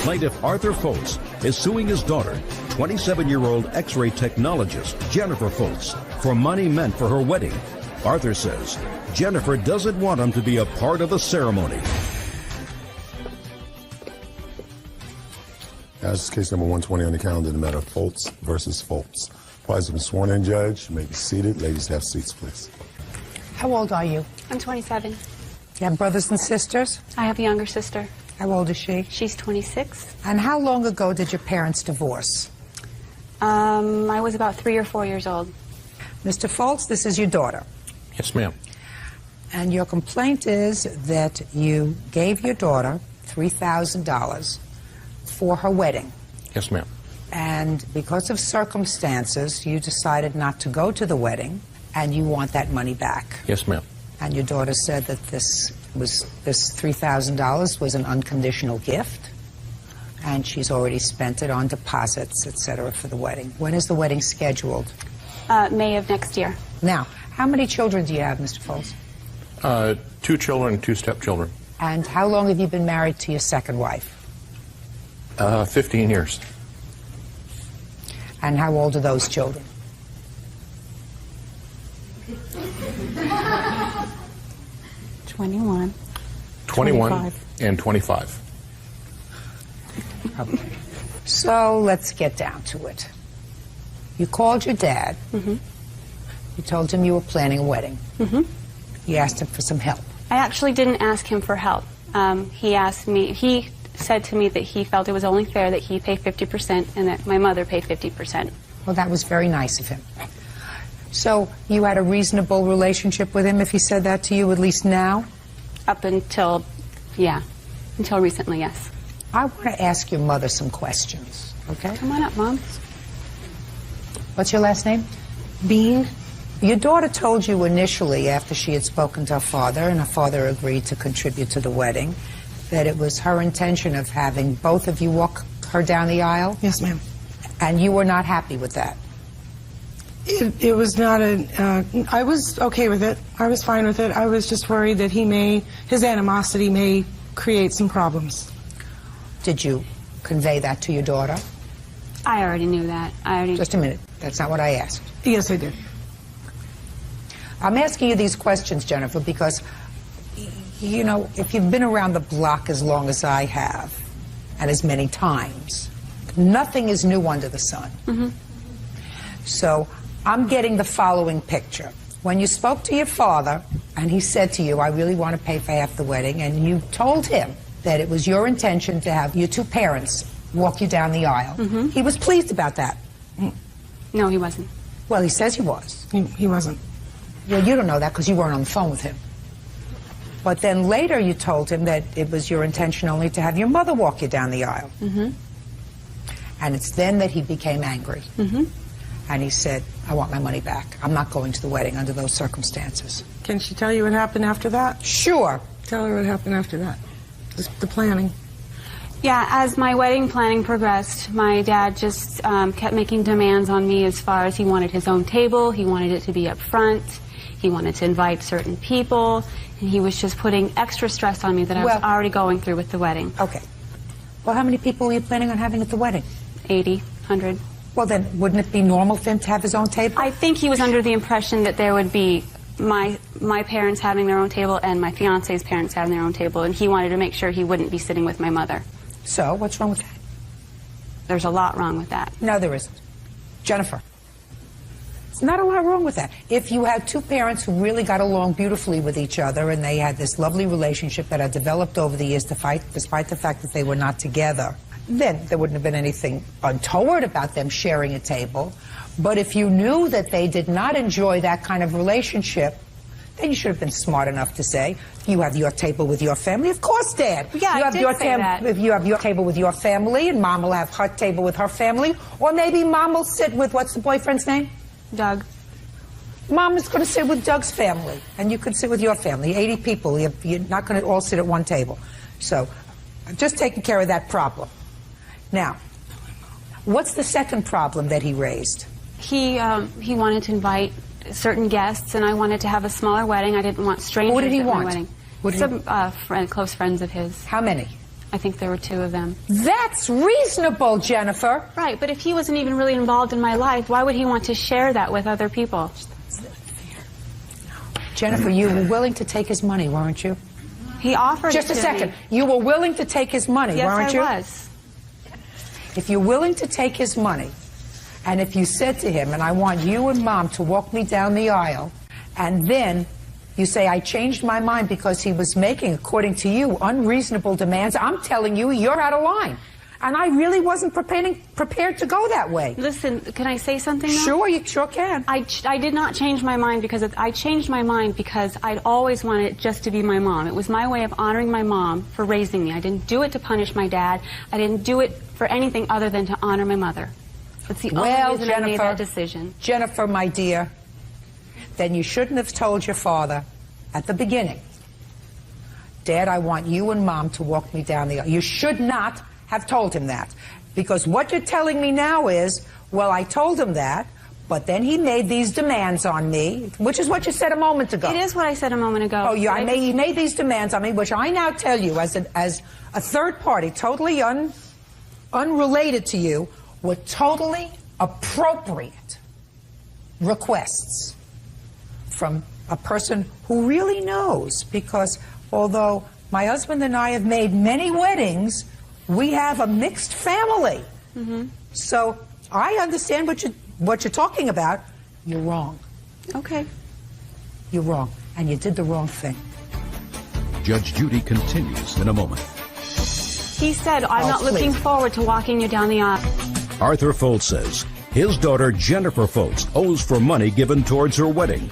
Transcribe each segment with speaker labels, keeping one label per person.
Speaker 1: Plaintiff Arthur Foltz is suing his daughter, 27-year-old X-ray technologist Jennifer Foltz, for money meant for her wedding. Arthur says Jennifer doesn't want him to be a part of the ceremony.
Speaker 2: That's case number 120 on the calendar, the matter of Foltz versus Foltz. Parties have been sworn in, Judge. You may be seated. Ladies, have seats, please.
Speaker 3: How old are you?
Speaker 4: I'm 27.
Speaker 3: You have brothers and sisters?
Speaker 4: I have a younger sister.
Speaker 3: How old is she?
Speaker 4: She's 26.
Speaker 3: And how long ago did your parents divorce?
Speaker 4: I was about 3 or 4 years old.
Speaker 3: Mr. Foltz, this is your daughter.
Speaker 5: Yes, ma'am.
Speaker 3: And your complaint is that you gave your daughter $3,000 for her wedding.
Speaker 5: Yes, ma'am.
Speaker 3: And because of circumstances, you decided not to go to the wedding, and you want that money back.
Speaker 5: Yes, ma'am.
Speaker 3: And your daughter said that this $3,000 was an unconditional gift, and she's already spent it on deposits, etc., for the wedding. When is the wedding scheduled?
Speaker 4: May of next year.
Speaker 3: Now, how many children do you have, Mr. Foltz?
Speaker 5: 2 children, 2 stepchildren.
Speaker 3: And how long have you been married to your second wife?
Speaker 5: 15 years.
Speaker 3: And how old are those children?
Speaker 4: 21.
Speaker 5: 21
Speaker 4: 25.
Speaker 5: and 25.
Speaker 3: Okay. So let's get down to it. You called your dad.
Speaker 4: Mm-hmm.
Speaker 3: You told him you were planning a wedding.
Speaker 4: Mm-hmm.
Speaker 3: You asked him for some help.
Speaker 4: I actually didn't ask him for help. He said to me that he felt it was only fair that he pay 50% and that my mother pay 50%.
Speaker 3: Well, that was very nice of him. So you had a reasonable relationship with him if he said that to you, at least now?
Speaker 4: Up until, until recently, yes.
Speaker 3: I want to ask your mother some questions, okay?
Speaker 4: Come on up, Mom.
Speaker 3: What's your last name?
Speaker 4: Bean.
Speaker 3: Your daughter told you initially, after she had spoken to her father, and her father agreed to contribute to the wedding, that it was her intention of having both of you walk her down the aisle?
Speaker 6: Yes, ma'am.
Speaker 3: And you were not happy with that?
Speaker 6: It was not I was okay with it. I was fine with it. I was just worried that his animosity may create some problems.
Speaker 3: Did you convey that to your daughter?
Speaker 4: I already knew that.
Speaker 3: Just a minute. That's not what I asked.
Speaker 6: Yes, I did.
Speaker 3: I'm asking you these questions, Jennifer, because, you know, if you've been around the block as long as I have, and as many times, nothing is new under the sun.
Speaker 4: Mm-hmm.
Speaker 3: So I'm getting the following picture. When you spoke to your father, and he said to you, I really want to pay for half the wedding, and you told him that it was your intention to have your 2 parents walk you down the aisle,
Speaker 4: mm-hmm.
Speaker 3: he was pleased about that.
Speaker 4: No, he wasn't.
Speaker 3: Well, he says he was.
Speaker 6: He wasn't.
Speaker 3: Well, you don't know that because you weren't on the phone with him. But then later you told him that it was your intention only to have your mother walk you down the aisle.
Speaker 4: Mm-hmm.
Speaker 3: And it's then that he became angry.
Speaker 4: Mm-hmm.
Speaker 3: And he said, I want my money back. I'm not going to the wedding under those circumstances.
Speaker 6: Can she tell you what happened after that?
Speaker 3: Sure.
Speaker 6: Tell her what happened after that. The planning.
Speaker 4: Yeah, as my wedding planning progressed, my dad just kept making demands on me as far as he wanted his own table, he wanted it to be up front, he wanted to invite certain people, and he was just putting extra stress on me that I was already going through with the wedding.
Speaker 3: Okay. Well, how many people were you planning on having at the wedding?
Speaker 4: 80, 100.
Speaker 3: Well, then, wouldn't it be normal for him to have his own table?
Speaker 4: I think he was under the impression that there would be my parents having their own table and my fiance's parents having their own table, and he wanted to make sure he wouldn't be sitting with my mother.
Speaker 3: So, what's wrong with that?
Speaker 4: There's a lot wrong with that.
Speaker 3: No, there isn't. Jennifer, there's not a lot wrong with that. If you had 2 parents who really got along beautifully with each other and they had this lovely relationship that had developed over the years despite the fact that they were not together, then there wouldn't have been anything untoward about them sharing a table. But if you knew that they did not enjoy that kind of relationship, then you should have been smart enough to say, you have your table with your family. Of course, Dad.
Speaker 4: Yeah,
Speaker 3: you
Speaker 4: I
Speaker 3: have
Speaker 4: did
Speaker 3: your
Speaker 4: say that.
Speaker 3: If you have your table with your family, and Mom will have her table with her family, or maybe Mom will sit with, what's the boyfriend's name?
Speaker 4: Doug.
Speaker 3: Mom is going to sit with Doug's family, and you can sit with your family. 80 people. You're not going to all sit at one table. So, just taking care of that problem. Now, what's the second problem that he raised?
Speaker 4: He wanted to invite certain guests, and I wanted to have a smaller wedding. I didn't want strangers
Speaker 3: What did he
Speaker 4: at
Speaker 3: want?
Speaker 4: my wedding.
Speaker 3: What did
Speaker 4: Some close friends of his.
Speaker 3: How many?
Speaker 4: I think there were 2 of them.
Speaker 3: That's reasonable, Jennifer.
Speaker 4: Right, but if he wasn't even really involved in my life, why would he want to share that with other people?
Speaker 3: Jennifer, you were willing to take his money, weren't you?
Speaker 4: He offered
Speaker 3: Just
Speaker 4: it
Speaker 3: a
Speaker 4: to
Speaker 3: second.
Speaker 4: me.
Speaker 3: You were willing to take his money,
Speaker 4: Yes,
Speaker 3: weren't you?
Speaker 4: I was.
Speaker 3: If you're willing to take his money, and if you said to him, and I want you and Mom to walk me down the aisle, and then you say, I changed my mind because he was making, according to you, unreasonable demands, I'm telling you, you're out of line. And I really wasn't prepared to go that way.
Speaker 4: Listen, can I say something now?
Speaker 3: Sure, you sure can.
Speaker 4: I did not change my mind because I changed my mind because I'd always wanted it just to be my mom. It was my way of honoring my mom for raising me. I didn't do it to punish my dad. I didn't do it for anything other than to honor my mother. That's the only reason I made that decision.
Speaker 3: Jennifer, my dear, then you shouldn't have told your father at the beginning, Dad, I want you and Mom to walk me down the aisle. You should not have told him that. Because what you're telling me now is, well, I told him that, but then he made these demands on me, which is what you said a moment ago.
Speaker 4: It is what I said a moment ago.
Speaker 3: Oh, yeah, he made these demands on me, which I now tell you as a third party, totally unrelated to you, were totally appropriate requests from a person who really knows. Because although my husband and I have made many weddings, we have a mixed family. Mm-hmm. So I understand what you're talking about. You're wrong.
Speaker 4: Okay.
Speaker 3: You're wrong. And you did the wrong thing.
Speaker 1: Judge Judy continues in a moment.
Speaker 4: He said, I'm not looking forward to walking you down the aisle.
Speaker 1: Arthur Foltz says his daughter Jennifer Foltz owes for money given towards her wedding.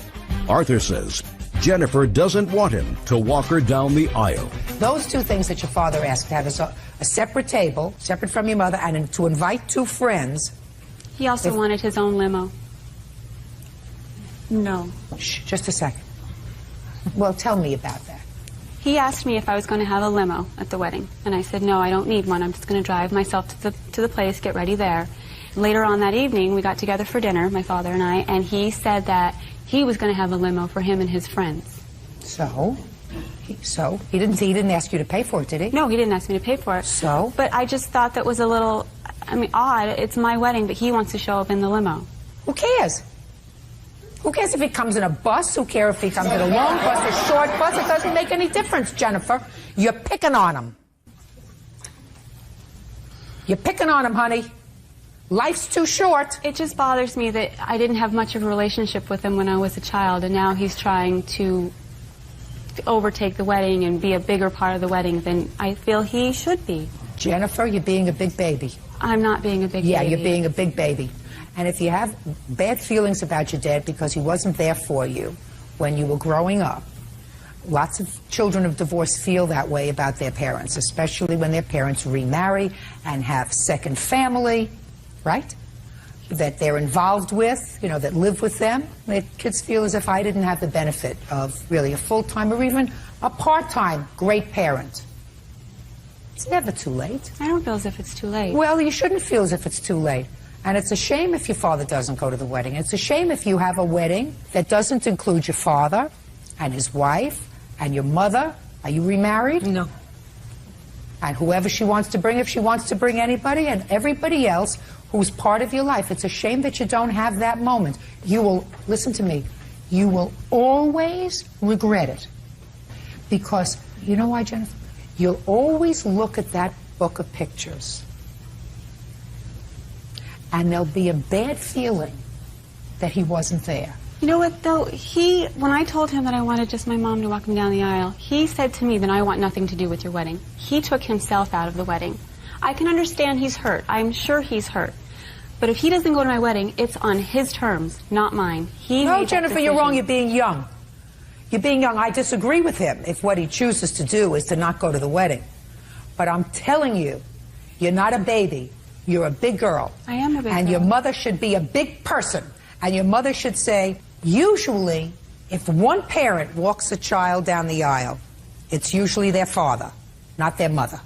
Speaker 1: Arthur says Jennifer doesn't want him to walk her down the aisle.
Speaker 3: Those 2 things that your father asked, to have a separate table, separate from your mother, and to invite 2 friends.
Speaker 4: He also wanted his own limo. No.
Speaker 3: Shh, just a second. Well, tell me about that.
Speaker 4: He asked me if I was going to have a limo at the wedding, and I said, no, I don't need one. I'm just going to drive myself to the place, get ready there. Later on that evening, we got together for dinner, my father and I, and he said that he was going to have a limo for him and his friends.
Speaker 3: So he didn't ask you to pay for it, did he?
Speaker 4: No, he didn't ask me to pay for it.
Speaker 3: So?
Speaker 4: But I just thought that was a little, odd. It's my wedding, but he wants to show up in the limo.
Speaker 3: Who cares? Who cares if he comes in a bus? Who cares if he comes in a long bus, a short bus? It doesn't make any difference, Jennifer. You're picking on him. You're picking on him, honey. Life's too short.
Speaker 4: It just bothers me that I didn't have much of a relationship with him when I was a child, and now he's trying to overtake the wedding and be a bigger part of the wedding than I feel he should be.
Speaker 3: Jennifer, you're being a big baby.
Speaker 4: I'm not being a big baby.
Speaker 3: Yeah, you're being a big baby. And if you have bad feelings about your dad because he wasn't there for you when you were growing up, lots of children of divorce feel that way about their parents, especially when their parents remarry and have second family, right? That they're involved with, that live with them. The kids feel as if I didn't have the benefit of really a full-time or even a part-time great parent. It's never too late.
Speaker 4: I don't feel as if it's too late.
Speaker 3: Well, you shouldn't feel as if it's too late. And it's a shame if your father doesn't go to the wedding. It's a shame if you have a wedding that doesn't include your father and his wife and your mother. Are you remarried?
Speaker 6: No.
Speaker 3: And whoever she wants to bring, if she wants to bring anybody, and everybody else who's part of your life. It's a shame that you don't have that moment. You will, listen to me, you will always regret it. Because, you know why, Jennifer? You'll always look at that book of pictures. And there'll be a bad feeling that he wasn't there.
Speaker 4: You know what, though? When I told him that I wanted just my mom to walk me down the aisle, he said to me that I want nothing to do with your wedding. He took himself out of the wedding. I can understand he's hurt. I'm sure he's hurt. But if he doesn't go to my wedding, it's on his terms, not mine.
Speaker 3: No, Jennifer, you're wrong. You're being young. You're being young. I disagree with him if what he chooses to do is to not go to the wedding. But I'm telling you, you're not a baby. You're a big girl.
Speaker 4: I am a big girl.
Speaker 3: And your mother should be a big person. And your mother should say, usually, if one parent walks a child down the aisle, it's usually their father, not their mother,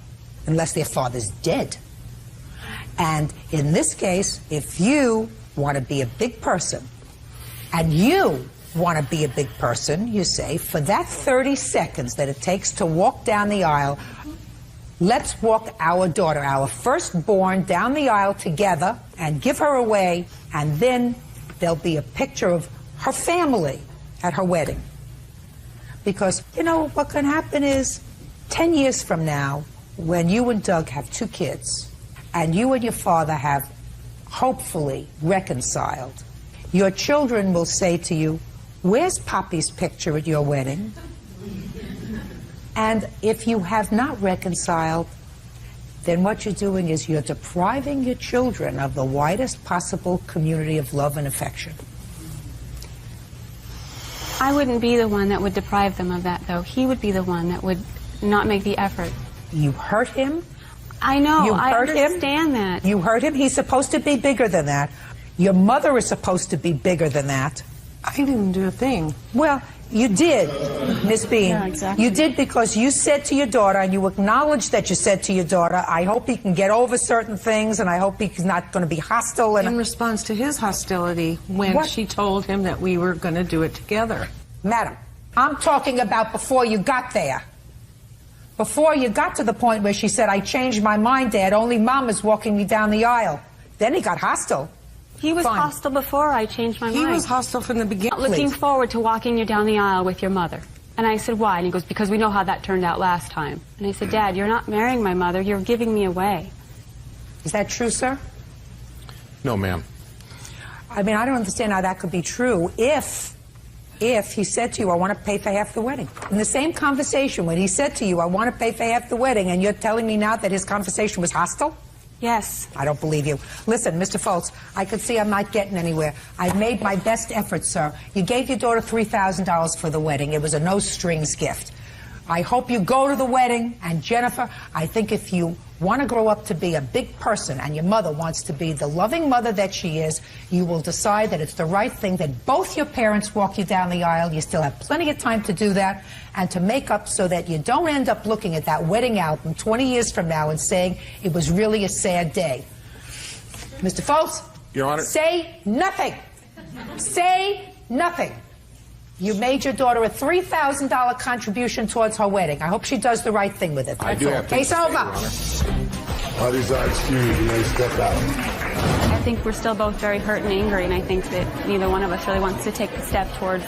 Speaker 3: unless their father's dead. And in this case, if you want to be a big person, and you want to be a big person, you say, for that 30 seconds that it takes to walk down the aisle, let's walk our daughter, our firstborn, down the aisle together and give her away, and then there'll be a picture of her family at her wedding. Because, you know, what can happen is 10 years from now, when you and Doug have 2 kids, and you and your father have hopefully reconciled, your children will say to you, "Where's Poppy's picture at your wedding?" And if you have not reconciled, then what you're doing is you're depriving your children of the widest possible community of love and affection.
Speaker 4: I wouldn't be the one that would deprive them of that, though. He would be the one that would not make the effort.
Speaker 3: You hurt him.
Speaker 4: I know.
Speaker 3: You
Speaker 4: I
Speaker 3: hurt him.
Speaker 4: understand that.
Speaker 3: You hurt him. He's supposed to be bigger than that. Your mother is supposed to be bigger than that.
Speaker 6: I didn't do a thing.
Speaker 3: Well, you did, Miss Bean.
Speaker 6: Yeah, exactly.
Speaker 3: You did, because you said to your daughter, and you acknowledged that you said to your daughter, "I hope he can get over certain things, and I hope he's not going to be hostile." And
Speaker 6: In response to his hostility when
Speaker 3: What?
Speaker 6: she told him that we were going to do it together.
Speaker 3: Madam, I'm talking about before you got there. Before you got to the point where she said, "I changed my mind, Dad. Only Mom is walking me down the aisle." Then he got hostile.
Speaker 4: He was
Speaker 3: Fine.
Speaker 4: hostile before I changed my mind.
Speaker 6: He was hostile from the beginning.
Speaker 4: Looking
Speaker 3: Please.
Speaker 4: forward to walking you down the aisle with your mother. And I said, "Why?" And he goes, "Because we know how that turned out last time." And I said, "Dad, you're not marrying my mother. You're giving me away."
Speaker 3: Is that true, sir?
Speaker 5: No, ma'am.
Speaker 3: I mean, I don't understand how that could be true if he said to you, "I want to pay for half the wedding." In the same conversation, when he said to you, "I want to pay for half the wedding," and you're telling me now that his conversation was hostile?
Speaker 4: Yes.
Speaker 3: I don't believe you. Listen, Mr. Foltz, I can see I'm not getting anywhere. I've made my best effort, sir. You gave your daughter $3,000 for the wedding. It was a no-strings gift. I hope you go to the wedding, and Jennifer, I think if you want to grow up to be a big person and your mother wants to be the loving mother that she is, you will decide that it's the right thing that both your parents walk you down the aisle. You still have plenty of time to do that and to make up so that you don't end up looking at that wedding album 20 years from now and saying it was really a sad day. Mr. Foltz?
Speaker 5: Your Honor.
Speaker 3: Say nothing. Say nothing. You made your daughter a $3,000 contribution towards her wedding. I hope she does the right thing with it.
Speaker 5: I
Speaker 3: That's
Speaker 5: do
Speaker 3: all.
Speaker 5: have
Speaker 3: Case
Speaker 5: things to say,
Speaker 3: over.
Speaker 5: Your Honor.
Speaker 2: Others are excused. You may step out.
Speaker 4: I think we're still both very hurt and angry, and I think that neither one of us really wants to take the step towards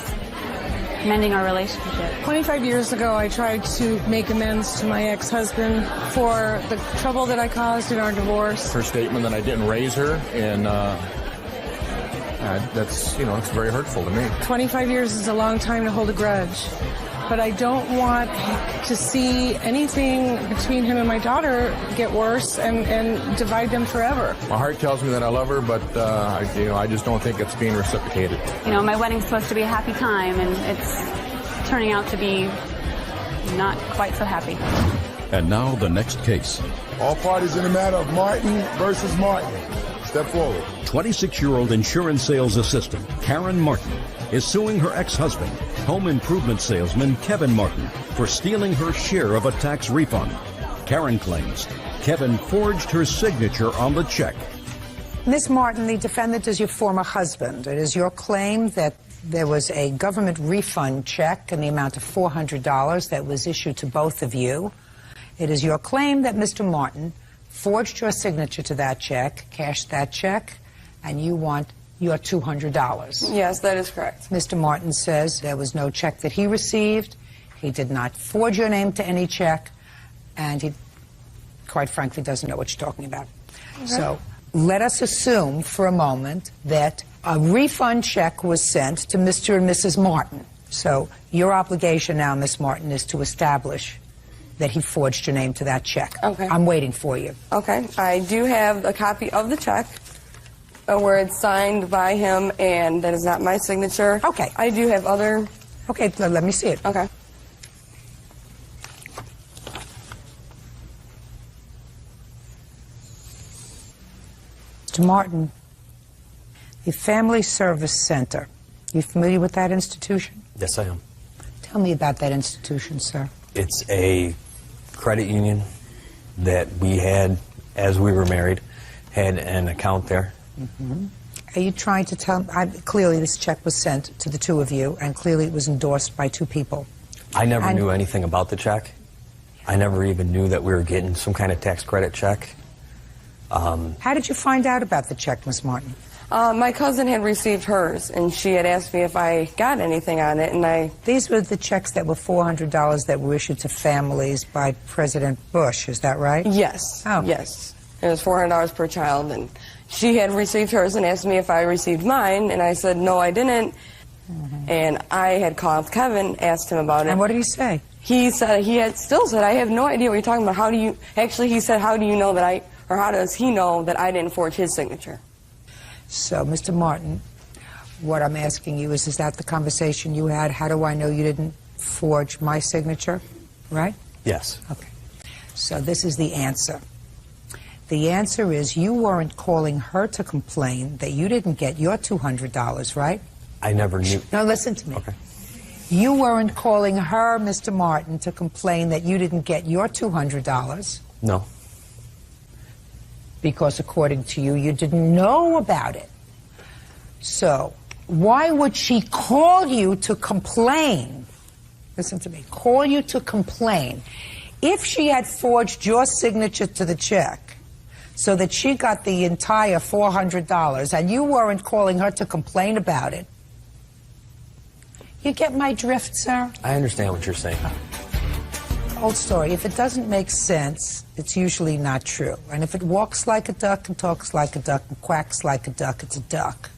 Speaker 4: mending our relationship.
Speaker 6: 25 years ago, I tried to make amends to my ex-husband for the trouble that I caused in our divorce.
Speaker 5: Her statement that I didn't raise her, and that's, it's very hurtful to me.
Speaker 6: 25 years is a long time to hold a grudge. But I don't want to see anything between him and my daughter get worse and divide them forever.
Speaker 5: My heart tells me that I love her, but I just don't think it's being reciprocated.
Speaker 4: My wedding's supposed to be a happy time, and it's turning out to be not quite so happy.
Speaker 1: And now the next case.
Speaker 2: All parties in the matter of Martin versus Martin. Step forward.
Speaker 1: 26-year-old insurance sales assistant Karen Martin is suing her ex-husband, home improvement salesman Kevin Martin, for stealing her share of a tax refund. Karen claims Kevin forged her signature on the check.
Speaker 3: Ms. Martin, the defendant is your former husband. It is your claim that there was a government refund check in the amount of $400 that was issued to both of you. It is your claim that Mr. Martin forged your signature to that check, cashed that check, and you want your $200.
Speaker 7: Yes, that is correct.
Speaker 3: Mr. Martin says there was no check that he received. He did not forge your name to any check, and he, quite frankly, doesn't know what you're talking about. Okay. So let us assume for a moment that a refund check was sent to Mr. and Mrs. Martin. So your obligation now, Ms. Martin, is to establish that he forged your name to that check.
Speaker 7: Okay.
Speaker 3: I'm waiting for you.
Speaker 7: Okay. I do have a copy of the check where it's signed by him, and that is not my signature.
Speaker 3: Okay.
Speaker 7: I do have other...
Speaker 3: Okay, let me see it.
Speaker 7: Okay.
Speaker 3: Mr. Martin, the Family Service Center, you familiar with that institution?
Speaker 8: Yes, I am.
Speaker 3: Tell me about that institution, sir.
Speaker 8: It's a credit union that we had, as we were married, had an account there.
Speaker 3: Mm-hmm. Are you trying to tell... clearly this check was sent to the two of you, and clearly it was endorsed by two people.
Speaker 8: I never knew anything about the check. I never even knew that we were getting some kind of tax credit check.
Speaker 3: How did you find out about the check, Miss Martin?
Speaker 7: My cousin had received hers, and she had asked me if I got anything on it, and
Speaker 3: These were the checks that were $400 that were issued to families by President Bush, is that right?
Speaker 7: Yes.
Speaker 3: Oh.
Speaker 7: Yes. It was $400 per child, and she had received hers and asked me if I received mine, and I said, no, I didn't. And I had called Kevin, asked him about it.
Speaker 3: And what did he say?
Speaker 7: He said, still said, I have no idea what you're talking about. How do you, actually he said, how do you know that how does he know that I didn't forge his signature?
Speaker 3: So, Mr. Martin, what I'm asking you is that the conversation you had? How do I know you didn't forge my signature? Right?
Speaker 8: Yes.
Speaker 3: Okay. So this is the answer. The answer is you weren't calling her to complain that you didn't get your $200, right?
Speaker 8: I never knew.
Speaker 3: No, listen to me.
Speaker 8: Okay.
Speaker 3: You weren't calling her, Mr. Martin, to complain that you didn't get your $200.
Speaker 8: No.
Speaker 3: Because according to you, you didn't know about it. So why would she call you to complain? Listen to me. Call you to complain. If she had forged your signature to the check so that she got the entire $400 and you weren't calling her to complain about it, you get my drift, sir?
Speaker 8: I understand what you're saying.
Speaker 3: Old story. If it doesn't make sense, it's usually not true. And if it walks like a duck and talks like a duck and quacks like a duck, it's a duck.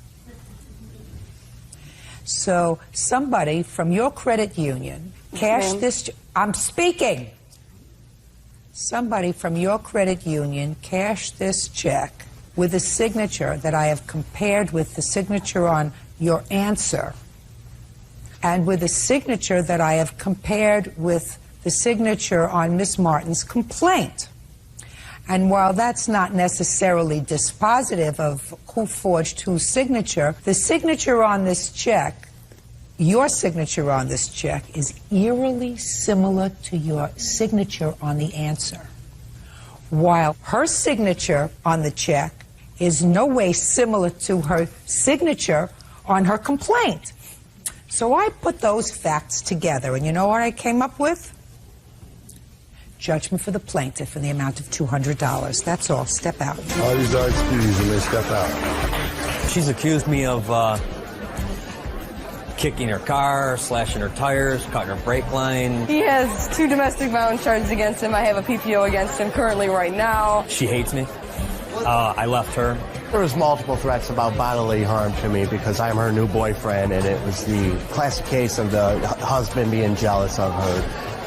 Speaker 3: So somebody from your credit union cashed this... I'm speaking! Somebody from your credit union cashed this check with a signature that I have compared with the signature on your answer and with a signature that I have compared with the signature on Miss Martin's complaint. And while that's not necessarily dispositive of who forged whose signature, the signature on this check, your signature on this check, is eerily similar to your signature on the answer. While her signature on the check is no way similar to her signature on her complaint. So I put those facts together, and you know what I came up with? Judgment for the plaintiff in the amount of $200. That's all. Step out.
Speaker 2: All these are excused and they step out.
Speaker 8: She's accused me of kicking her car, slashing her tires, cutting her brake line.
Speaker 7: He has 2 domestic violence charges against him. I have a PPO against him currently right now.
Speaker 8: She hates me. I left her.
Speaker 9: There was multiple threats about bodily harm to me because I'm her new boyfriend, and it was the classic case of the husband being jealous of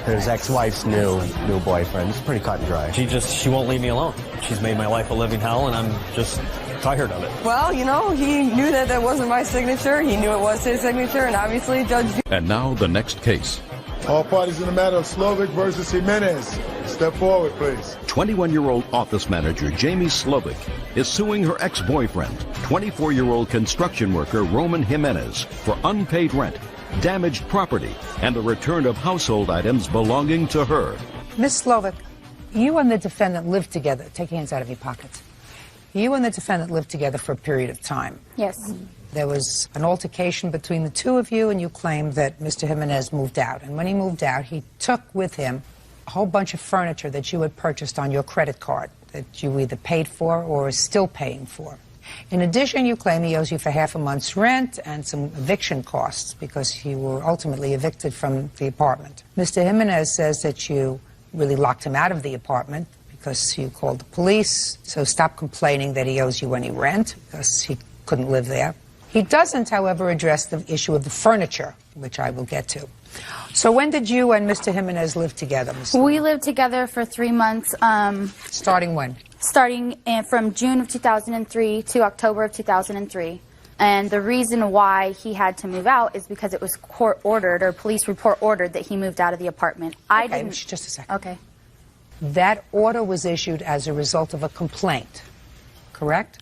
Speaker 9: his ex-wife's new boyfriend. It's pretty cut and dry.
Speaker 8: She won't leave me alone. She's made my life a living hell, and I'm just tired of it.
Speaker 7: Well, you know, he knew that wasn't my signature. He knew it was his signature, and obviously Judge Judy.
Speaker 1: And now the next case.
Speaker 2: All parties in the matter of Slovic versus Jimenez. Step forward, please.
Speaker 1: 21-year-old office manager Jamie Slovic is suing her ex-boyfriend, 24-year-old construction worker Roman Jimenez, for unpaid rent, damaged property, and the return of household items belonging to her.
Speaker 3: Miss Slovic, you and the defendant lived together. Take your hands out of your pockets. You and the defendant lived together for a period of time.
Speaker 4: Yes.
Speaker 3: There was an altercation between the two of you, and you claimed that Mr. Jimenez moved out. And when he moved out, he took with him a whole bunch of furniture that you had purchased on your credit card that you either paid for or are still paying for. In addition, you claim he owes you for half a month's rent and some eviction costs because you were ultimately evicted from the apartment. Mr. Jimenez says that you really locked him out of the apartment because you called the police, so stop complaining that he owes you any rent because he couldn't live there. He doesn't, however, address the issue of the furniture, which I will get to. So when did you and Mr. Jimenez live together, Ms.
Speaker 10: We lived together for 3 months.
Speaker 3: Starting when?
Speaker 10: Starting from June of 2003 to October of 2003. And the reason why he had to move out is because it was court-ordered, or police report ordered, that he moved out of the apartment.
Speaker 3: Okay, just a second.
Speaker 10: Okay.
Speaker 3: That order was issued as a result of a complaint, correct?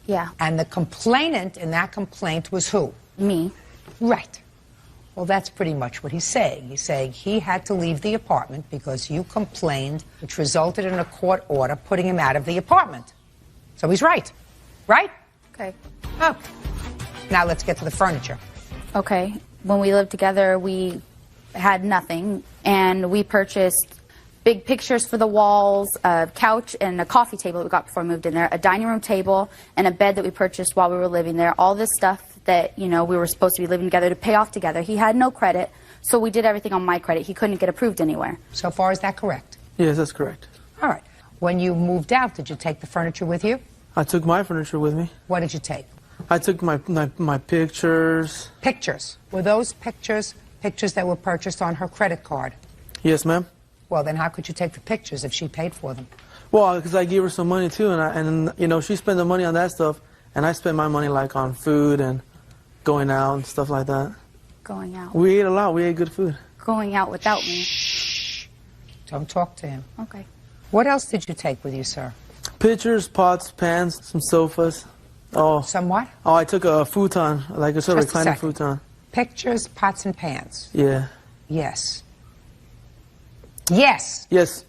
Speaker 10: Yeah.
Speaker 3: And the complainant in that complaint was who?
Speaker 10: Me.
Speaker 3: Right. Well, that's pretty much what he's saying. He's saying he had to leave the apartment because you complained, which resulted in a court order putting him out of the apartment. So he's right. Right?
Speaker 10: Okay.
Speaker 3: Oh. Now let's get to the furniture.
Speaker 10: Okay. When we lived together, we had nothing, and we purchased big pictures for the walls, a couch and a coffee table that we got before we moved in there, a dining room table, and a bed that we purchased while we were living there. All this stuff that, you know, we were supposed to be living together to pay off together. He had no credit, so we did everything on my credit. He couldn't get approved anywhere.
Speaker 3: So far, is that correct?
Speaker 11: Yes, that's correct.
Speaker 3: All right. When you moved out, did you take the furniture with you?
Speaker 11: I took my furniture with me.
Speaker 3: What did you take?
Speaker 11: I took my pictures.
Speaker 3: Pictures. Were those pictures that were purchased on her credit card?
Speaker 11: Yes, ma'am.
Speaker 3: Well, then how could you take the pictures if she paid for them?
Speaker 11: Well, because I gave her some money too, and you know, she spent the money on that stuff, and I spent my money like on food and going out and stuff like that.
Speaker 10: Going out.
Speaker 11: We ate a lot. We ate good food.
Speaker 10: Going out without me.
Speaker 3: Shh. Don't talk to him.
Speaker 10: Okay.
Speaker 3: What else did you take with you, sir?
Speaker 11: Pictures, pots, pans, some sofas. Oh.
Speaker 3: Some what?
Speaker 11: Oh, I took a futon, like a sort of
Speaker 3: Just a
Speaker 11: recliner
Speaker 3: second.
Speaker 11: futon.
Speaker 3: Pictures, pots, and pans.
Speaker 11: Yeah.
Speaker 3: Yes. Yes.
Speaker 11: Yes.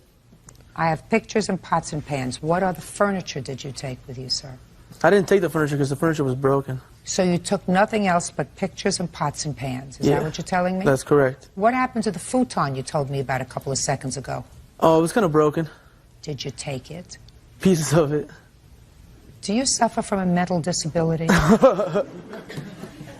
Speaker 3: I have pictures and pots and pans. What other furniture did you take with you, sir?
Speaker 11: I didn't take the furniture because the furniture was broken.
Speaker 3: So you took nothing else but pictures and pots and pans. Is that what you're telling me?
Speaker 11: That's correct.
Speaker 3: What happened to the futon you told me about a couple of seconds ago?
Speaker 11: Oh, it was kind of broken.
Speaker 3: Did you take it?
Speaker 11: Pieces of it.
Speaker 3: Do you suffer from a mental disability?
Speaker 11: No,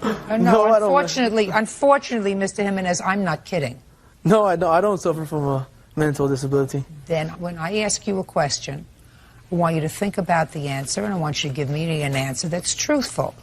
Speaker 11: I don't.
Speaker 3: Unfortunately, Mr. Jimenez, I'm not kidding.
Speaker 11: No, I don't suffer from a mental disability.
Speaker 3: Then when I ask you a question, I want you to think about the answer, and I want you to give me an answer that's truthful.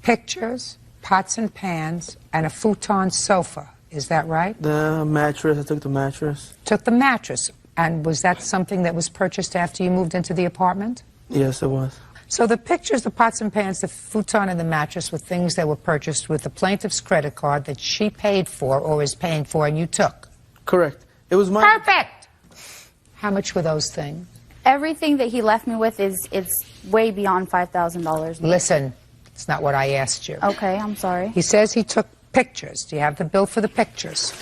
Speaker 3: Pictures, pots and pans, and a futon sofa. Is that right?
Speaker 11: The mattress. I took the mattress.
Speaker 3: Took the mattress. And was that something that was purchased after you moved into the apartment?
Speaker 11: Yes, it was.
Speaker 3: So the pictures, the pots and pans, the futon, and the mattress were things that were purchased with the plaintiff's credit card that she paid for or is paying for, and you took.
Speaker 11: Correct. It was my...
Speaker 3: Perfect! How much were those things?
Speaker 10: Everything that he left me with is way beyond $5,000.
Speaker 3: Listen, it's not what I asked you.
Speaker 10: Okay, I'm sorry.
Speaker 3: He says he took pictures. Do you have the bill for the pictures?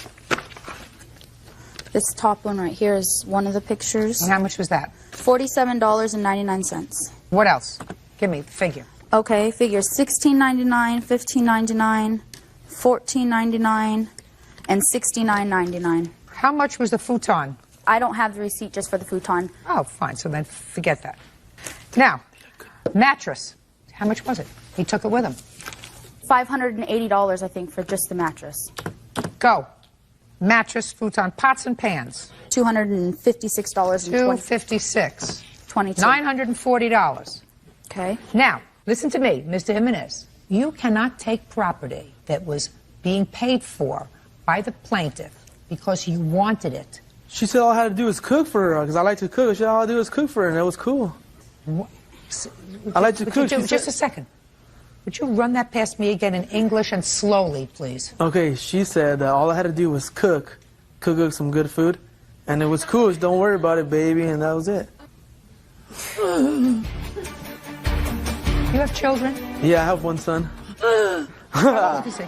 Speaker 10: This top one right here is one of the pictures.
Speaker 3: And how much was that?
Speaker 10: $47.99.
Speaker 3: What else? Give me the figure.
Speaker 10: Okay, figures $16.99, $15.99, $14.99, and $69.99.
Speaker 3: How much was the futon?
Speaker 10: I don't have the receipt just for the futon.
Speaker 3: Oh, fine. So then forget that. Now, mattress. How much was it? He took it with him.
Speaker 10: $580, I think, for just the mattress.
Speaker 3: Go. Mattress, futon, pots and pans.
Speaker 10: $256.22.
Speaker 3: $256. $940.
Speaker 10: Okay.
Speaker 3: Now, listen to me, Mr. Jimenez. You cannot take property that was being paid for by the plaintiff because you wanted it.
Speaker 11: She said all I had to do was cook for her because I like to cook. She said all I had to do was cook for her, and it was cool. I like to cook.
Speaker 3: Just a second. Would you run that past me again in English and slowly, please?
Speaker 11: Okay, she said that all I had to do was cook some good food, and it was cool. Just don't worry about it, baby, and that was it.
Speaker 3: You have children?
Speaker 11: Yeah, I have one son.
Speaker 3: How old is he?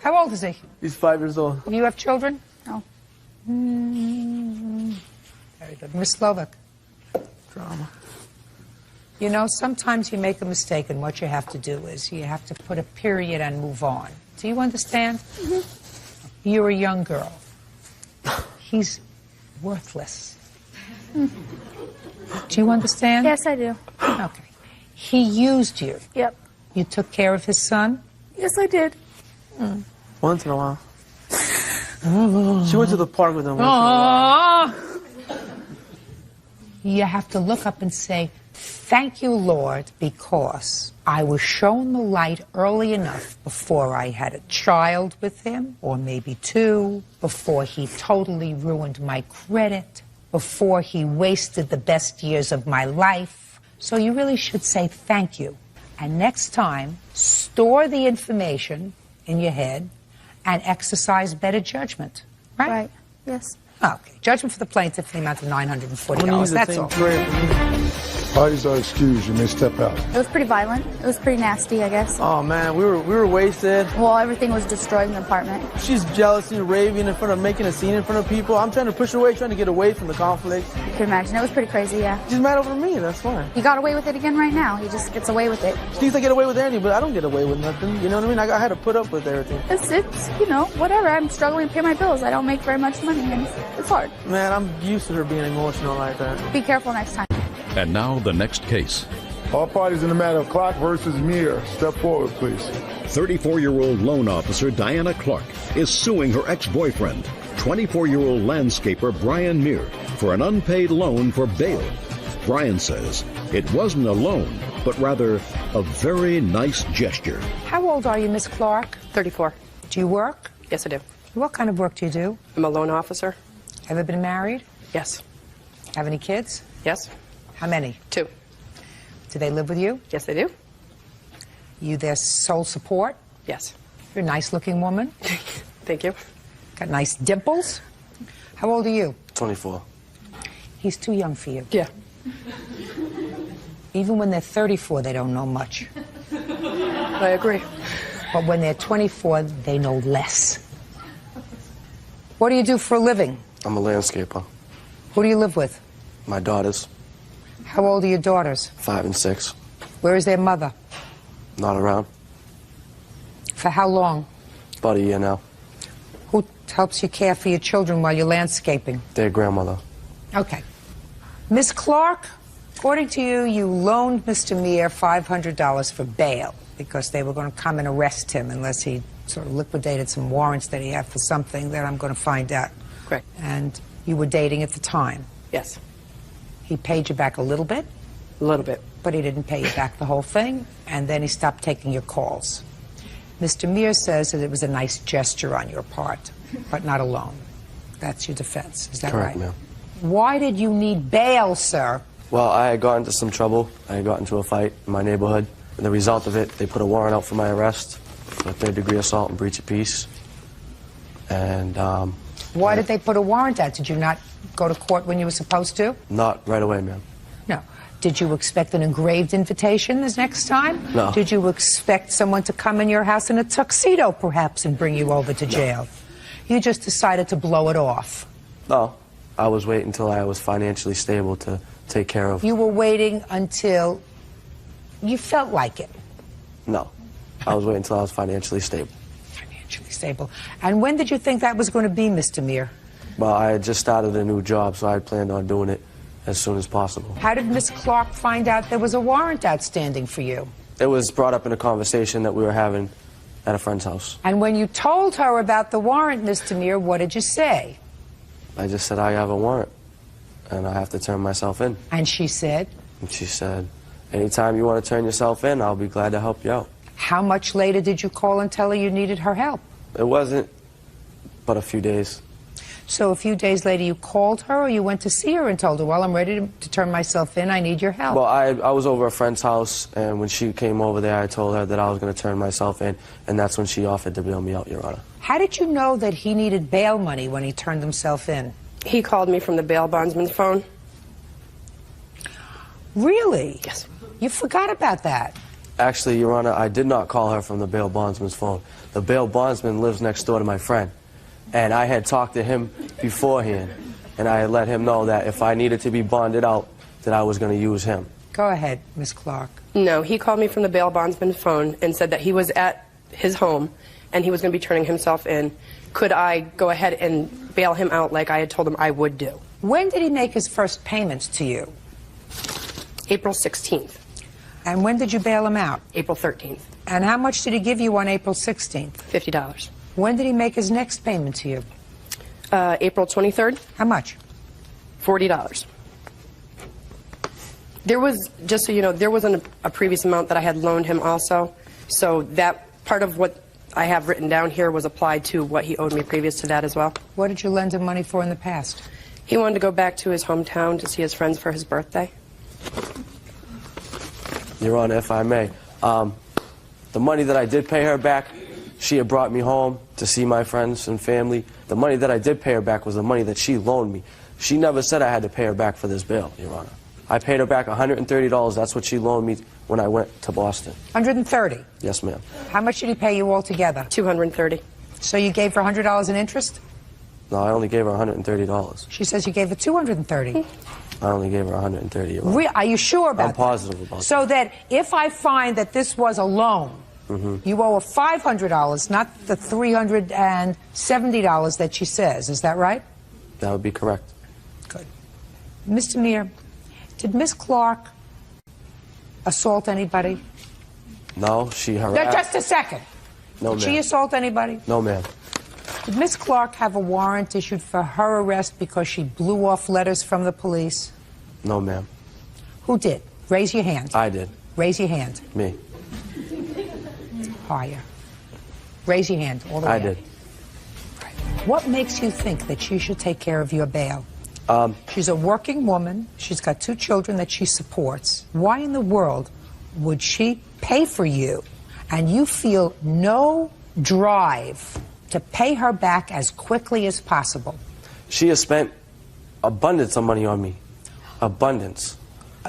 Speaker 3: How old is he?
Speaker 11: He's 5 years old.
Speaker 3: You have children?
Speaker 10: No.
Speaker 3: Very good. Miss Slovak.
Speaker 11: Drama.
Speaker 3: You know, sometimes you make a mistake, and what you have to do is you have to put a period and move on. Do you understand? Mm-hmm. You're a young girl. He's worthless. Do you understand?
Speaker 10: Yes, I do.
Speaker 3: Okay. He used you.
Speaker 10: Yep.
Speaker 3: You took care of his son?
Speaker 10: Yes, I did.
Speaker 11: Once in a while. She went to the park with him once in a while.
Speaker 3: You have to look up and say, thank you, Lord, because I was shown the light early enough before I had a child with him, or maybe two, before he totally ruined my credit, before he wasted the best years of my life. So you really should say thank you. And next time, store the information in your head and exercise better judgment. Right?
Speaker 10: Right. Yes.
Speaker 3: Okay. Judgment for the plaintiff in the amount of $940. That's all.
Speaker 2: Parties are excused. You may step out.
Speaker 10: It was pretty violent. It was pretty nasty, I guess.
Speaker 11: Oh man, we were wasted.
Speaker 10: Well, everything was destroyed in the apartment.
Speaker 11: She's jealousy, raving in front of, making a scene in front of people. I'm trying to push her away, trying to get away from the conflict.
Speaker 10: You can imagine. It was pretty crazy, yeah.
Speaker 11: She's mad over me, that's why.
Speaker 10: He got away with it again right now. He just gets away with it.
Speaker 11: She thinks I get away with anything, but I don't get away with nothing. You know what I mean? I had to put up with everything.
Speaker 10: It's you know, whatever. I'm struggling to pay my bills. I don't make very much money, and it's hard.
Speaker 11: Man, I'm used to her being emotional like that.
Speaker 10: Be careful next time.
Speaker 1: And now the next case.
Speaker 2: All parties in the matter of Clark versus Muir. Step forward, please.
Speaker 1: 34-year-old loan officer Diana Clark is suing her ex-boyfriend, 24-year-old landscaper Brian Muir, for an unpaid loan for bail. Brian says it wasn't a loan, but rather a very nice gesture.
Speaker 3: How old are you, Miss Clark?
Speaker 12: 34.
Speaker 3: Do you work?
Speaker 12: Yes, I do.
Speaker 3: What kind of work do you do?
Speaker 12: I'm a loan officer.
Speaker 3: Ever been married?
Speaker 12: Yes.
Speaker 3: Have any kids?
Speaker 12: Yes.
Speaker 3: How many?
Speaker 12: 2.
Speaker 3: Do they live with you?
Speaker 12: Yes, they do.
Speaker 3: You their sole support?
Speaker 12: Yes.
Speaker 3: You're a nice-looking woman.
Speaker 12: Thank you.
Speaker 3: Got nice dimples. How old are you?
Speaker 9: 24.
Speaker 3: He's too young for you.
Speaker 12: Yeah.
Speaker 3: Even when they're 34, they don't know much.
Speaker 12: I agree.
Speaker 3: But when they're 24, they know less. What do you do for a living?
Speaker 9: I'm a landscaper.
Speaker 3: Who do you live with?
Speaker 9: My daughters,
Speaker 3: How old are your daughters?
Speaker 9: 5 and 6,
Speaker 3: Where is their mother?
Speaker 9: not around.
Speaker 3: For how long?
Speaker 9: About a year now.
Speaker 3: Who helps you care for your children while you're landscaping?
Speaker 9: Their grandmother.
Speaker 3: Okay. Miss Clark, according to you, you loaned Mr. Muir $500 for bail because they were going to come and arrest him unless he sort of liquidated some warrants that he had for something that I'm going to find out.
Speaker 12: Correct.
Speaker 3: And you were dating at the time.
Speaker 12: Yes.
Speaker 3: He paid you back a little bit,
Speaker 12: A little bit.
Speaker 3: but he didn't pay you back the whole thing, and then he stopped taking your calls. Mr. Muir says that it was a nice gesture on your part, but not a loan. That's your defense. Is that
Speaker 9: Correct,
Speaker 3: right?
Speaker 9: ma'am.
Speaker 3: Why did you need bail, sir?
Speaker 9: Well, I had got into some trouble. I had got into a fight in my neighborhood. And the result of it, they put a warrant out for my arrest for 3rd-degree assault and breach of peace. And
Speaker 3: Why did they put a warrant out? Did you not go to court when you were supposed to?
Speaker 9: not right away, ma'am.
Speaker 3: No. Did you expect an engraved invitation this next time?
Speaker 9: No.
Speaker 3: Did you expect someone to come in your house in a tuxedo, perhaps, and bring you over to jail? You just decided to blow it off.
Speaker 9: No, I was waiting until I was financially stable to take care of.
Speaker 3: You were waiting until you felt like it.
Speaker 9: No, I was waiting until I was financially stable.
Speaker 3: Financially stable. And when did you think that was going to be, Mr. Muir?
Speaker 9: Well, I had just started a new job, so I planned on doing it as soon as possible.
Speaker 3: How did Miss Clark find out there was a warrant outstanding for you?
Speaker 9: It was brought up in a conversation that we were having at a friend's house.
Speaker 3: And when you told her about the warrant, Mr. Muir, what did you say?
Speaker 9: I just said, I have a warrant, and I have to turn myself in.
Speaker 3: And she said?
Speaker 9: And she said, anytime you want to turn yourself in, I'll be glad to help you out.
Speaker 3: How much later did you call and tell her you needed her help?
Speaker 9: It wasn't but a few days.
Speaker 3: So a few days later you called her or you went to see her and told her, well, I'm ready to turn myself in, I need your help?
Speaker 9: Well, I was over a friend's house, and when she came over there, I told her that I was going to turn myself in, and that's when she offered to bail me out, Your Honor.
Speaker 3: How did you know that he needed bail money when he turned himself in?
Speaker 12: He called me from the bail bondsman's phone.
Speaker 3: Really?
Speaker 12: Yes.
Speaker 3: You forgot about that.
Speaker 9: Actually, Your Honor, I did not call her from the bail bondsman's phone. The bail bondsman lives next door to my friend, and I had talked to him beforehand, and I had let him know that if I needed to be bonded out, that I was going to use him.
Speaker 3: Go ahead, Miss Clark.
Speaker 12: No, he called me from the bail bondsman's phone and said that he was at his home and he was going to be turning himself in. Could I go ahead and bail him out like I had told him I would do?
Speaker 3: When did he make his first payments to you?
Speaker 12: April 16th.
Speaker 3: And when did you bail him out?
Speaker 12: April 13th.
Speaker 3: And how much did he give you on April 16th?
Speaker 12: $50.
Speaker 3: When did he make his next payment to you?
Speaker 12: April 23rd.
Speaker 3: How much?
Speaker 12: $40. There was, just so you know, there was a previous amount that I had loaned him also. So that part of what I have written down here was applied to what he owed me previous to that as well.
Speaker 3: What did you lend him money for in the past?
Speaker 12: He wanted to go back to his hometown to see his friends for his birthday.
Speaker 9: Your Honor, if I may, the money that I did pay her back, she had brought me home to see my friends and family. The money that I did pay her back was the money that she loaned me. She never said I had to pay her back for this bail, Your Honor.
Speaker 13: I paid her back $130. That's what she loaned me when I went to Boston.
Speaker 3: $130?
Speaker 13: Yes, ma'am.
Speaker 3: How much did he pay you all together?
Speaker 12: $230.
Speaker 3: So you gave her $100 in interest?
Speaker 13: No, I only gave her $130.
Speaker 3: She says you gave her $230.
Speaker 13: I only gave her $130.
Speaker 3: Are you sure about that?
Speaker 13: I'm positive about that.
Speaker 3: So that if I find that this was a loan, you owe her $500, not the $370 that she says. Is that right?
Speaker 13: That would be correct.
Speaker 3: Good. Mr. Meir, did Miss Clark assault anybody?
Speaker 13: No, she harassed.
Speaker 3: Just a second.
Speaker 13: No,
Speaker 3: Did she
Speaker 13: ma'am.
Speaker 3: assault anybody?
Speaker 13: No, ma'am.
Speaker 3: Did Miss Clark have a warrant issued for her arrest because she blew off letters from the police?
Speaker 13: No, ma'am.
Speaker 3: Who did? Raise your hand.
Speaker 13: I did.
Speaker 3: Raise your hand.
Speaker 13: Me.
Speaker 3: Higher. Raise your hand all the way
Speaker 13: I
Speaker 3: up.
Speaker 13: did.
Speaker 3: What makes you think that she should take care of your bail? She's a working woman. She's got 2 children that she supports. Why in the world would she pay for you and you feel no drive to pay her back as quickly as possible?
Speaker 13: She has spent abundance of money on me. Abundance.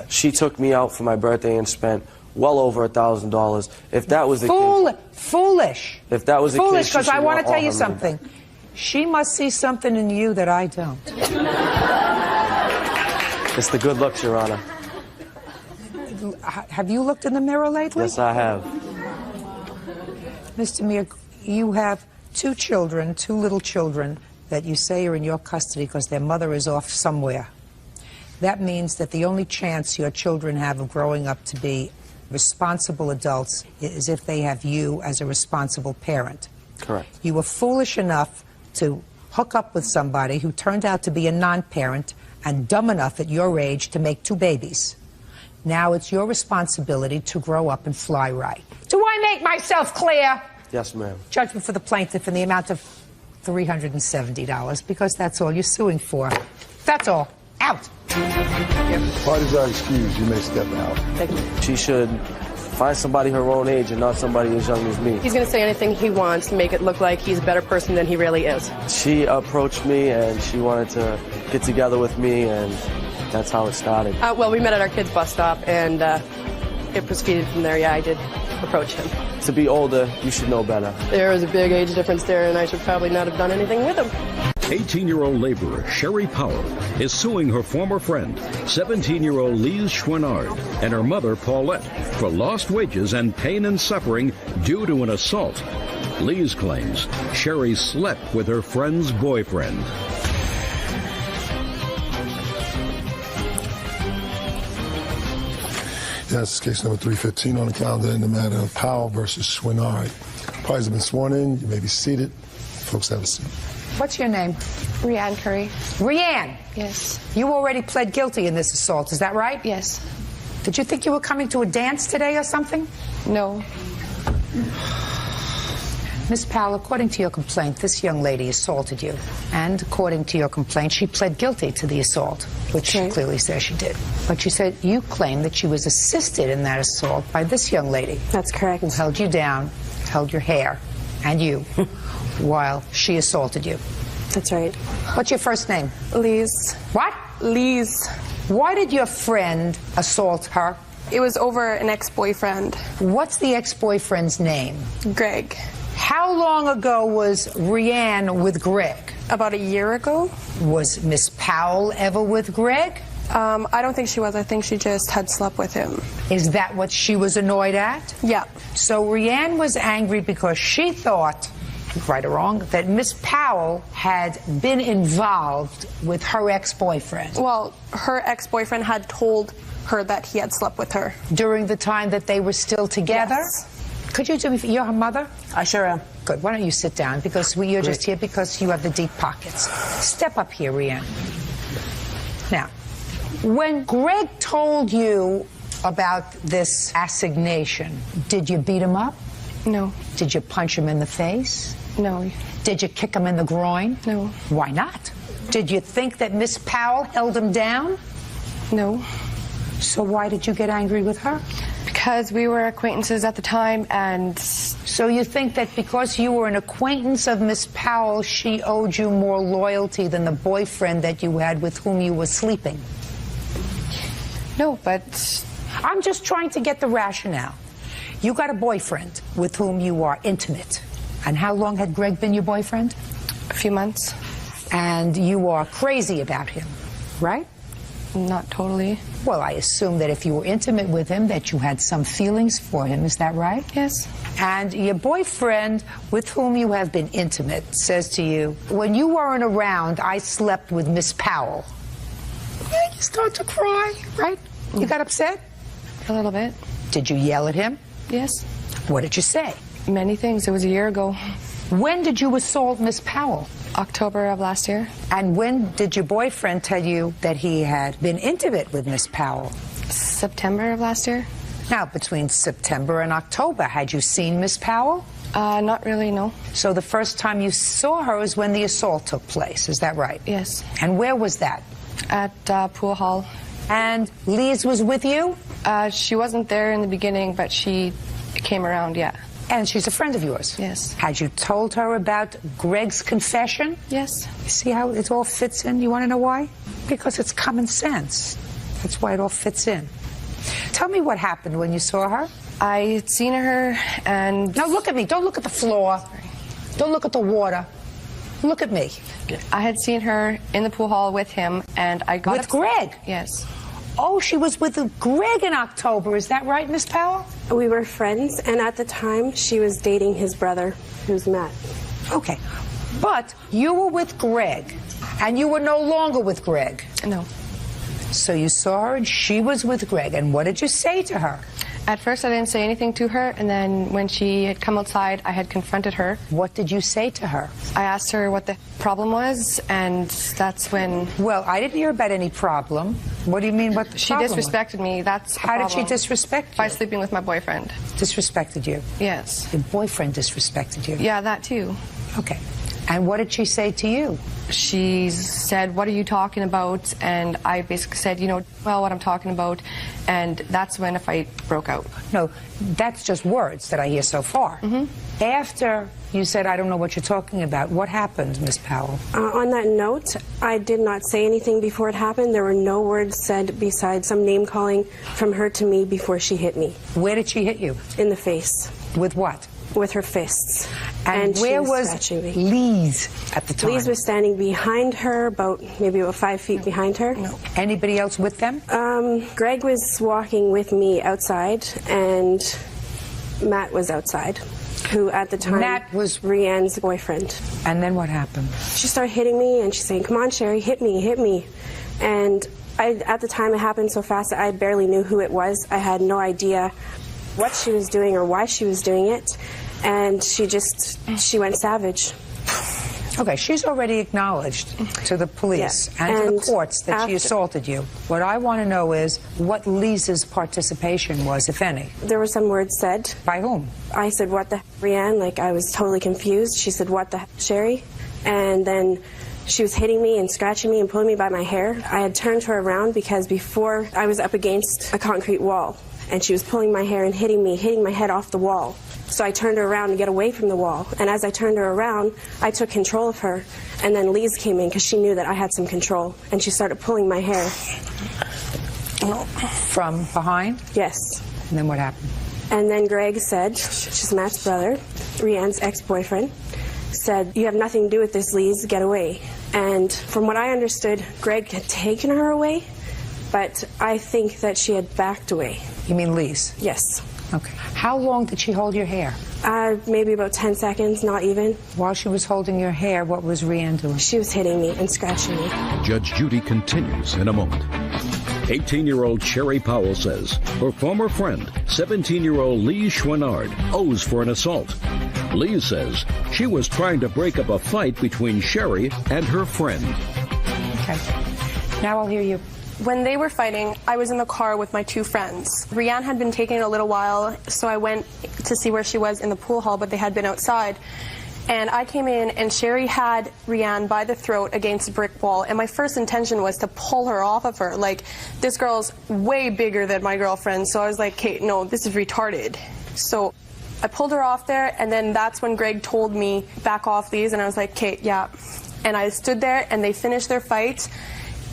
Speaker 13: She took me out for my birthday and spent well over $1,000. If that was the case,
Speaker 3: foolish.
Speaker 13: If that was the
Speaker 3: Foolish,
Speaker 13: case,
Speaker 3: because I want to tell you
Speaker 13: her money
Speaker 3: something. She must see something in you that I don't.
Speaker 13: It's the good looks, Your Honor.
Speaker 3: Have you looked in the mirror lately?
Speaker 13: Yes, I have.
Speaker 3: Mr. Meir, you have 2 children, 2 little children that you say are in your custody because their mother is off somewhere. That means that the only chance your children have of growing up to be responsible adults is if they have you as a responsible parent.
Speaker 13: Correct.
Speaker 3: You were foolish enough to hook up with somebody who turned out to be a non-parent and dumb enough at your age to make 2 babies. Now it's your responsibility to grow up and fly right. Do I make myself clear?
Speaker 13: Yes, ma'am.
Speaker 3: Judgment for the plaintiff in the amount of $370, because that's all you're suing for. That's all. Out.
Speaker 2: Parties are excused. You may step out.
Speaker 12: Thank you.
Speaker 13: She should find somebody her own age and not somebody as young as me.
Speaker 12: He's going to say anything he wants to make it look like he's a better person than he really is.
Speaker 13: She approached me and she wanted to get together with me, and that's how it started.
Speaker 12: Well, we met at our kids' bus stop, and it proceeded from there. Yeah, I did approach him.
Speaker 13: To be older, you should know better.
Speaker 12: There was a big age difference there, and I should probably not have done anything with him.
Speaker 1: 18-year-old laborer Sherry Powell is suing her former friend, 17-year-old Lise Chouinard, and her mother Paulette for lost wages and pain and suffering due to an assault. Lise claims Sherry slept with her friend's boyfriend.
Speaker 2: Yes, case number 315 on the calendar in the matter of Powell versus Chouinard. Parties have been sworn in. You may be seated. Folks, have a seat.
Speaker 3: What's your name?
Speaker 14: Rianne Curry.
Speaker 3: Rianne?
Speaker 14: Yes.
Speaker 3: You already pled guilty in this assault, is that right?
Speaker 14: Yes.
Speaker 3: Did you think you were coming to a dance today or something?
Speaker 14: No.
Speaker 3: Miss Powell, according to your complaint, this young lady assaulted you. And according to your complaint, she pled guilty to the assault, which she clearly says she did. But you said you claim that she was assisted in that assault by this young lady.
Speaker 14: That's correct.
Speaker 3: Who held you down, held your hair, and you, while she assaulted you.
Speaker 14: That's right.
Speaker 3: What's your first name?
Speaker 14: Lise.
Speaker 3: What?
Speaker 14: Lise.
Speaker 3: Why did your friend assault her?
Speaker 14: It was over an ex-boyfriend.
Speaker 3: What's the ex-boyfriend's name?
Speaker 14: Greg.
Speaker 3: How long ago was Rianne with Greg?
Speaker 14: About a year ago.
Speaker 3: Was Miss Powell ever with Greg?
Speaker 14: I don't think she was. I think she just had slept with him.
Speaker 3: Is that what she was annoyed at?
Speaker 14: Yeah.
Speaker 3: So Rianne was angry because she thought, right or wrong, that Miss Powell had been involved with her ex-boyfriend.
Speaker 14: Well, her ex-boyfriend had told her that he had slept with her.
Speaker 3: During the time that they were still together?
Speaker 14: Yes.
Speaker 3: Could you do me, you're her mother?
Speaker 12: I sure am.
Speaker 3: Good. Why don't you sit down? Because you're just here because you have the deep pockets. Step up here, Rianne. Now, when Greg told you about this assignation, did you beat him up?
Speaker 14: No.
Speaker 3: Did you punch him in the face?
Speaker 14: No.
Speaker 3: Did you kick him in the groin?
Speaker 14: No.
Speaker 3: Why not? Did you think that Miss Powell held him down?
Speaker 14: No.
Speaker 3: So why did you get angry with her?
Speaker 14: Because we were acquaintances at the time, and...
Speaker 3: So you think that because you were an acquaintance of Miss Powell, she owed you more loyalty than the boyfriend that you had with whom you were sleeping?
Speaker 7: No, but
Speaker 3: I'm just trying to get the rationale. You got a boyfriend with whom you are intimate. And how long had Greg been your boyfriend?
Speaker 7: a few months.
Speaker 3: And you are crazy about him, right?
Speaker 7: Not totally.
Speaker 3: Well, I assume that if you were intimate with him, that you had some feelings for him. Is that right?
Speaker 7: Yes.
Speaker 3: And your boyfriend, with whom you have been intimate, says to you, when you weren't around, I slept with Miss Powell. You start to cry, right? You got upset?
Speaker 7: A little bit.
Speaker 3: Did you yell at him?
Speaker 7: Yes.
Speaker 3: What did you say?
Speaker 7: Many things. It was a year ago.
Speaker 3: When did you assault Miss Powell?
Speaker 7: October of last year.
Speaker 3: And when did your boyfriend tell you that he had been intimate with Miss Powell?
Speaker 7: September of last year.
Speaker 3: Now, between September and October, had you seen Miss Powell?
Speaker 7: Not really, no.
Speaker 3: So the first time you saw her is when the assault took place, is that right?
Speaker 7: Yes.
Speaker 3: And where was that?
Speaker 7: At Pool Hall.
Speaker 3: And Lise was with you?
Speaker 7: She wasn't there in the beginning, but she came around, yeah.
Speaker 3: And she's a friend of yours?
Speaker 7: Yes.
Speaker 3: Had you told her about Greg's confession?
Speaker 7: Yes.
Speaker 3: You see how it all fits in? You want to know why? Because it's common sense. That's why it all fits in. Tell me what happened when you saw her.
Speaker 7: I had seen her and...
Speaker 3: No, look at me. Don't look at the floor. Don't look at the water. Look at me.
Speaker 7: I had seen her in the pool hall with him, and I got...
Speaker 3: With Greg?
Speaker 7: Yes.
Speaker 3: Oh, she was with Greg in October. Is that right, Miss Powell?
Speaker 14: We were friends, and at the time, she was dating his brother, who's Matt.
Speaker 3: Okay. But you were with Greg, and you were no longer with Greg.
Speaker 7: No.
Speaker 3: So you saw her, and she was with Greg. And what did you say to her?
Speaker 7: At first, I didn't say anything to her, and then when she had come outside, I had confronted her.
Speaker 3: What did you say to her?
Speaker 7: I asked her what the problem was, and that's when...
Speaker 3: Well, I didn't hear about any problem. What do you mean, what the
Speaker 7: She
Speaker 3: problem
Speaker 7: disrespected me, that's the
Speaker 3: How did she
Speaker 7: problem.
Speaker 3: disrespect you?
Speaker 7: By sleeping with my boyfriend.
Speaker 3: Disrespected you?
Speaker 7: Yes.
Speaker 3: Your boyfriend disrespected you?
Speaker 7: Yeah, that too.
Speaker 3: Okay. And what did she say to you?
Speaker 7: She said, what are you talking about? And I basically said, you know, well, what I'm talking about. And that's when a fight broke out.
Speaker 3: No, that's just words that I hear so far. Mm-hmm. After you said, I don't know what you're talking about, what happened, Miss Powell?
Speaker 14: On that note, I did not say anything before it happened. There were no words said besides some name-calling from her to me before she hit me.
Speaker 3: Where did she hit you?
Speaker 14: In the face.
Speaker 3: With what?
Speaker 14: With her fists.
Speaker 3: And where was Lise at the time?
Speaker 14: Lise was standing behind her, maybe about 5 feet behind her.
Speaker 3: No. Anybody else with them?
Speaker 14: Greg was walking with me outside, and Matt was outside, who at the time
Speaker 3: Matt was
Speaker 14: Rianne's boyfriend.
Speaker 3: And then what happened?
Speaker 14: She started hitting me, and she's saying, come on, Sherry, hit me, hit me. And at the time it happened so fast that I barely knew who it was. I had no idea what she was doing or why she was doing it. And she went savage.
Speaker 3: Okay, she's already acknowledged to the police and to the courts that she assaulted you. What I want to know is what Lisa's participation was, if any.
Speaker 14: There were some words said.
Speaker 3: By whom?
Speaker 14: I said, what the Rianne? Like, I was totally confused. She said, what the Sherry? And then she was hitting me and scratching me and pulling me by my hair. I had turned her around because before I was up against a concrete wall, and she was pulling my hair and hitting me, hitting my head off the wall. So I turned her around to get away from the wall. And as I turned her around, I took control of her. And then Lise came in because she knew that I had some control. And she started pulling my hair.
Speaker 3: From behind?
Speaker 14: Yes.
Speaker 3: And then what happened?
Speaker 14: And then Greg said, she's Matt's brother, Rianne's ex-boyfriend, said, you have nothing to do with this, Lise, get away. And from what I understood, Greg had taken her away, but I think that she had backed away.
Speaker 3: You mean Lise?
Speaker 14: Yes.
Speaker 3: Okay. How long did she hold your hair?
Speaker 14: Maybe about 10 seconds, not even.
Speaker 3: While she was holding your hair, what was Rianne doing?
Speaker 14: She was hitting me and scratching me.
Speaker 1: Judge Judy continues in a moment. 18-year-old Sherry Powell says her former friend, 17-year-old Lise Chouinard, owes for an assault. Lise says she was trying to break up a fight between Sherry and her friend.
Speaker 3: Okay. Now I'll hear you.
Speaker 14: When they were fighting, I was in the car with my two friends. Rianne had been taking a little while, so I went to see where she was in the pool hall, but they had been outside. And I came in, and Sherry had Rianne by the throat against a brick wall, and my first intention was to pull her off of her. Like, this girl's way bigger than my girlfriend, so I was like, Kate, no, this is retarded. So I pulled her off there, and then that's when Greg told me, back off, Lise, and I was like, Kate, yeah. And I stood there, and they finished their fight.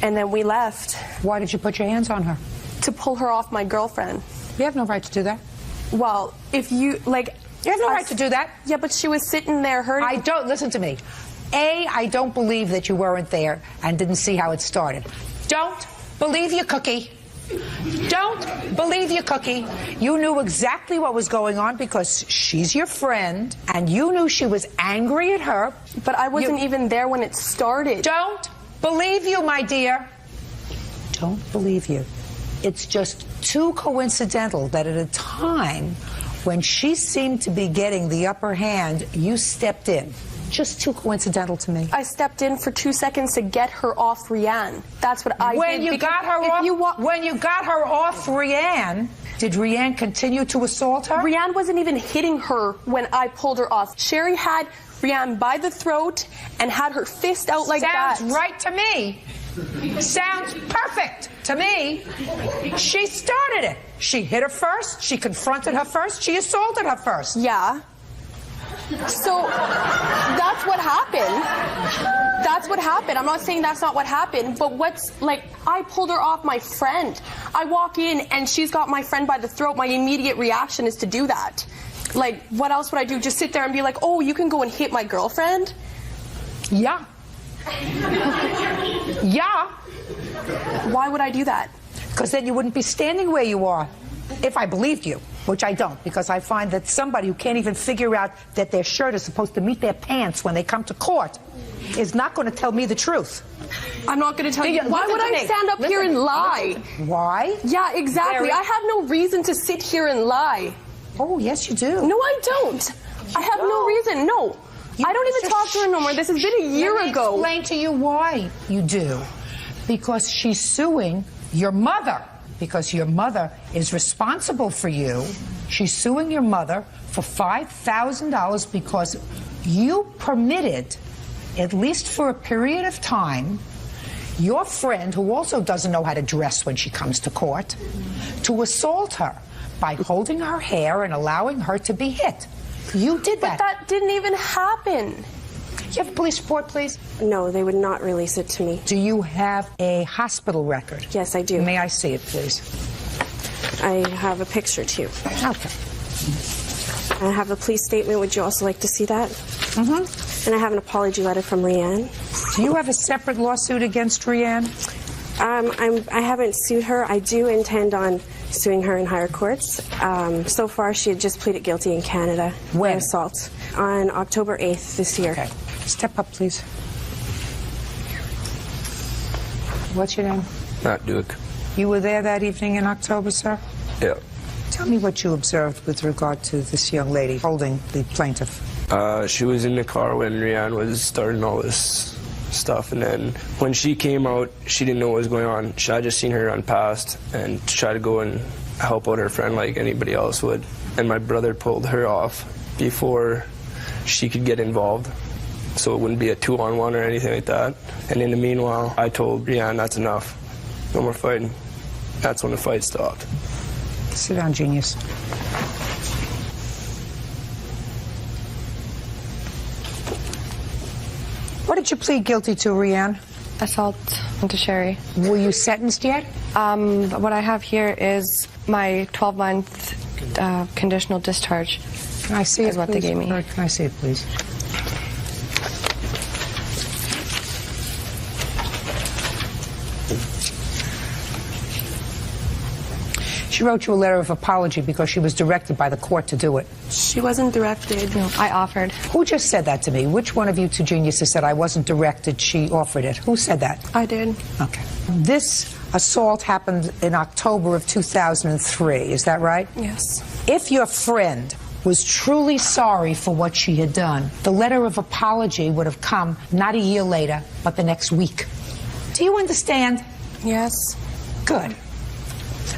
Speaker 14: And then we left.
Speaker 3: Why did you put your hands on her?
Speaker 14: to pull her off my girlfriend.
Speaker 3: You have no right to do that.
Speaker 14: Well, if you, like...
Speaker 3: You have no right to do that.
Speaker 14: Yeah, but she was sitting there hurting.
Speaker 3: I don't, listen to me. A, I don't believe that you weren't there and didn't see how it started. Don't believe your cookie. Don't believe your cookie. You knew exactly what was going on because she's your friend, and you knew she was angry at her.
Speaker 14: But I wasn't even there when it started.
Speaker 3: Don't believe you, my dear. Don't believe you. It's just too coincidental that at a time when she seemed to be getting the upper hand, you stepped in. Just too coincidental to me.
Speaker 14: I stepped in for 2 seconds to get her off Rianne. That's what I did.
Speaker 3: When you got her off Rianne, did Rianne continue to assault her?
Speaker 14: Rianne wasn't even hitting her when I pulled her off. Sherry had Rianne by the throat and had her fist out like that.
Speaker 3: Sounds right to me. Sounds perfect to me. She started it. She hit her first. She confronted her first. She assaulted her first.
Speaker 14: Yeah. So that's what happened. That's what happened. I'm not saying that's not what happened, but I pulled her off my friend. I walk in and she's got my friend by the throat. My immediate reaction is to do that. Like, what else would I do? Just sit there and be like, oh, you can go and hit my girlfriend?
Speaker 3: Yeah. Yeah.
Speaker 14: Why would I do that?
Speaker 3: Because then you wouldn't be standing where you are. If I believed you, which I don't, because I find that somebody who can't even figure out that their shirt is supposed to meet their pants when they come to court is not going to tell me the truth.
Speaker 14: I'm not going to tell you. Why would I stand up here and lie?
Speaker 3: Why?
Speaker 14: Yeah, exactly. I have no reason to sit here and lie.
Speaker 3: Oh, yes, you do.
Speaker 14: No, I don't. I have no reason. No. I don't even talk to her no more. This has been a year ago.
Speaker 3: Let me explain to you why you do. Because she's suing your mother. Because your mother is responsible for you. She's suing your mother for $5,000 because you permitted, at least for a period of time, your friend, who also doesn't know how to dress when she comes to court, to assault her by holding her hair and allowing her to be hit. You did that.
Speaker 14: But that didn't even happen.
Speaker 3: Do you have a police report, please?
Speaker 15: No, they would not release it to me.
Speaker 3: Do you have a hospital record?
Speaker 15: Yes, I do.
Speaker 3: May I see it, please?
Speaker 15: I have a picture, too.
Speaker 3: Okay.
Speaker 15: I have a police statement. Would you also like to see that?
Speaker 3: Mm-hmm.
Speaker 15: And I have an apology letter from Rianne.
Speaker 3: Do you have a separate lawsuit against Rianne?
Speaker 15: I haven't sued her. I do intend on suing her in higher courts. So far, she had just pleaded guilty in Canada.
Speaker 3: When?
Speaker 15: For assault. On October 8th this year.
Speaker 3: Okay. Step up, please. What's your name?
Speaker 16: Matt Duke.
Speaker 3: You were there that evening in October, sir?
Speaker 16: Yeah.
Speaker 3: Tell me what you observed with regard to this young lady holding the plaintiff.
Speaker 16: She was in the car when Rianne was starting all this stuff, and then when she came out, she didn't know what was going on. I just seen her run past and try to go and help out her friend like anybody else would. And my brother pulled her off before she could get involved, so it wouldn't be a 2-on-1 or anything like that. And in the meanwhile, I told Rianne, that's enough. No more fighting. That's when the fight stopped.
Speaker 3: Sit down, genius. What did you plead guilty to, Rianne?
Speaker 17: Assault to Sherry.
Speaker 3: Were you sentenced yet?
Speaker 17: What I have here is my 12-month conditional discharge.
Speaker 3: Can I see it,
Speaker 17: is what
Speaker 3: please?
Speaker 17: They gave me.
Speaker 3: Can I see it, please? She wrote you a letter of apology because she was directed by the court to do it.
Speaker 14: She wasn't directed.
Speaker 17: No, I offered.
Speaker 3: Who just said that to me? Which one of you two geniuses said I wasn't directed, she offered it? Who said that?
Speaker 14: I did.
Speaker 3: Okay. This assault happened in October of 2003, is that right?
Speaker 14: Yes.
Speaker 3: If your friend was truly sorry for what she had done, the letter of apology would have come not a year later, but the next week. Do you understand?
Speaker 14: Yes.
Speaker 3: Good.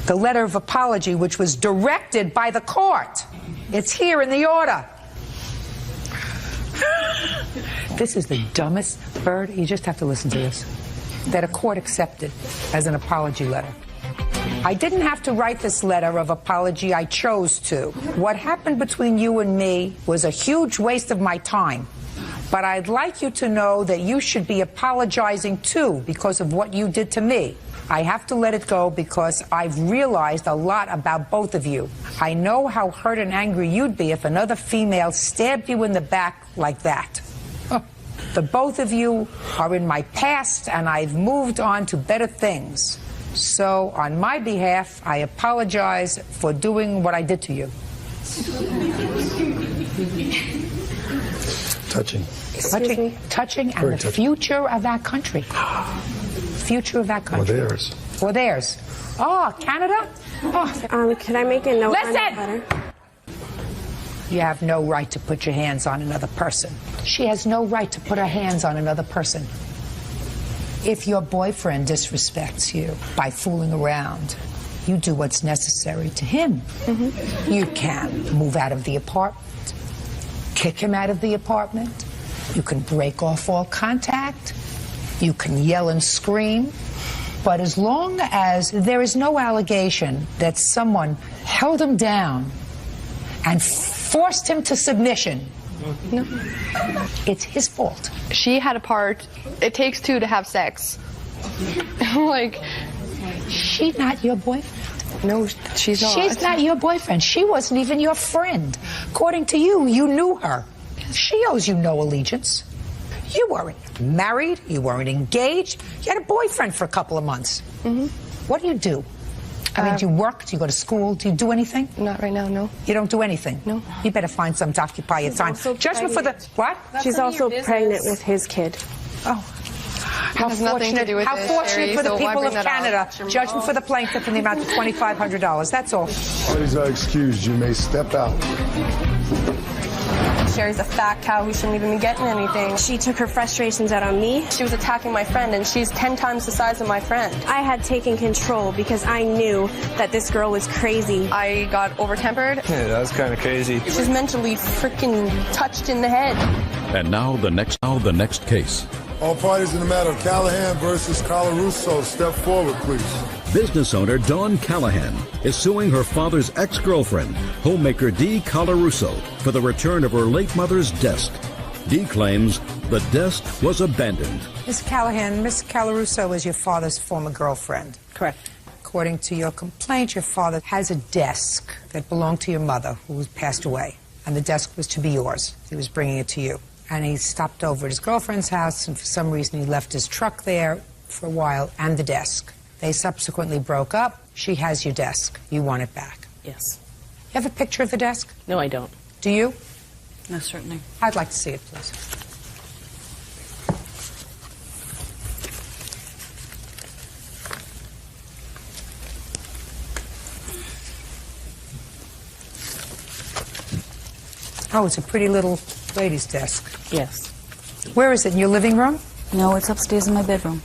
Speaker 3: The letter of apology, which was directed by the court. It's here in the order. This is the dumbest bird. You just have to listen to this. That a court accepted as an apology letter. I didn't have to write this letter of apology. I chose to. What happened between you and me was a huge waste of my time. But I'd like you to know that you should be apologizing too because of what you did to me. I have to let it go because I've realized a lot about both of you. I know how hurt and angry you'd be if another female stabbed you in the back like that. The both of you are in my past, and I've moved on to better things. So, on my behalf, I apologize for doing what I did to you.
Speaker 2: Touching.
Speaker 3: Touching, and
Speaker 2: Very
Speaker 3: the
Speaker 2: touching.
Speaker 3: future of our country. Future of our country.
Speaker 2: Or theirs.
Speaker 3: Or theirs. Oh, Canada? Oh.
Speaker 15: Can I make a note on that
Speaker 3: Listen!
Speaker 15: letter?
Speaker 3: You have no right to put your hands on another person. She has no right to put her hands on another person. If your boyfriend disrespects you by fooling around, you do what's necessary to him. You can move out of the apartment, kick him out of the apartment. You can break off all contact. You can yell and scream. But as long as there is no allegation that someone held him down and forced him to submission,
Speaker 17: No.
Speaker 3: it's his fault.
Speaker 17: She had a part. It takes two to have sex. Like,
Speaker 3: she's not your boyfriend.
Speaker 17: No, she's not.
Speaker 3: She's not your boyfriend. She wasn't even your friend. According to you, you knew her. She owes you no allegiance. You weren't married. You weren't engaged. You had a boyfriend for a couple of months. What do you do? I mean, do you work? Do you go to school? Do you do anything?
Speaker 17: Not right now, no.
Speaker 3: You don't do anything?
Speaker 17: No.
Speaker 3: You better find something to occupy your time. Judgment for the... What?
Speaker 15: She's also pregnant with his kid.
Speaker 3: Oh. How
Speaker 17: has nothing to
Speaker 3: fortunate,
Speaker 17: do with
Speaker 3: how
Speaker 17: this,
Speaker 3: fortunate
Speaker 17: Sherry,
Speaker 3: for the
Speaker 17: so why
Speaker 3: people
Speaker 17: bring
Speaker 3: of
Speaker 17: that
Speaker 3: Canada.
Speaker 17: up?
Speaker 3: Judgment for the plaintiff in the amount of $2,500. That's all.
Speaker 2: Parties are excused. You may step out.
Speaker 14: Sherry's a fat cow who shouldn't even be getting anything.
Speaker 15: She took her frustrations out on me.
Speaker 14: She was attacking my friend, and she's 10 times the size of my friend.
Speaker 15: I had taken control because I knew that this girl was crazy.
Speaker 17: I got over-tempered.
Speaker 16: Yeah, that was kind of crazy.
Speaker 14: She's mentally freaking touched in the head.
Speaker 1: And now the next case.
Speaker 2: All parties in the matter of Callahan versus Colarusso, step forward, please.
Speaker 1: Business owner Dawn Callahan is suing her father's ex-girlfriend, homemaker Dee Colarusso, for the return of her late mother's desk. Dee claims the desk was abandoned.
Speaker 3: Miss Callahan, Miss Colarusso is your father's former girlfriend.
Speaker 18: Correct.
Speaker 3: According to your complaint, your father has a desk that belonged to your mother, who passed away, and the desk was to be yours. He was bringing it to you. And he stopped over at his girlfriend's house, and for some reason he left his truck there for a while, and the desk. They subsequently broke up. She has your desk. You want it back.
Speaker 18: Yes.
Speaker 3: You have a picture of the desk?
Speaker 18: No, I don't.
Speaker 3: Do you?
Speaker 18: No, certainly.
Speaker 3: I'd like to see it, please. Oh, it's a pretty little lady's desk.
Speaker 18: Yes.
Speaker 3: Where is it, in your living room?
Speaker 18: No, it's upstairs in my bedroom.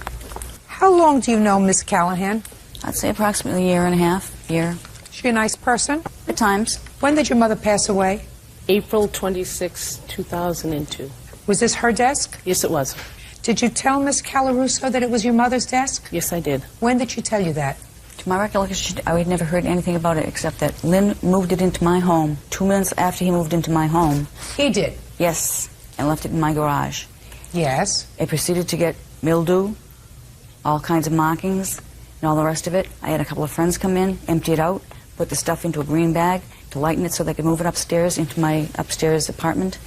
Speaker 3: How long do you know Miss Callahan?
Speaker 18: I'd say approximately a year and a half. Year.
Speaker 3: She a nice person?
Speaker 18: At times.
Speaker 3: When did your mother pass away?
Speaker 18: April 26, 2002.
Speaker 3: Was this her desk?
Speaker 18: Yes, it was.
Speaker 3: Did you tell Miss Colarusso that it was your mother's desk?
Speaker 18: Yes, I did.
Speaker 3: When did she tell you that?
Speaker 18: To my recollection, I had never heard anything about it except that Lynn moved it into my home 2 months after he moved into my home.
Speaker 3: He did?
Speaker 18: Yes, and left it in my garage.
Speaker 3: Yes.
Speaker 18: It proceeded to get mildew, all kinds of markings, and all the rest of it. I had a couple of friends come in, empty it out, put the stuff into a green bag to lighten it so they could move it upstairs into my upstairs apartment,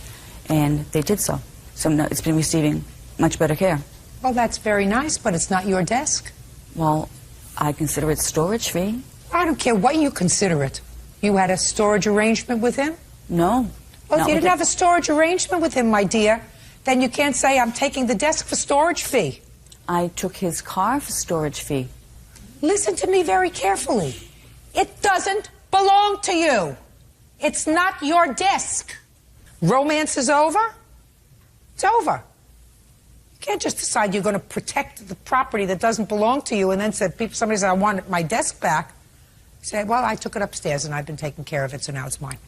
Speaker 18: and they did so. So no, it's been receiving much better care.
Speaker 3: Well, that's very nice, but it's not your desk.
Speaker 18: Well, I consider it storage fee.
Speaker 3: I don't care what you consider it. You had a storage arrangement with him?
Speaker 18: No.
Speaker 3: Well, if you didn't have a storage arrangement with him, my dear, then you can't say I'm taking the desk for storage fee.
Speaker 18: I took his car for storage fee.
Speaker 3: Listen to me very carefully. It doesn't belong to you. It's not your desk. Romance is over. It's over. You can't just decide you're going to protect the property that doesn't belong to you and then say, somebody says, I want my desk back. Say, well, I took it upstairs and I've been taking care of it, so now it's mine.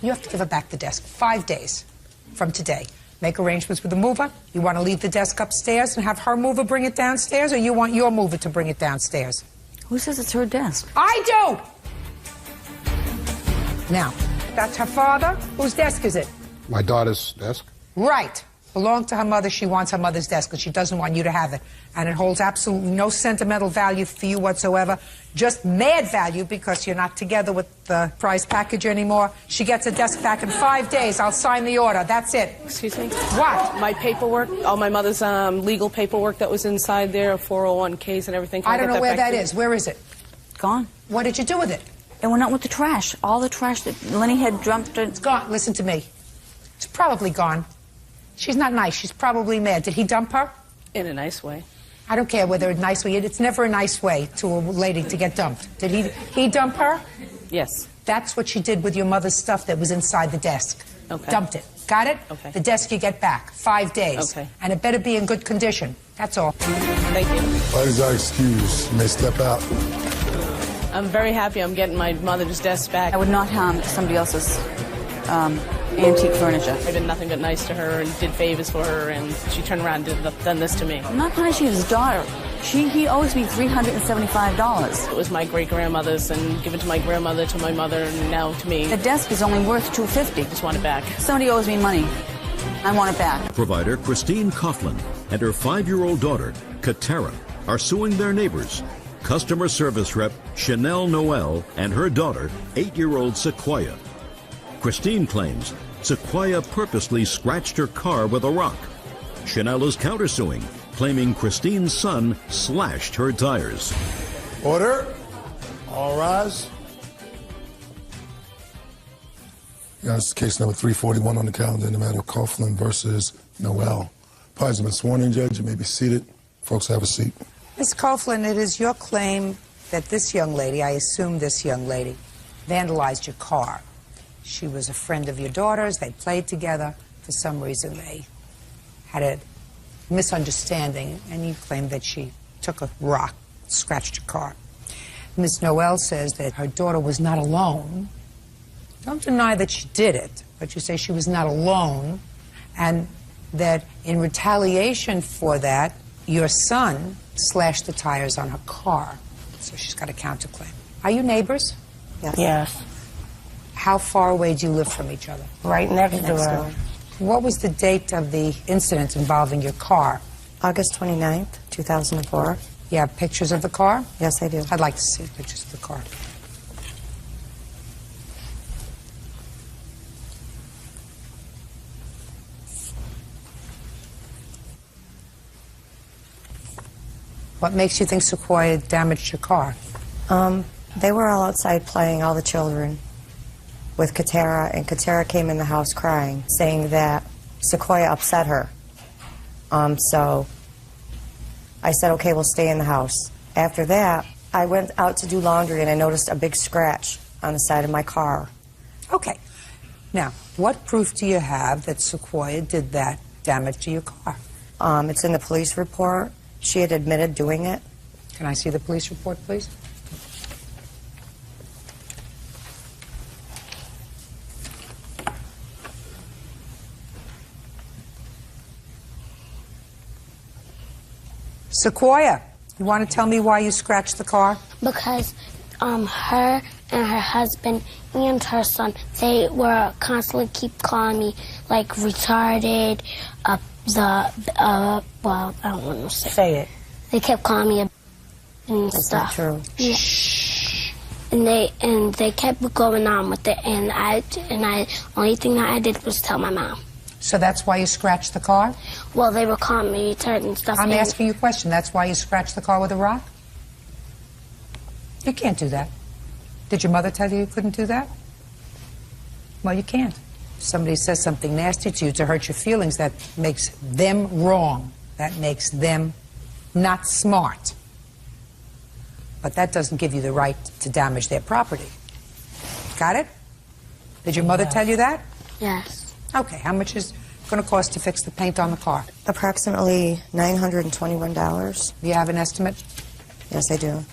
Speaker 3: You have to give her back the desk 5 days from today. Make arrangements with the mover. You want to leave the desk upstairs and have her mover bring it downstairs, or you want your mover to bring it downstairs?
Speaker 18: Who says it's her desk?
Speaker 3: I do! Now, that's her father. Whose desk is it?
Speaker 19: My daughter's desk?
Speaker 3: Right. belonged to her mother. She wants her mother's desk because she doesn't want you to have it. And it holds absolutely no sentimental value for you whatsoever, just mad value because you're not together with the prize package anymore. She gets a desk back in 5 days. I'll sign the order. That's it.
Speaker 19: Excuse me?
Speaker 3: What?
Speaker 19: My paperwork, all my mother's legal paperwork that was inside there, 401ks and everything. Can
Speaker 3: I don't know where that
Speaker 19: is.
Speaker 3: is. Where is it?
Speaker 18: Gone.
Speaker 3: What did you do with it?
Speaker 18: It went out with the trash. All the trash that Lenny had dumped.
Speaker 3: It's gone. Listen to me. It's probably gone. She's not nice. She's probably mad. Did he dump her?
Speaker 19: In a nice way.
Speaker 3: I don't care whether it's a nice way. It's never a nice way to a lady to get dumped. Did he dump her?
Speaker 19: Yes.
Speaker 3: That's what she did with your mother's stuff that was inside the desk.
Speaker 19: Okay.
Speaker 3: Dumped it. Got it?
Speaker 19: Okay.
Speaker 3: The desk you get back. 5 days.
Speaker 19: Okay.
Speaker 3: And it better be in good condition. That's all.
Speaker 19: Thank you.
Speaker 2: Parties are excused. You may step out.
Speaker 19: I'm very happy I'm getting my mother's desk back.
Speaker 18: I would not harm somebody else's antique furniture.
Speaker 19: I've been nothing but nice to her and did favors for her, and she turned around and done this to me.
Speaker 18: I'm not punishing his daughter. He owes me $375.
Speaker 19: It was my great-grandmother's and given to my grandmother, to my mother, and now to me.
Speaker 18: The desk is only worth $250.
Speaker 19: Just want it back.
Speaker 18: Somebody owes me money. I want it back.
Speaker 1: Provider Christine Coughlin and her 5-year-old daughter, Katara, are suing their neighbors. Customer service rep Chanel Noel and her daughter, 8-year-old Sequoia. Christine claims Sequoia purposely scratched her car with a rock. Chanel is countersuing, claiming Christine's son slashed her tires.
Speaker 2: Order. All rise. This is case number 341 on the calendar in the matter of Coughlin versus Noel. Parties have been sworn in, Judge. You may be seated. Folks, have a seat.
Speaker 3: Ms. Coughlin, it is your claim that this young lady, I assume this young lady, vandalized your car. She was a friend of your daughter's. They played together. For some reason, they had a misunderstanding, and you claim that she took a rock, scratched your car. Ms. Noel says that her daughter was not alone. Don't deny that she did it, but you say she was not alone, and that in retaliation for that, your son slashed the tires on her car. So she's got a counterclaim. Are you neighbors?
Speaker 20: Yes. Yes.
Speaker 3: How far away do you live from each other?
Speaker 20: Right next door.
Speaker 3: What was the date of the incident involving your car?
Speaker 20: August 29th, 2004.
Speaker 3: You have pictures of the car?
Speaker 20: Yes, I do.
Speaker 3: I'd like to see pictures of the car. What makes you think Sequoia damaged your car?
Speaker 20: They were all outside playing, all the children, with Katara, and Katara came in the house crying, saying that Sequoia upset her. So I said, okay, we'll stay in the house. After that, I went out to do laundry, and I noticed a big scratch on the side of my car.
Speaker 3: Okay. Now, what proof do you have that Sequoia did that damage to your car?
Speaker 20: It's in the police report. She had admitted doing it.
Speaker 3: Can I see the police report, please? Sequoia, you want to tell me why you scratched the car?
Speaker 21: Because her and her husband and her son, they were constantly keep calling me like retarded, well, I don't want to say
Speaker 20: it.
Speaker 21: They kept calling me and
Speaker 20: That's
Speaker 21: stuff.
Speaker 20: not true.
Speaker 21: Yeah. And they kept going on with it, and I only thing that I did was tell my mom.
Speaker 3: So that's why you scratched the car?
Speaker 21: Well, they were calling me retarded and stuff.
Speaker 3: I'm
Speaker 21: and
Speaker 3: asking you a question. That's why you scratched the car with a rock? You can't do that. Did your mother tell you couldn't do that? Well, you can't. If somebody says something nasty to you to hurt your feelings, that makes them wrong. That makes them not smart. But that doesn't give you the right to damage their property. Got it? Did your mother tell you that?
Speaker 21: Yes.
Speaker 3: Okay, how much is it going to cost to fix the paint on the car?
Speaker 20: Approximately $921.
Speaker 3: Do you have an estimate?
Speaker 20: Yes, I do.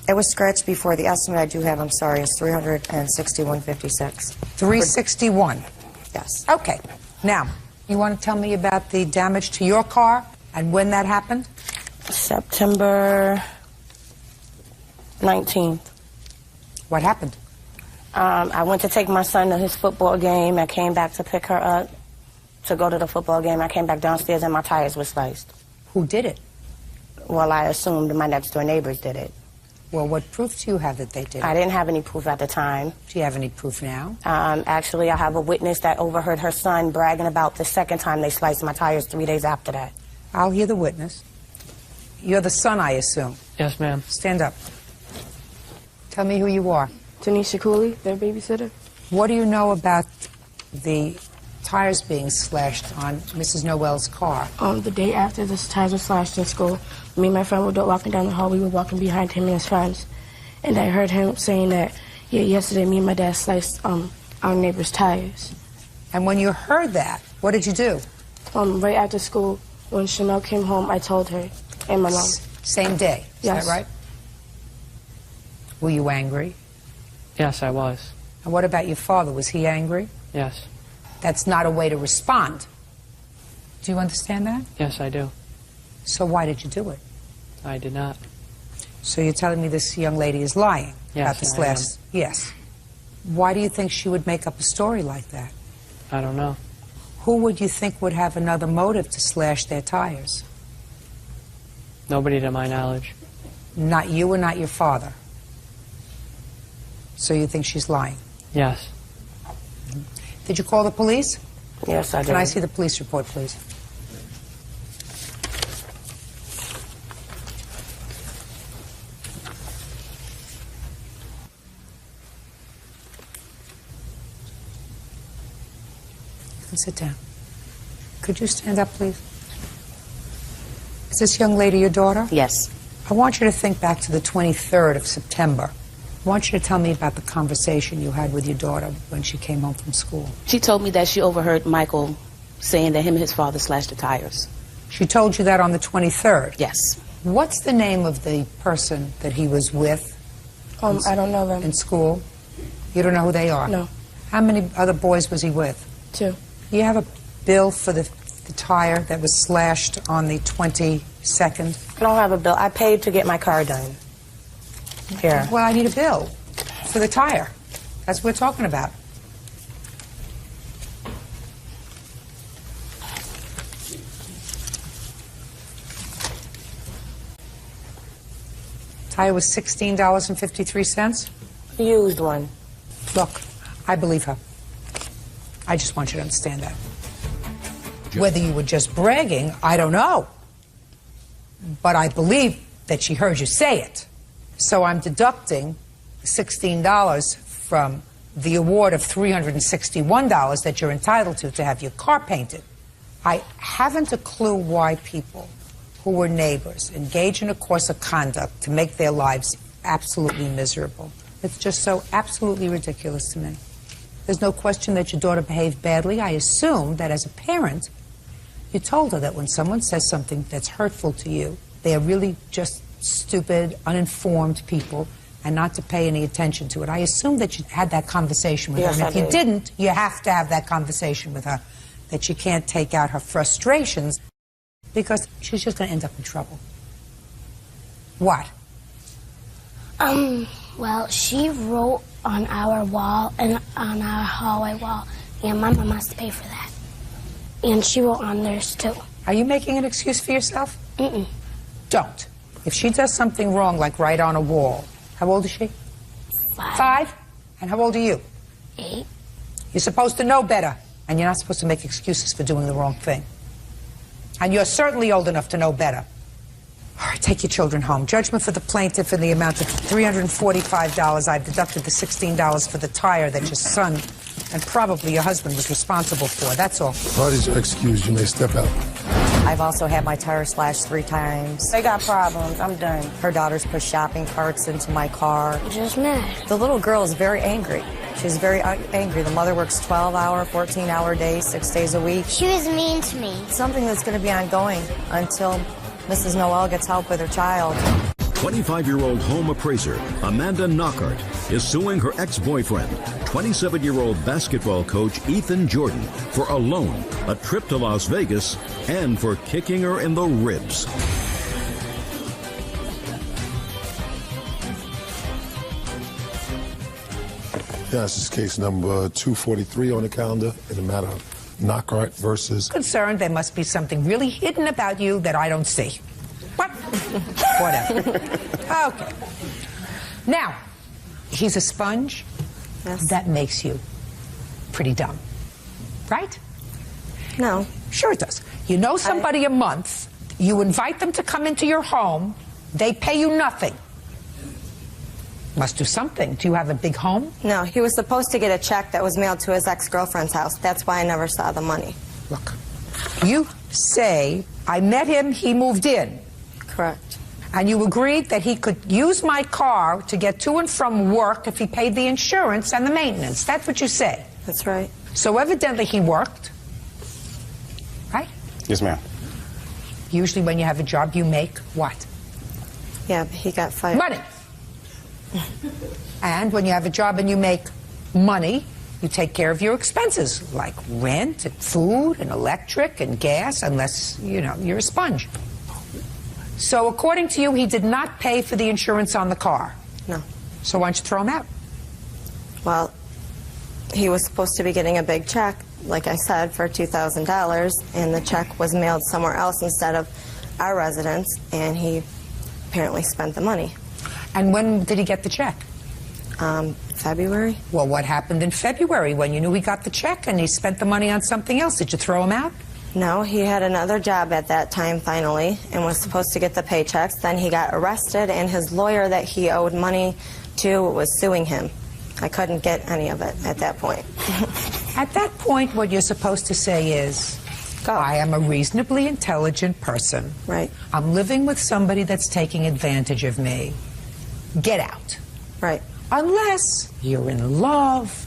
Speaker 20: It was scratched before. The estimate I do have, I'm sorry, is $361.56.
Speaker 3: 361?
Speaker 20: Yes.
Speaker 3: Okay. Now, you want to tell me about the damage to your car and when that happened?
Speaker 20: September 19th.
Speaker 3: What happened?
Speaker 21: I went to take my son to his football game. I came back to pick her up to go to the football game. I came back downstairs and my tires were sliced.
Speaker 3: Who did it?
Speaker 21: Well, I assumed my next door neighbors did it.
Speaker 3: Well, what proof do you have that they did it?
Speaker 21: I didn't have any proof at the time.
Speaker 3: Do you have any proof now?
Speaker 21: Actually, I have a witness that overheard her son bragging about the second time they sliced my tires 3 days after that.
Speaker 3: I'll hear the witness. You're the son, I assume.
Speaker 6: Yes, ma'am.
Speaker 3: Stand up. Tell me who you are.
Speaker 21: Tanisha Cooley, their babysitter.
Speaker 3: What do you know about the tires being slashed on Mrs. Noel's car?
Speaker 21: The day after the tires were slashed in school, me and my friend were walking down the hall. We were walking behind him and his friends. And I heard him saying that, yeah, yesterday me and my dad sliced our neighbor's tires.
Speaker 3: And when you heard that, what did you do?
Speaker 21: Right after school, when Chanel came home, I told her and my mom.
Speaker 3: Same day, is
Speaker 21: Yes.
Speaker 3: that right? Were you angry?
Speaker 6: Yes, I was.
Speaker 3: And what about your father? Was he angry?
Speaker 6: Yes.
Speaker 3: That's not a way to respond. Do you understand that?
Speaker 6: Yes, I do.
Speaker 3: So why did you do it?
Speaker 6: I did not.
Speaker 3: So you're telling me this young lady is lying
Speaker 6: Yes,
Speaker 3: about this
Speaker 6: I
Speaker 3: last... Yes. Why do you think she would make up a story like that?
Speaker 6: I don't know.
Speaker 3: Who would you think would have another motive to slash their tires?
Speaker 6: Nobody to my knowledge.
Speaker 3: Not you or not your father? So you think she's lying?
Speaker 6: Yes.
Speaker 3: Did you call the police?
Speaker 21: Yes, I did.
Speaker 3: Can I see the police report, please? You can sit down. Could you stand up, please? Is this young lady your daughter?
Speaker 21: Yes.
Speaker 3: I want you to think back to the 23rd of September. I want you to tell me about the conversation you had with your daughter when she came home from school.
Speaker 22: She told me that she overheard Michael saying that him and his father slashed the tires.
Speaker 3: She told you that on the 23rd?
Speaker 22: Yes.
Speaker 3: What's the name of the person that he was with?
Speaker 21: I don't know them.
Speaker 3: In school? You don't know who they are?
Speaker 21: No.
Speaker 3: How many other boys was he with?
Speaker 21: 2.
Speaker 3: You have a bill for the tire that was slashed on the 22nd?
Speaker 21: I don't have a bill. I paid to get my car done. Here.
Speaker 3: Well, I need a bill for the tire. That's what we're talking about. Tire was $16.53?
Speaker 21: Used one.
Speaker 3: Look, I believe her. I just want you to understand that. Whether you were just bragging, I don't know. But I believe that she heard you say it. So I'm deducting $16 from the award of $361 that you're entitled to have your car painted. I haven't a clue why people who were neighbors engage in a course of conduct to make their lives absolutely miserable. It's just so absolutely ridiculous to me. There's no question that your daughter behaved badly. I assume that as a parent, you told her that when someone says something that's hurtful to you, they are really just stupid, uninformed people, and not to pay any attention to it. I assume that you had that conversation with her. And if you didn't, you have to have that conversation with her, that she can't take out her frustrations, because she's just going to end up in trouble. What?
Speaker 21: Well, she wrote on our wall and on our hallway wall, and my mom has to pay for that. And she wrote on theirs, too.
Speaker 3: Are you making an excuse for yourself? Don't. If she does something wrong, like write on a wall, how old is she?
Speaker 21: 5.
Speaker 3: 5? And how old are you?
Speaker 21: 8.
Speaker 3: You're supposed to know better, and you're not supposed to make excuses for doing the wrong thing. And you're certainly old enough to know better. All right, take your children home. Judgment for the plaintiff in the amount of $345. I've deducted the $16 for the tire that your son and probably your husband was responsible for. That's all.
Speaker 2: Parties are excused. You may step out.
Speaker 20: I've also had my tire slashed 3 times.
Speaker 21: They got problems. I'm done.
Speaker 20: Her daughters pushed shopping carts into my car.
Speaker 21: Just mad.
Speaker 20: The little girl is very angry. She's very angry. The mother works 12-hour, 14-hour days, 6 days a week.
Speaker 21: She was mean to me.
Speaker 20: It's something that's going to be ongoing until Mrs. Noel gets help with her child.
Speaker 1: 25-year-old home appraiser Amanda Knockhart is suing her ex-boyfriend, 27-year-old basketball coach Ethan Jordan, for a loan, a trip to Las Vegas, and for kicking her in the ribs.
Speaker 2: Yes, this is case number 243 on the calendar in the matter of Knockhart versus...
Speaker 3: Concerned there must be something really hidden about you that I don't see. What? Whatever. Okay. Now, he's a sponge.
Speaker 20: Yes.
Speaker 3: That makes you pretty dumb. Right?
Speaker 20: No.
Speaker 3: Sure it does. You know somebody a month, you invite them to come into your home, they pay you nothing. Must do something. Do you have a big home?
Speaker 20: No, he was supposed to get a check that was mailed to his ex-girlfriend's house. That's why I never saw the money.
Speaker 3: Look, you say, I met him, he moved in.
Speaker 20: Correct.
Speaker 3: And you agreed that he could use my car to get to and from work if he paid the insurance and the maintenance. That's what you say.
Speaker 20: That's right.
Speaker 3: So evidently he worked, right?
Speaker 5: Yes, ma'am.
Speaker 3: Usually when you have a job, you make what?
Speaker 20: Yeah, but he got fired.
Speaker 3: Money. And when you have a job and you make money, you take care of your expenses, like rent and food and electric and gas, unless, you know, you're a sponge. So according to you, he did not pay for the insurance on the car.
Speaker 20: No.
Speaker 3: So why don't you throw him out?
Speaker 20: Well, he was supposed to be getting a big check, like I said, for $2,000, and the check was mailed somewhere else instead of our residence, and he apparently spent the money.
Speaker 3: And when did he get the check?
Speaker 20: February.
Speaker 3: Well, what happened in February when you knew he got the check and he spent the money on something else? Did you throw him out?
Speaker 20: No, he had another job at that time finally and was supposed to get the paychecks. Then he got arrested and his lawyer that he owed money to was suing him. I couldn't get any of it at that point.
Speaker 3: At that point, what you're supposed to say is, I am a reasonably intelligent person.
Speaker 20: Right.
Speaker 3: I'm living with somebody that's taking advantage of me. Get out.
Speaker 20: Right.
Speaker 3: Unless you're in love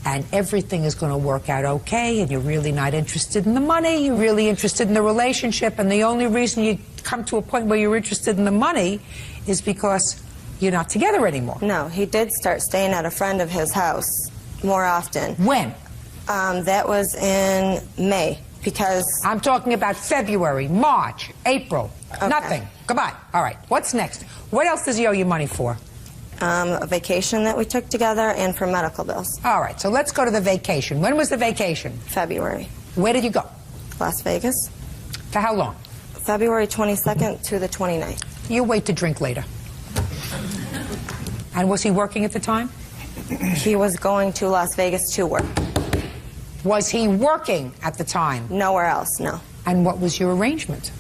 Speaker 3: and everything is going to work out okay and you're really not interested in the money, you're really interested in the relationship, and the only reason you come to a point where you're interested in the money is because you're not together anymore.
Speaker 20: No, he did start staying at a friend of his house more often.
Speaker 3: When?
Speaker 20: That was in May, because...
Speaker 3: I'm talking about February, March, April.
Speaker 20: Okay.
Speaker 3: Nothing. Goodbye. All right. What's next? What else does he owe you money for?
Speaker 20: A vacation that we took together and for medical bills.
Speaker 3: All right. So let's go to the vacation. When was the vacation?
Speaker 20: February.
Speaker 3: Where did you go?
Speaker 20: Las Vegas.
Speaker 3: For how long?
Speaker 20: February 22nd to the 29th.
Speaker 3: You wait to drink later. And was he working at the time?
Speaker 20: He was going to Las Vegas to work.
Speaker 3: Was he working at the time?
Speaker 20: Nowhere else, no.
Speaker 3: And what was your arrangement?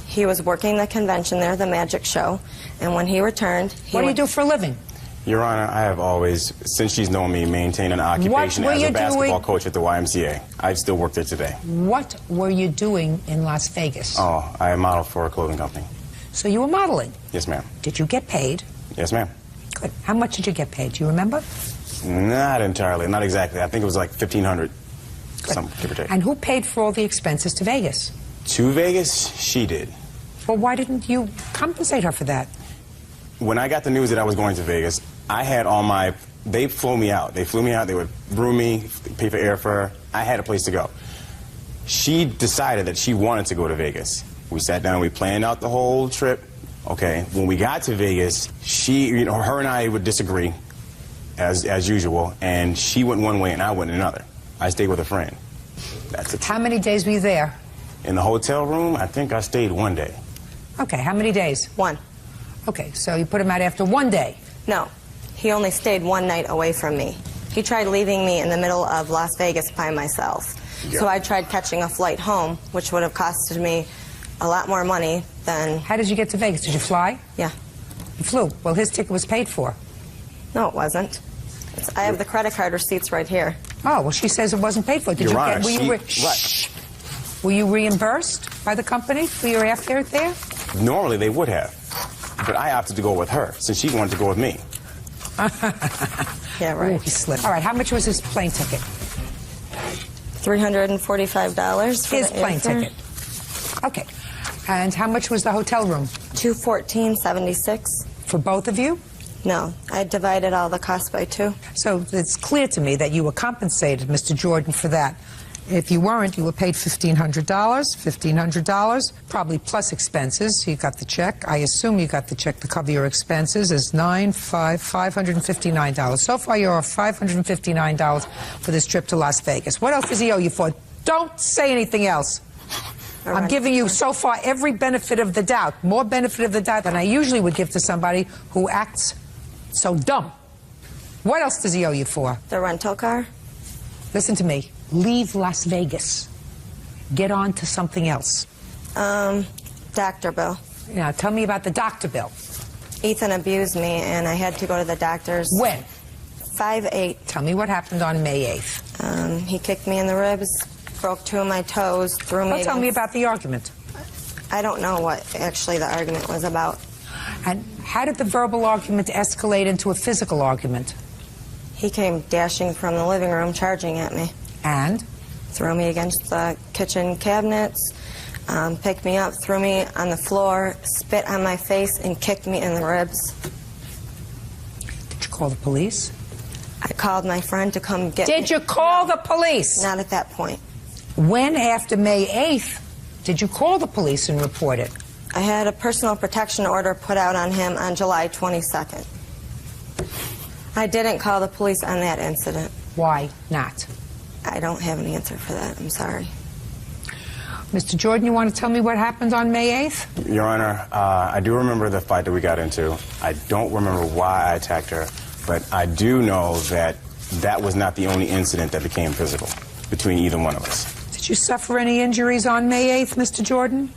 Speaker 20: He was working the convention there, the magic show, and when he returned...
Speaker 3: What do you do for a living?
Speaker 5: Your Honor, I have always, since she's known me, maintained an occupation as a basketball coach at the YMCA. I still work there today.
Speaker 3: What were you doing in Las Vegas?
Speaker 5: Oh, I model for a clothing company.
Speaker 3: So you were modeling?
Speaker 5: Yes, ma'am.
Speaker 3: Did you get paid?
Speaker 5: Yes, ma'am.
Speaker 3: Good. How much did you get paid? Do you remember?
Speaker 5: Not entirely. Not exactly. I think it was like $1,500, something, give or take.
Speaker 3: And who paid for all the expenses to Vegas?
Speaker 5: To Vegas? She did.
Speaker 3: Well, why didn't you compensate her for that?
Speaker 5: When I got the news that I was going to Vegas, I had all my... They flew me out. They flew me out. They would room me, pay for airfare. I had a place to go. She decided that she wanted to go to Vegas. We sat down. We planned out the whole trip. Okay. When we got to Vegas, she, you know, her and I would disagree, as usual. And she went one way and I went another. I stayed with a friend. That's it.
Speaker 3: How many days were you there?
Speaker 5: In the hotel room, I think I stayed one day.
Speaker 3: Okay, how many days?
Speaker 20: One.
Speaker 3: Okay, so you put him out after one day?
Speaker 20: No, he only stayed one night away from me. He tried leaving me in the middle of Las Vegas by myself. Yeah. So I tried catching a flight home, which would have costed me a lot more money than...
Speaker 3: How did you get to Vegas? Did you fly?
Speaker 20: Yeah.
Speaker 3: You flew? Well, his ticket was paid for.
Speaker 20: No, it wasn't. I have the credit card receipts right here.
Speaker 3: Oh, well, she says it wasn't paid for. Did
Speaker 5: Your
Speaker 3: you
Speaker 5: Honor,
Speaker 3: get... Were you reimbursed by the company for your airfare there?
Speaker 5: Normally they would have, but I opted to go with her since she wanted to go with me.
Speaker 20: Yeah, right.
Speaker 3: Ooh, he slipped. All right, how much was his plane ticket?
Speaker 20: $345 for
Speaker 3: his
Speaker 20: the
Speaker 3: plane
Speaker 20: airfare.
Speaker 3: ticket. Okay. And how much was the hotel room?
Speaker 20: $214.76.
Speaker 3: For both of you?
Speaker 20: No, I divided all the costs by two.
Speaker 3: So it's clear to me that you were compensated, Mr. Jordan, for that. If you weren't, you were paid $1,500, probably plus expenses. You got the check. I assume you got the check to cover your expenses is $559. So far, you're off $559 for this trip to Las Vegas. What else does he owe you for? Don't say anything else. I'm giving you so far every benefit of the doubt, more benefit of the doubt than I usually would give to somebody who acts so dumb. What else does he owe you for?
Speaker 20: The rental car.
Speaker 3: Listen to me. Leave Las Vegas. Get on to something else.
Speaker 20: Doctor bill.
Speaker 3: Now, tell me about the doctor bill.
Speaker 20: Ethan abused me, and I had to go to the doctor's.
Speaker 3: When?
Speaker 20: 5/8.
Speaker 3: Tell me what happened on May 8th.
Speaker 20: He kicked me in the ribs, broke 2 of my toes, threw me.
Speaker 3: Well, tell me about the argument.
Speaker 20: I don't know what actually the argument was about.
Speaker 3: And how did the verbal argument escalate into a physical argument?
Speaker 20: He came dashing from the living room, charging at me.
Speaker 3: And?
Speaker 20: Threw me against the kitchen cabinets, picked me up, threw me on the floor, spit on my face, and kicked me in the ribs.
Speaker 3: Did you call the police?
Speaker 20: I called my friend to come get me.
Speaker 3: Did you call the police?
Speaker 20: Not at that point.
Speaker 3: When, after May 8th, did you call the police and report it?
Speaker 20: I had a personal protection order put out on him on July 22nd. I didn't call the police on that incident.
Speaker 3: Why not?
Speaker 20: I don't have an answer for that. I'm sorry.
Speaker 3: Mr. Jordan, you want to tell me what happened on May 8th?
Speaker 5: Your Honor, I do remember the fight that we got into. I don't remember why I attacked her, but I do know that that was not the only incident that became physical between either one of us.
Speaker 3: Did you suffer any injuries on May 8th, Mr. Jordan?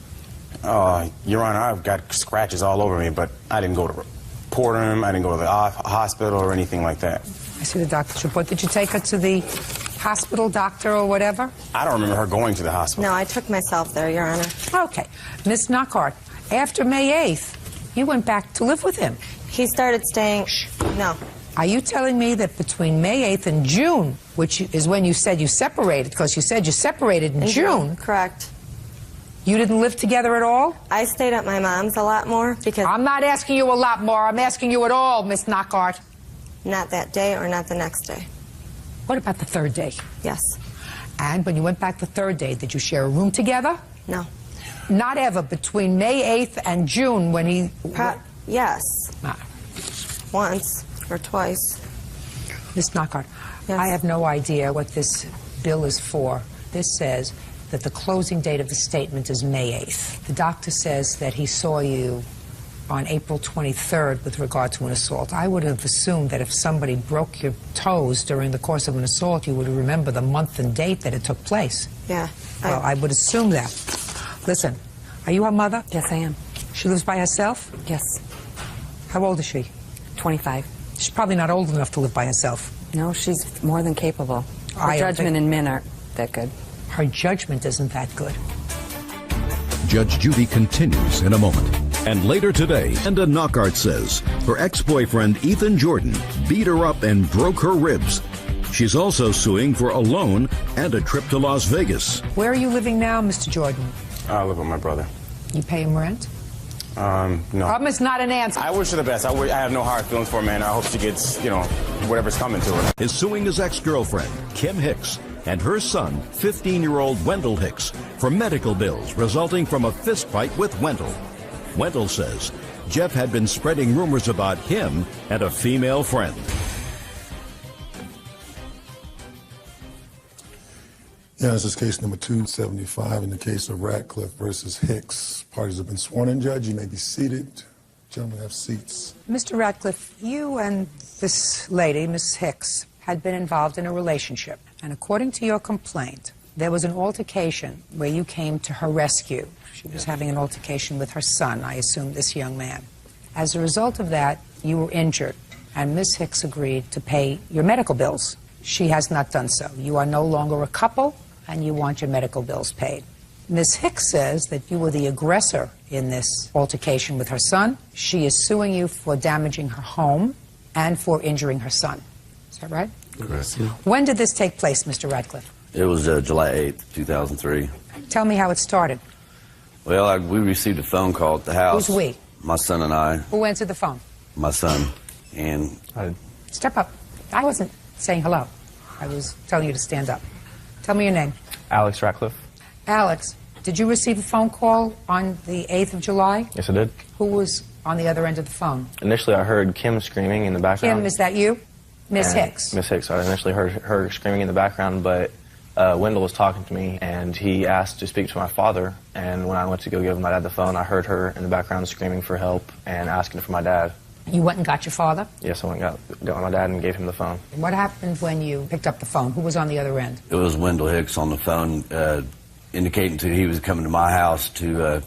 Speaker 5: Your Honor, I've got scratches all over me, but I didn't go to Courtroom, I didn't go to the hospital or anything like that.
Speaker 3: I see the doctor's report. Did you take her to the hospital, doctor, or whatever?
Speaker 5: I don't remember her going to the hospital.
Speaker 20: No, I took myself there, Your Honor.
Speaker 3: Okay. Miss Knockhart, after May 8th, you went back to live with him.
Speaker 20: He started staying... No.
Speaker 3: Are you telling me that between May 8th and June, which is when you said you separated, because you said you separated in June...
Speaker 20: Correct.
Speaker 3: You didn't live together at all?
Speaker 20: I stayed at my mom's a lot more because...
Speaker 3: I'm not asking you a lot more. I'm asking you at all, Miss Knockhart.
Speaker 20: Not that day or not the next day.
Speaker 3: What about the third day?
Speaker 20: Yes.
Speaker 3: And when you went back the third day, did you share a room together?
Speaker 20: No.
Speaker 3: Not ever between May 8th and June when he...
Speaker 20: Yes. Once or twice.
Speaker 3: Miss Knockhart,
Speaker 20: yes.
Speaker 3: I have no idea what this bill is for. This says that the closing date of the statement is May 8th. The doctor says that he saw you on April 23rd with regard to an assault. I would have assumed that if somebody broke your toes during the course of an assault, you would remember the month and date that it took place.
Speaker 20: Yeah.
Speaker 3: Well, I would assume that. Listen, are you her mother?
Speaker 4: Yes, I am.
Speaker 3: She lives by herself?
Speaker 4: Yes.
Speaker 3: How old is she?
Speaker 4: 25.
Speaker 3: She's probably not old enough to live by herself.
Speaker 4: No, she's more than capable. Her judgment in men aren't that good.
Speaker 3: Her judgment isn't that good.
Speaker 1: Judge Judy continues in a moment. And later today, Linda Knockhart says her ex-boyfriend Ethan Jordan beat her up and broke her ribs. She's also suing for a loan and a trip to Las Vegas.
Speaker 3: Where are you living now, Mr. Jordan?
Speaker 5: I live with my brother.
Speaker 3: You pay him rent?
Speaker 5: No.
Speaker 3: Problem is not an answer.
Speaker 5: I wish her the best. I have no hard feelings for her, man. I hope she gets, whatever's coming to her.
Speaker 1: Is suing his ex-girlfriend, Kim Hicks, and her son, 15-year-old Wendell Hicks, for medical bills resulting from a fistfight with Wendell. Wendell says Jeff had been spreading rumors about him and a female friend.
Speaker 2: Yeah, this is case number 275 in the case of Radcliffe versus Hicks. Parties have been sworn in, Judge. You may be seated. Gentlemen, have seats.
Speaker 3: Mr. Radcliffe, you and this lady, Miss Hicks, had been involved in a relationship. And according to your complaint, there was an altercation where you came to her rescue. She was having an altercation with her son, I assume this young man. As a result of that, you were injured, and Miss Hicks agreed to pay your medical bills. She has not done so. You are no longer a couple, and you want your medical bills paid. Ms. Hicks says that you were the aggressor in this altercation with her son. She is suing you for damaging her home and for injuring her son. Is that right?
Speaker 8: Correct.
Speaker 3: When did this take place, Mr. Radcliffe?
Speaker 8: It was July 8th, 2003.
Speaker 3: Tell me how it started.
Speaker 8: Well, we received a phone call at the house.
Speaker 3: Who's we?
Speaker 8: My son and I.
Speaker 3: Who answered the phone?
Speaker 8: My son. And
Speaker 3: Step up. I wasn't saying hello. I was telling you to stand up. Tell me your name.
Speaker 10: Alex Ratcliffe.
Speaker 3: Alex, did you receive a phone call on the 8th of July?
Speaker 10: Yes, I did.
Speaker 3: Who was on the other end of the phone?
Speaker 10: Initially, I heard Kim screaming in the background.
Speaker 3: Kim, is that you? Miss Hicks.
Speaker 10: Miss Hicks. I initially heard her screaming in the background, but Wendell was talking to me, and he asked to speak to my father. And when I went to go give my dad the phone, I heard her in the background screaming for help and asking for my dad.
Speaker 3: You went and got your father?
Speaker 10: Yes, I went and got my dad and gave him the phone.
Speaker 3: What happened when you picked up the phone? Who was on the other end?
Speaker 8: It was Wendell Hicks on the phone, indicating to he was coming to my house to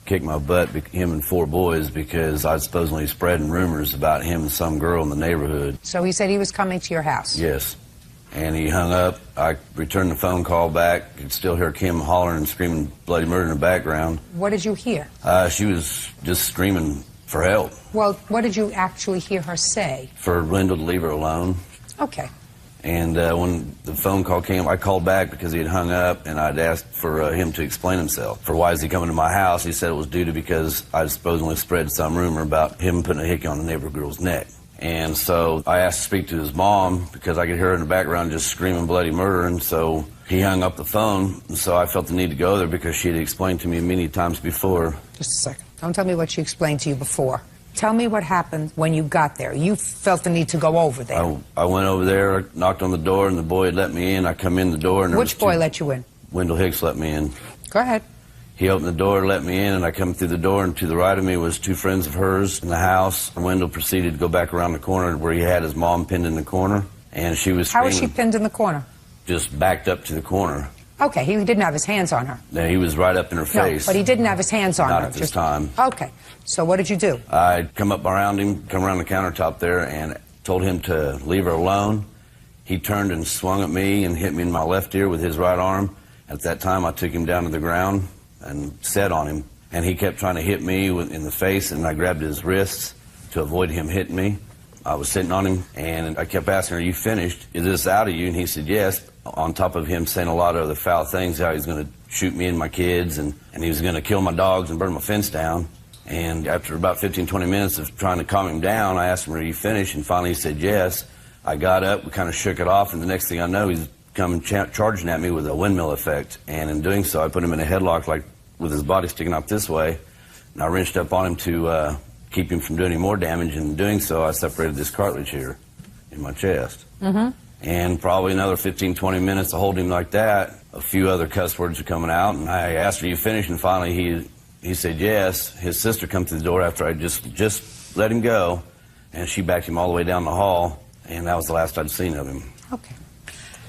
Speaker 8: kick my butt, him and 4 boys, because I was supposedly spreading rumors about him and some girl in the neighborhood.
Speaker 3: So he said he was coming to your house?
Speaker 8: Yes. And he hung up. I returned the phone call back. Could still hear Kim hollering and screaming bloody murder in the background.
Speaker 3: What did you hear?
Speaker 8: She was just screaming for help.
Speaker 3: Well, what did you actually hear her say?
Speaker 8: For Wendell to leave her alone.
Speaker 3: Okay.
Speaker 8: And when the phone call came, I called back because he had hung up, and I'd asked for him to explain himself. For why is he coming to my house? He said it was due to because I supposedly spread some rumor about him putting a hickey on the neighbor girl's neck. And so I asked to speak to his mom because I could hear her in the background just screaming bloody murder, and so he hung up the phone. And so I felt the need to go there because she had explained to me many times before.
Speaker 3: Just a second. Don't tell me what she explained to you before. Tell me what happened when you got there. You felt the need to go over there.
Speaker 8: I went over there, I knocked on the door, and the boy had let me in. I come in the door, and
Speaker 3: Which boy let you in?
Speaker 8: Wendell Hicks let me in.
Speaker 3: Go ahead.
Speaker 8: He opened the door, let me in, and I come through the door, and to the right of me was 2 friends of hers in the house. Wendell proceeded to go back around the corner where he had his mom pinned in the corner, and she was screaming.
Speaker 3: How was she pinned in the corner?
Speaker 8: Just backed up to the corner.
Speaker 3: Okay, he didn't have his hands on her.
Speaker 8: No, he was right up in her face.
Speaker 3: No, but he didn't have his hands on her.
Speaker 8: Not at this time.
Speaker 3: Okay, so what did you do?
Speaker 8: I come up around him, come around the countertop there, and told him to leave her alone. He turned and swung at me and hit me in my left ear with his right arm. At that time, I took him down to the ground and set on him. And he kept trying to hit me in the face, and I grabbed his wrists to avoid him hitting me. I was sitting on him, and I kept asking, "Are you finished? Is this out of you?" And he said, "Yes." On top of him saying a lot of other foul things, how he's going to shoot me and my kids, and he was going to kill my dogs and burn my fence down. And after about 15, 20 minutes of trying to calm him down, I asked him, "Are you finished?" And finally he said, "Yes." I got up, we kind of shook it off, and the next thing I know, he's coming charging at me with a windmill effect. And in doing so, I put him in a headlock, like with his body sticking out this way, and I wrenched up on him to keep him from doing any more damage. And in doing so, I separated this cartilage here in my chest.
Speaker 3: Mm-hmm.
Speaker 8: And probably another 15, 20 minutes to hold him like that. A few other cuss words were coming out, and I asked, "Are you finished?" And finally he said yes. His sister come through the door after I just let him go, and she backed him all the way down the hall, and that was the last I'd seen of him.
Speaker 3: Okay.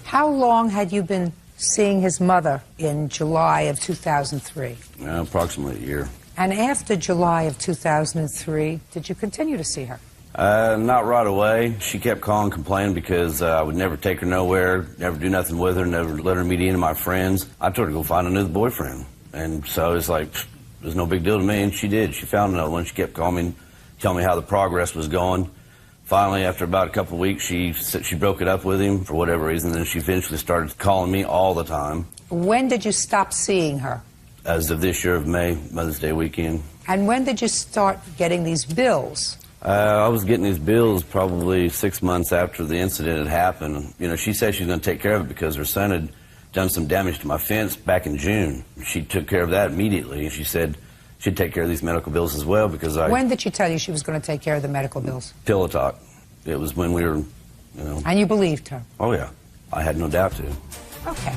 Speaker 3: How long had you been seeing his mother in July of 2003?
Speaker 8: Approximately a year.
Speaker 3: And after July of 2003, did you continue to see her?
Speaker 8: Not right away. She kept calling, complaining because I would never take her nowhere, never do nothing with her, never let her meet any of my friends. I told her to go find another boyfriend. And so it's like, it was no big deal to me, and she did. She found another one. She kept calling me, telling me how the progress was going. Finally, after about a couple of weeks, she broke it up with him for whatever reason, and she eventually started calling me all the time.
Speaker 3: When did you stop seeing her?
Speaker 8: As of this year of May, Mother's Day weekend.
Speaker 3: And when did you start getting these bills?
Speaker 8: I was getting these bills probably 6 months after the incident had happened. You know, she said she was going to take care of it because her son had done some damage to my fence back in June. She took care of that immediately. She said she'd take care of these medical bills as well because I...
Speaker 3: When did she tell you she was going to take care of the medical bills?
Speaker 8: Pillow talk. It was when we were, you know...
Speaker 3: And you believed her?
Speaker 8: Oh, yeah. I had no doubt to.
Speaker 3: Okay.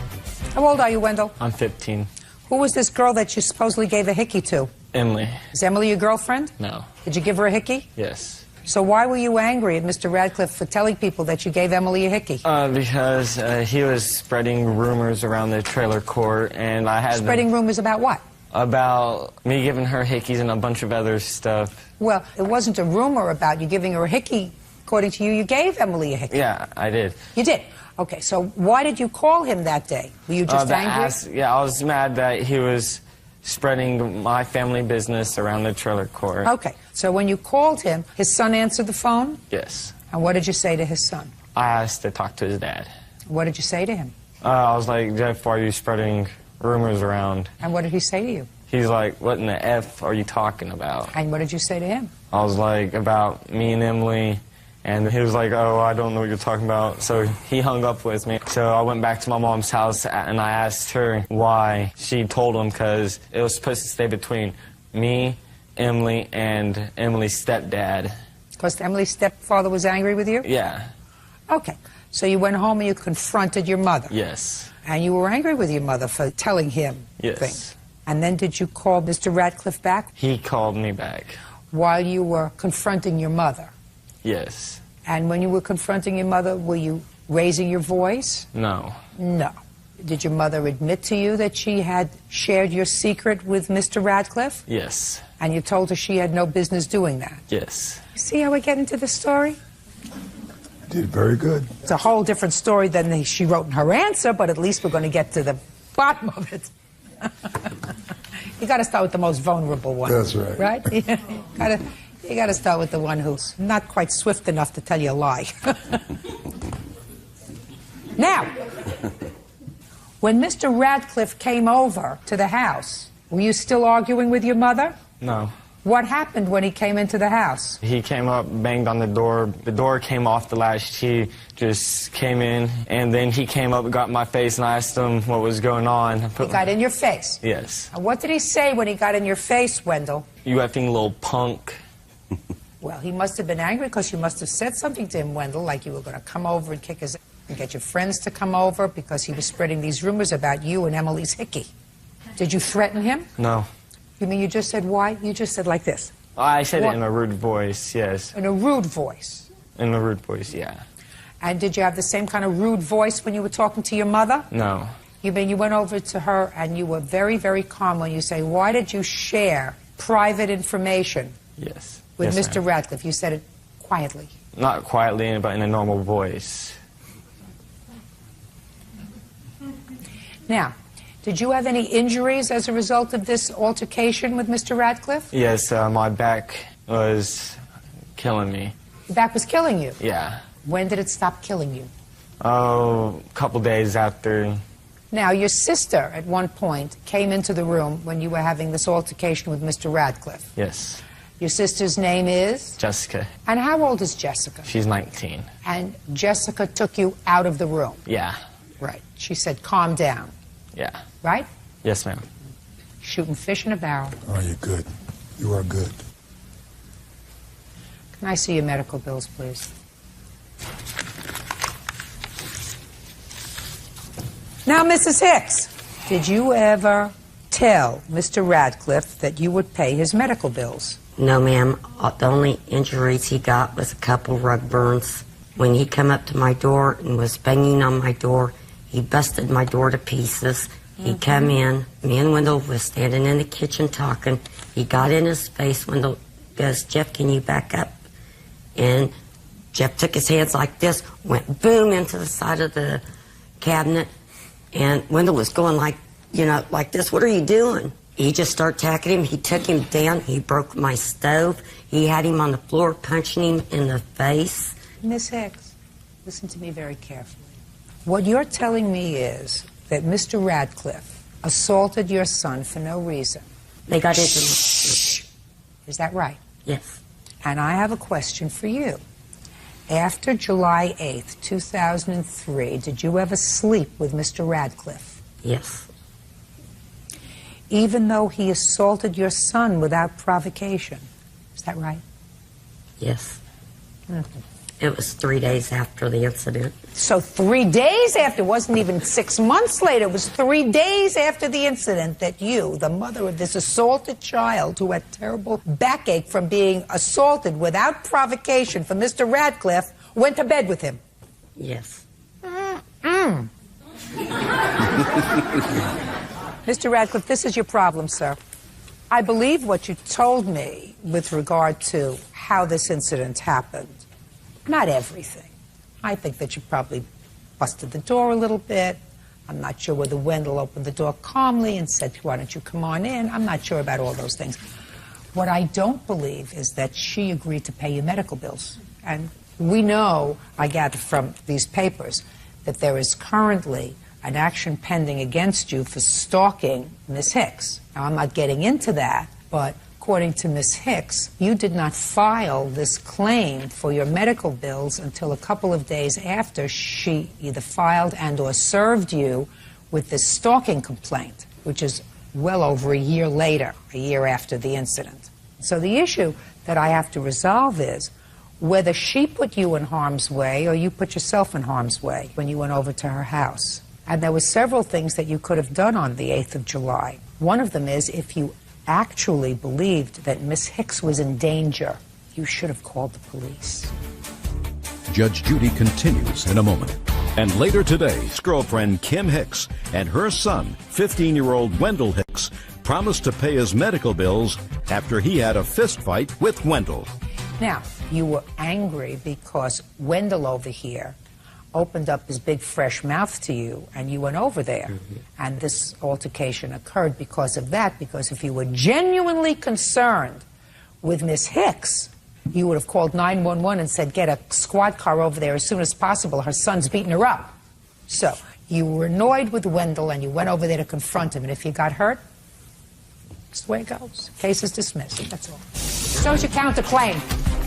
Speaker 3: How old are you, Wendell?
Speaker 10: I'm 15.
Speaker 3: Who was this girl that you supposedly gave a hickey to?
Speaker 10: Emily.
Speaker 3: Is Emily your girlfriend?
Speaker 10: No.
Speaker 3: Did you give her a hickey?
Speaker 10: Yes.
Speaker 3: So why were you angry at Mr. Radcliffe for telling people that you gave Emily a hickey?
Speaker 10: Because he was spreading rumors around the trailer court, and I had...
Speaker 3: Spreading rumors about what?
Speaker 10: About me giving her hickeys and a bunch of other stuff.
Speaker 3: Well, it wasn't a rumor about you giving her a hickey. According to you, you gave Emily a hickey.
Speaker 10: Yeah, I did.
Speaker 3: You did? Okay, so why did you call him that day? Were you just angry?
Speaker 10: I was mad that he was spreading my family business around the trailer court.
Speaker 3: Okay, so when you called him, his son answered the phone?
Speaker 10: Yes.
Speaker 3: And what did you say to his son?
Speaker 10: I asked to talk to his dad.
Speaker 3: What did you say to him?
Speaker 10: I was like, "Jeff, why are you spreading rumors around?"
Speaker 3: And what did he say to you?
Speaker 10: He's like, "What in the F are you talking about?"
Speaker 3: And what did you say to him?
Speaker 10: I was like, about me and Emily
Speaker 9: And he was like, oh, I don't know what you're talking about. So he hung up with me. So I went back to my mom's house and I asked her why. She told him because it was supposed to stay between me, Emily, and Emily's stepdad.
Speaker 3: Because Emily's stepfather was angry with you?
Speaker 9: Yeah.
Speaker 3: Okay. So you went home and you confronted your mother?
Speaker 9: Yes.
Speaker 3: And you were angry with your mother for telling him
Speaker 9: Yes.
Speaker 3: things? And then did you call Mr. Radcliffe back?
Speaker 9: He called me back.
Speaker 3: While you were confronting your mother?
Speaker 9: Yes.
Speaker 3: And when you were confronting your mother, were you raising your voice?
Speaker 9: No.
Speaker 3: No. Did your mother admit to you that she had shared your secret with Mr. Radcliffe?
Speaker 9: Yes.
Speaker 3: And you told her she had no business doing that?
Speaker 9: Yes.
Speaker 3: You see how we get into the story?
Speaker 2: Did very good.
Speaker 3: It's a whole different story than she wrote in her answer, but at least we're going to get to the bottom of it. You got to start with the most vulnerable one.
Speaker 2: That's right.
Speaker 3: Right? You got to start with the one who's not quite swift enough to tell you a lie. Now, when Mr. Radcliffe came over to the house, were you still arguing with your mother?
Speaker 9: No.
Speaker 3: What happened when he came into the house?
Speaker 9: He came up, banged on the door. The door came off the latch. He just came in, and then he came up and got in my face, and I asked him what was going on.
Speaker 3: He got in your face?
Speaker 9: Yes.
Speaker 3: And what did he say when he got in your face, Wendell?
Speaker 9: You effing little punk.
Speaker 3: Well, he must have been angry because you must have said something to him, Wendell, like you were going to come over and kick his and get your friends to come over because he was spreading these rumors about you and Emily's hickey. Did you threaten him?
Speaker 9: No.
Speaker 3: You mean you just said why? You just said like this.
Speaker 9: I said
Speaker 3: What?
Speaker 9: it in a rude voice, yes.
Speaker 3: In a rude voice.
Speaker 9: In a rude voice, yeah.
Speaker 3: And did you have the same kind of rude voice when you were talking to your mother?
Speaker 9: No.
Speaker 3: You mean you went over to her and you were very, very calm when you say, why did you share private information
Speaker 9: Yes.
Speaker 3: with
Speaker 9: Yes,
Speaker 3: Mr.
Speaker 9: ma'am.
Speaker 3: Radcliffe? You said it quietly.
Speaker 9: Not quietly, but in a normal voice.
Speaker 3: Now, did you have any injuries as a result of this altercation with Mr. Radcliffe?
Speaker 9: Yes, my back was killing me.
Speaker 3: Your back was killing you.
Speaker 9: Yeah.
Speaker 3: When did it stop killing you?
Speaker 9: Oh, a couple days after.
Speaker 3: Now, your sister, at one point, came into the room when you were having this altercation with Mr. Radcliffe.
Speaker 9: Yes.
Speaker 3: Your sister's name is?
Speaker 9: Jessica.
Speaker 3: And how old is Jessica?
Speaker 9: She's 19.
Speaker 3: And Jessica took you out of the room.
Speaker 9: Yeah.
Speaker 3: Right. She said, calm down.
Speaker 9: Yeah.
Speaker 3: Right?
Speaker 9: Yes, ma'am.
Speaker 3: Shooting fish in a barrel.
Speaker 2: Oh, you're good. You are good.
Speaker 3: Can I see your medical bills, please? Now, Mrs. Hicks, did you ever tell Mr. Radcliffe that you would pay his medical bills?
Speaker 11: No, ma'am. The only injuries he got was a couple rug burns. When he come up to my door and was banging on my door, he busted my door to pieces. He come in. Me and Wendell was standing in the kitchen talking. He got in his face. Wendell goes, Jeff, can you back up? And Jeff took his hands like this, went boom into the side of the cabinet. And Wendell was going like, you know, like this. What are you doing? He just started attacking him. He took him down. He broke my stove. He had him on the floor, punching him in the face.
Speaker 3: Miss Hicks, listen to me very carefully. What you're telling me is that Mr. Radcliffe assaulted your son for no reason.
Speaker 11: They got into
Speaker 3: Shh. Is that right?
Speaker 11: Yes.
Speaker 3: And I have a question for you. After July 8th, 2003, did you ever sleep with Mr. Radcliffe?
Speaker 11: Yes.
Speaker 3: Even though he assaulted your son without provocation. Is that right?
Speaker 11: Yes.
Speaker 3: Mm-hmm.
Speaker 11: It was 3 days after the incident.
Speaker 3: So 3 days after, it wasn't even 6 months later, it was 3 days after the incident that you, the mother of this assaulted child who had terrible backache from being assaulted without provocation from Mr. Radcliffe, went to bed with him.
Speaker 11: Yes.
Speaker 3: Mm-mm. Mr. Radcliffe, this is your problem, sir. I believe what you told me with regard to how this incident happened. Not everything. I think that you probably busted the door a little bit. I'm not sure whether Wendell opened the door calmly and said, why don't you come on in? I'm not sure about all those things. What I don't believe is that she agreed to pay your medical bills. And we know, I gather from these papers, that there is currently an action pending against you for stalking Miss Hicks. Now, I'm not getting into that, but according to Ms. Hicks, you did not file this claim for your medical bills until a couple of days after she either filed and or served you with this stalking complaint, which is well over a year later, a year after the incident. So the issue that I have to resolve is whether she put you in harm's way or you put yourself in harm's way when you went over to her house. And there were several things that you could have done on the 8th of July. One of them is if you actually believed that Miss Hicks was in danger, you should have called the police.
Speaker 1: Judge Judy continues in a moment. And later today, his girlfriend Kim Hicks and her son, 15-year-old Wendell Hicks, promised to pay his medical bills after he had a fist fight with Wendell.
Speaker 3: Now, you were angry because Wendell over here opened up his big fresh mouth to you and you went over there. And this altercation occurred because of that, because if you were genuinely concerned with Miss Hicks, you would have called 911 and said, get a squad car over there as soon as possible. Her son's beating her up. So you were annoyed with Wendell and you went over there to confront him. And if you got hurt, that's the way it goes. Case is dismissed. That's all. So's your counterclaim.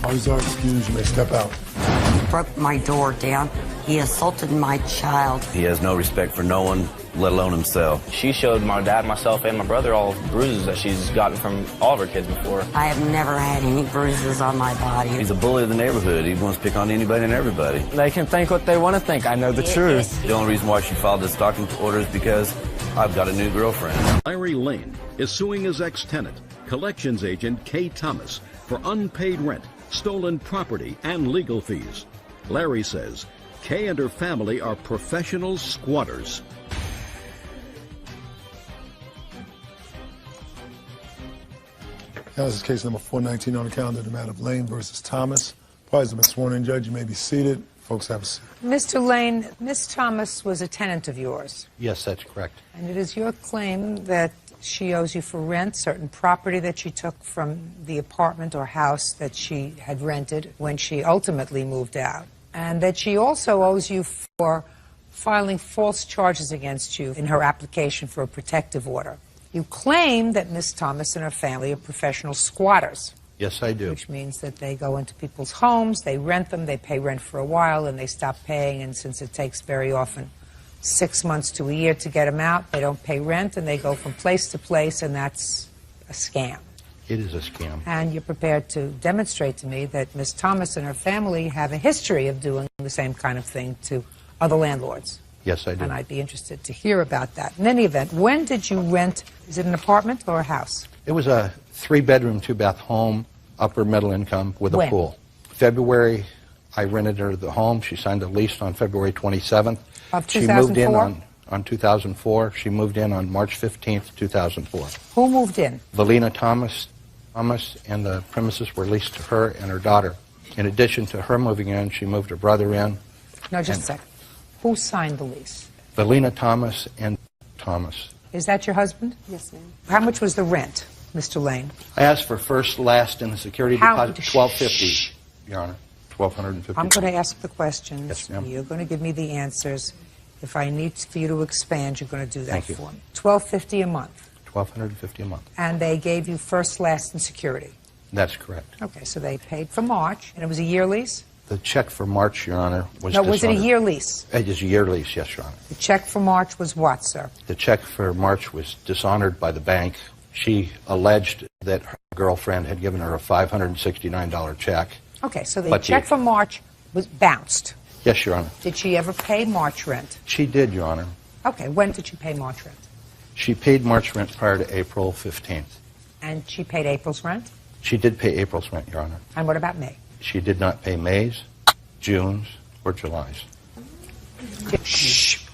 Speaker 2: Always are excused. You may step out.
Speaker 11: He broke my door down. He assaulted my child.
Speaker 8: He has no respect for no one, let alone himself.
Speaker 10: She showed my dad, myself, and my brother all bruises that she's gotten from all of her kids before.
Speaker 11: I have never had any bruises on my body.
Speaker 8: He's a bully of the neighborhood. He wants to pick on anybody and everybody.
Speaker 9: They can think what they want to think. I know the truth.
Speaker 8: The only reason why she filed this stalking order is because I've got a new girlfriend.
Speaker 1: Larry Lane is suing his ex-tenant, collections agent Kay Thomas, for unpaid rent, stolen property, and legal fees. Larry says Kay and her family are professional squatters.
Speaker 2: Now, this is case number 419 on the calendar, the matter of Lane versus Thomas. Parties have been sworn in. Judge, you may be seated. Folks have a seat.
Speaker 3: Mr. Lane, Miss Thomas was a tenant of yours.
Speaker 12: Yes, that's correct.
Speaker 3: And it is your claim that she owes you for rent, certain property that she took from the apartment or house that she had rented when she ultimately moved out, and that she also owes you for filing false charges against you in her application for a protective order. You claim that Miss Thomas and her family are professional squatters.
Speaker 12: Yes, I do.
Speaker 3: Which means that they go into people's homes, they rent them, they pay rent for a while, and they stop paying, and since it takes very often 6 months to a year to get them out, they don't pay rent, and they go from place to place, and that's a scam.
Speaker 12: It is a scam.
Speaker 3: And you're prepared to demonstrate to me that Miss Thomas and her family have a history of doing the same kind of thing to other landlords.
Speaker 12: Yes, I do.
Speaker 3: And I'd be interested to hear about that. In any event, when did you rent? Is it an apartment or a house?
Speaker 12: It was a 3-bedroom, 2-bath home, upper middle income with a
Speaker 3: When?
Speaker 12: pool. February, I rented her the home. She signed a lease on February 27th.
Speaker 3: Of 2004?
Speaker 12: She moved in on 2004. She moved in on March 15th, 2004.
Speaker 3: Who moved in?
Speaker 12: Valina Thomas, and the premises were leased to her and her daughter. In addition to her moving in, she moved her brother in.
Speaker 3: No, just a second. Who signed the lease?
Speaker 12: Valina Thomas and Thomas.
Speaker 3: Is that your husband?
Speaker 15: Yes, ma'am.
Speaker 3: How much was the rent, Mr. Lane?
Speaker 12: I asked for first, last, and the security deposit, $1,250, Your Honor. $1,250.
Speaker 3: I'm going to ask the questions.
Speaker 12: Yes, ma'am.
Speaker 3: You're going to give me the answers. If I need for you to expand, you're going to do that
Speaker 12: Thank you.
Speaker 3: for me. $1,250 a month.
Speaker 12: $1,250 a month.
Speaker 3: And they gave you first, last, and security.
Speaker 12: That's correct.
Speaker 3: Okay, so they paid for March, and it was a year lease?
Speaker 12: The check for March, Your Honor, was
Speaker 3: No, was it a
Speaker 12: dishonored.
Speaker 3: year lease?
Speaker 12: It is a year lease, yes, Your Honor.
Speaker 3: The check for March was what, sir?
Speaker 12: The check for March was dishonored by the bank. She alleged that her girlfriend had given her a $569 check.
Speaker 3: Okay, so the
Speaker 12: But
Speaker 3: check
Speaker 12: the-
Speaker 3: for March was bounced.
Speaker 12: Yes, Your Honor.
Speaker 3: Did she ever pay March rent?
Speaker 12: She did, Your Honor.
Speaker 3: Okay, when did she pay March rent?
Speaker 12: She paid March rent prior to April 15th.
Speaker 3: And she paid April's rent?
Speaker 12: She did pay April's rent, Your Honor.
Speaker 3: And what about May?
Speaker 12: She did not pay May's, June's, or July's.
Speaker 3: Shh.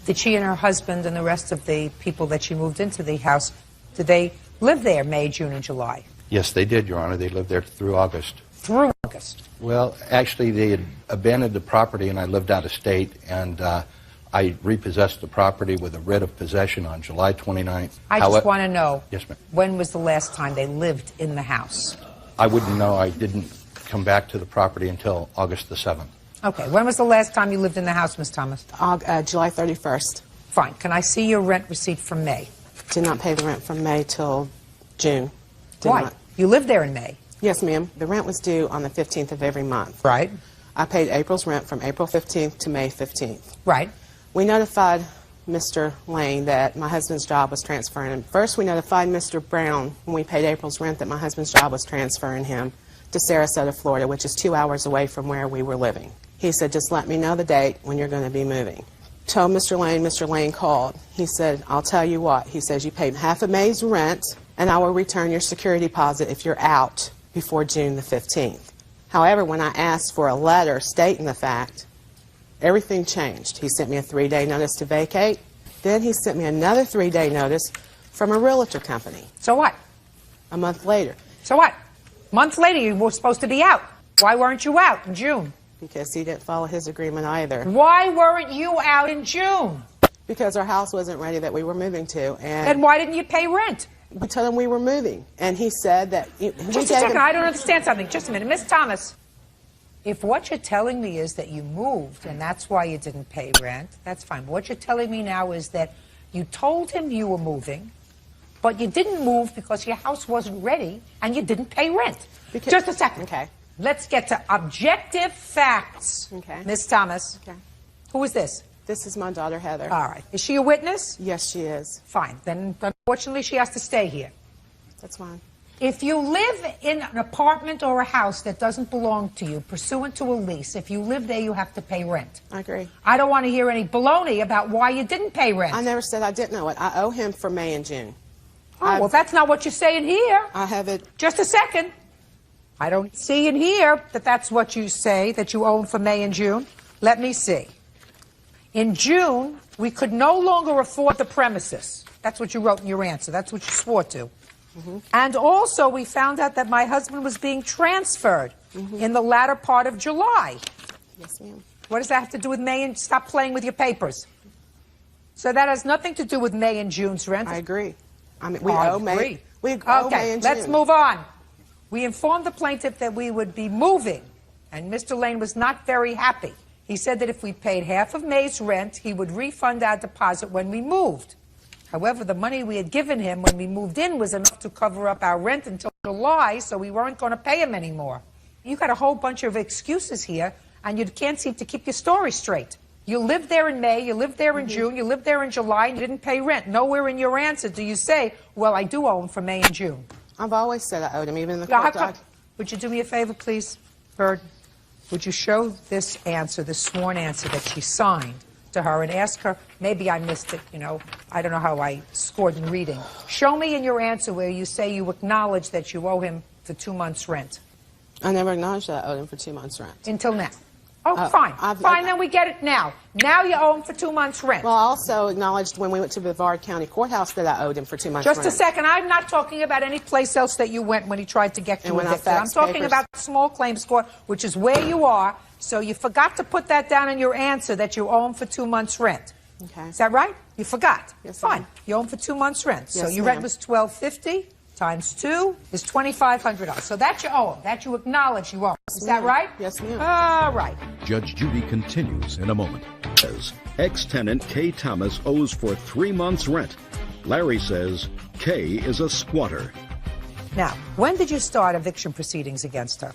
Speaker 3: Did she and her husband and the rest of the people that she moved into the house, did they live there May, June, and July?
Speaker 12: Yes, they did, Your Honor. They lived there through August.
Speaker 3: Through August?
Speaker 12: Well, actually, they had abandoned the property, and I lived out of state, and I repossessed the property with a writ of possession on July 29th.
Speaker 3: I just want to know,
Speaker 12: Yes, ma'am.
Speaker 3: when was the last time they lived in the house?
Speaker 12: I wouldn't know. I didn't come back to the property until August the 7th.
Speaker 3: Okay, when was the last time you lived in the house, Ms. Thomas?
Speaker 19: July 31st.
Speaker 3: Fine. Can I see your rent receipt from May?
Speaker 19: Did not pay the rent from May till
Speaker 7: June.
Speaker 3: Why? You lived there in May.
Speaker 7: Yes, ma'am. The rent was due on the 15th of every month.
Speaker 3: Right.
Speaker 7: I paid April's rent from April 15th to May 15th.
Speaker 3: Right.
Speaker 7: We notified Mr. Lane that my husband's job was transferring him. First, we notified Mr. Brown when we paid April's rent that my husband's job was transferring him to Sarasota, Florida, which is 2 hours away from where we were living. He said, just let me know the date when you're going to be moving. Told Mr. Lane called. He said, I'll tell you what. He says, you paid half of May's rent, and I will return your security deposit if you're out before June the 15th. However, when I asked for a letter stating the fact, everything changed. He sent me a 3-day notice to vacate. Then he sent me another 3-day notice from a realtor company.
Speaker 3: So what?
Speaker 7: A month later.
Speaker 3: So what? Months later, you were supposed to be out. Why weren't you out in June?
Speaker 7: Because he didn't follow his agreement either.
Speaker 3: Why weren't you out in June?
Speaker 7: Because our house wasn't ready that we were moving to. And
Speaker 3: then why didn't you pay rent?
Speaker 7: We told him we were moving. And he said that...
Speaker 3: Just a second, I don't understand something. Just a minute. Miss Thomas, if what you're telling me is that you moved and that's why you didn't pay rent, that's fine. What you're telling me now is that you told him you were moving, but you didn't move because your house wasn't ready and you didn't pay rent. Just a second.
Speaker 7: Okay.
Speaker 3: Let's get to objective facts.
Speaker 7: Okay.
Speaker 3: Miss Thomas.
Speaker 7: Okay.
Speaker 3: Who is this?
Speaker 7: This is my daughter, Heather.
Speaker 3: All right. Is she a witness?
Speaker 7: Yes, she is.
Speaker 3: Fine. Then, unfortunately, she has to stay here.
Speaker 7: That's fine.
Speaker 3: If you live in an apartment or a house that doesn't belong to you, pursuant to a lease, if you live there, you have to pay rent.
Speaker 7: I agree.
Speaker 3: I don't want to hear any baloney about why you didn't pay rent.
Speaker 7: I never said I didn't know it. I owe him for May and June.
Speaker 3: Oh, well, that's not what you're saying here.
Speaker 7: I have it.
Speaker 3: Just a second. I don't see in here that that's what you say, that you owe him for May and June. Let me see. In June, we could no longer afford the premises. That's what you wrote in your answer. That's what you swore to.
Speaker 7: Mm-hmm.
Speaker 3: And also, we found out that my husband was being transferred in the latter part of July.
Speaker 7: Yes, ma'am.
Speaker 3: What does that have to do with May and... Stop playing with your papers. So that has nothing to do with May and June's rent.
Speaker 7: I agree. I mean, we owe May. We owe May and June.
Speaker 3: Let's move on. We informed the plaintiff that we would be moving, and Mr. Lane was not very happy. He said that if we paid half of May's rent, he would refund our deposit when we moved. However, the money we had given him when we moved in was enough to cover up our rent until July, so we weren't going to pay him anymore. You got a whole bunch of excuses here, and you can't seem to keep your story straight. You lived there in May, you lived there in June, you lived there in July, and you didn't pay rent. Nowhere in your answer do you say, well, I do owe him for May and June.
Speaker 7: I've always said I owed him, even in the court doc.
Speaker 3: Would you do me a favor, please, Bird? Would you show this answer, this sworn answer that she signed to her, and ask her, maybe I missed it, you know, I don't know how I scored in reading. Show me in your answer where you say you acknowledge that you owe him for 2 months' rent.
Speaker 7: I never acknowledged that I owed him for 2 months' rent.
Speaker 3: Until now. Oh, fine. Fine, then we get it now. Now you owe him for 2 months' rent.
Speaker 7: Well, I also acknowledged when we went to Brevard County Courthouse that I owed him for 2 months'
Speaker 3: Just
Speaker 7: rent.
Speaker 3: a second. I'm not talking about any place else that you went when he tried to get you evicted. I'm talking about small claims court, which is where you are. So you forgot to put that down in your answer that you owe him for 2 months' rent.
Speaker 7: Okay.
Speaker 3: Is that right? You forgot.
Speaker 7: Yes,
Speaker 3: fine. You owe him for 2 months' rent.
Speaker 7: Yes,
Speaker 3: so your rent was $1,250 times 2 is $2,500. So that you owe him. That you acknowledge you owe him. Is that right?
Speaker 7: Yes, ma'am.
Speaker 3: All right.
Speaker 1: Judge Judy continues in a moment. Says ex-tenant Kay Thomas owes for 3 months' rent. Larry says Kay is a squatter.
Speaker 3: Now, when did you start eviction proceedings against her?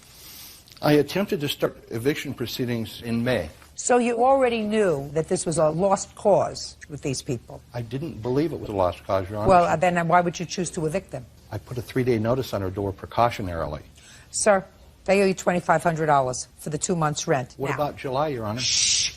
Speaker 12: I attempted to start eviction proceedings in May.
Speaker 3: So you already knew that this was a lost cause with these people?
Speaker 12: I didn't believe it was a lost cause, Your Honor.
Speaker 3: Well, then why would you choose to evict them?
Speaker 12: I put a 3-day notice on her door precautionarily.
Speaker 3: Sir, they owe you $2,500 for the 2 months' rent.
Speaker 12: What about July, Your Honor?
Speaker 3: Shh.